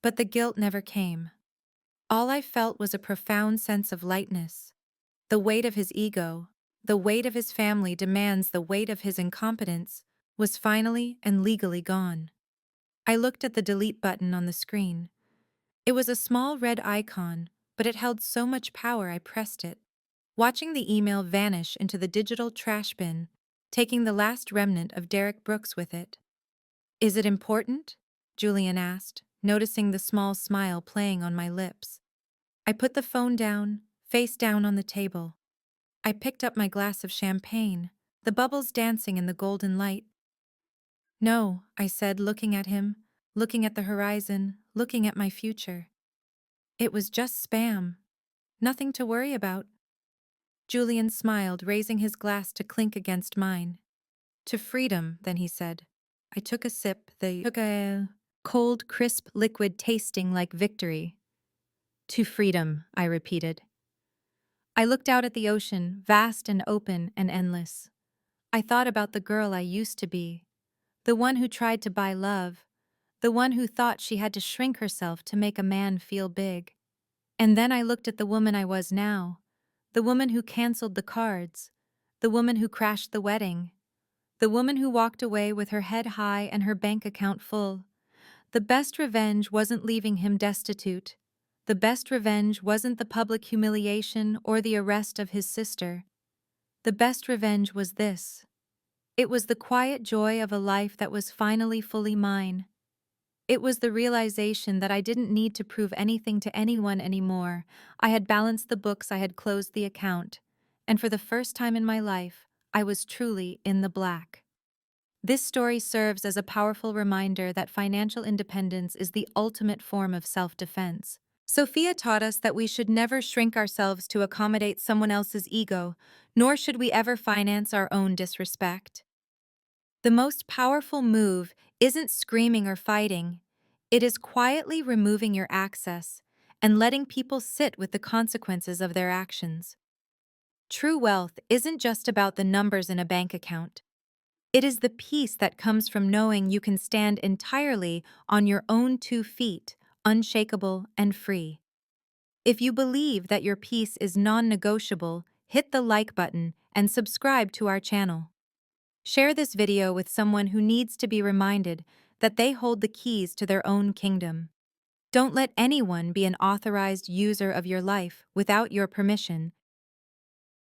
But the guilt never came. All I felt was a profound sense of lightness. The weight of his ego, the weight of his family demands, the weight of his incompetence, was finally and legally gone. I looked at the delete button on the screen. It was a small red icon, but it held so much power I pressed it, watching the email vanish into the digital trash bin, taking the last remnant of Derek Brooks with it. "Is it important?" Julian asked, noticing the small smile playing on my lips. I put the phone down, face down on the table. I picked up my glass of champagne, the bubbles dancing in the golden light. "No," I said, looking at him, looking at the horizon, looking at my future. "It was just spam. Nothing to worry about." Julian smiled, raising his glass to clink against mine. "To freedom," then he said. I took a sip, took a cold, crisp liquid tasting like victory. "To freedom," I repeated. I looked out at the ocean, vast and open and endless. I thought about the girl I used to be, the one who tried to buy love, the one who thought she had to shrink herself to make a man feel big. And then I looked at the woman I was now, the woman who canceled the cards, the woman who crashed the wedding, The woman who walked away with her head high and her bank account full. The best revenge wasn't leaving him destitute. The best revenge wasn't the public humiliation or the arrest of his sister. The best revenge was this. It was the quiet joy of a life that was finally fully mine. It was the realization that I didn't need to prove anything to anyone anymore. I had balanced the books, I had closed the account, and for the first time in my life, I was truly in the black. This story serves as a powerful reminder that financial independence is the ultimate form of self-defense. Sophia taught us that we should never shrink ourselves to accommodate someone else's ego, nor should we ever finance our own disrespect. The most powerful move isn't screaming or fighting. It is quietly removing your access and letting people sit with the consequences of their actions. True wealth isn't just about the numbers in a bank account. It is the peace that comes from knowing you can stand entirely on your own 2 feet, unshakable and free. If you believe that your peace is non-negotiable, hit the like button and subscribe to our channel. Share this video with someone who needs to be reminded that they hold the keys to their own kingdom. Don't let anyone be an authorized user of your life without your permission,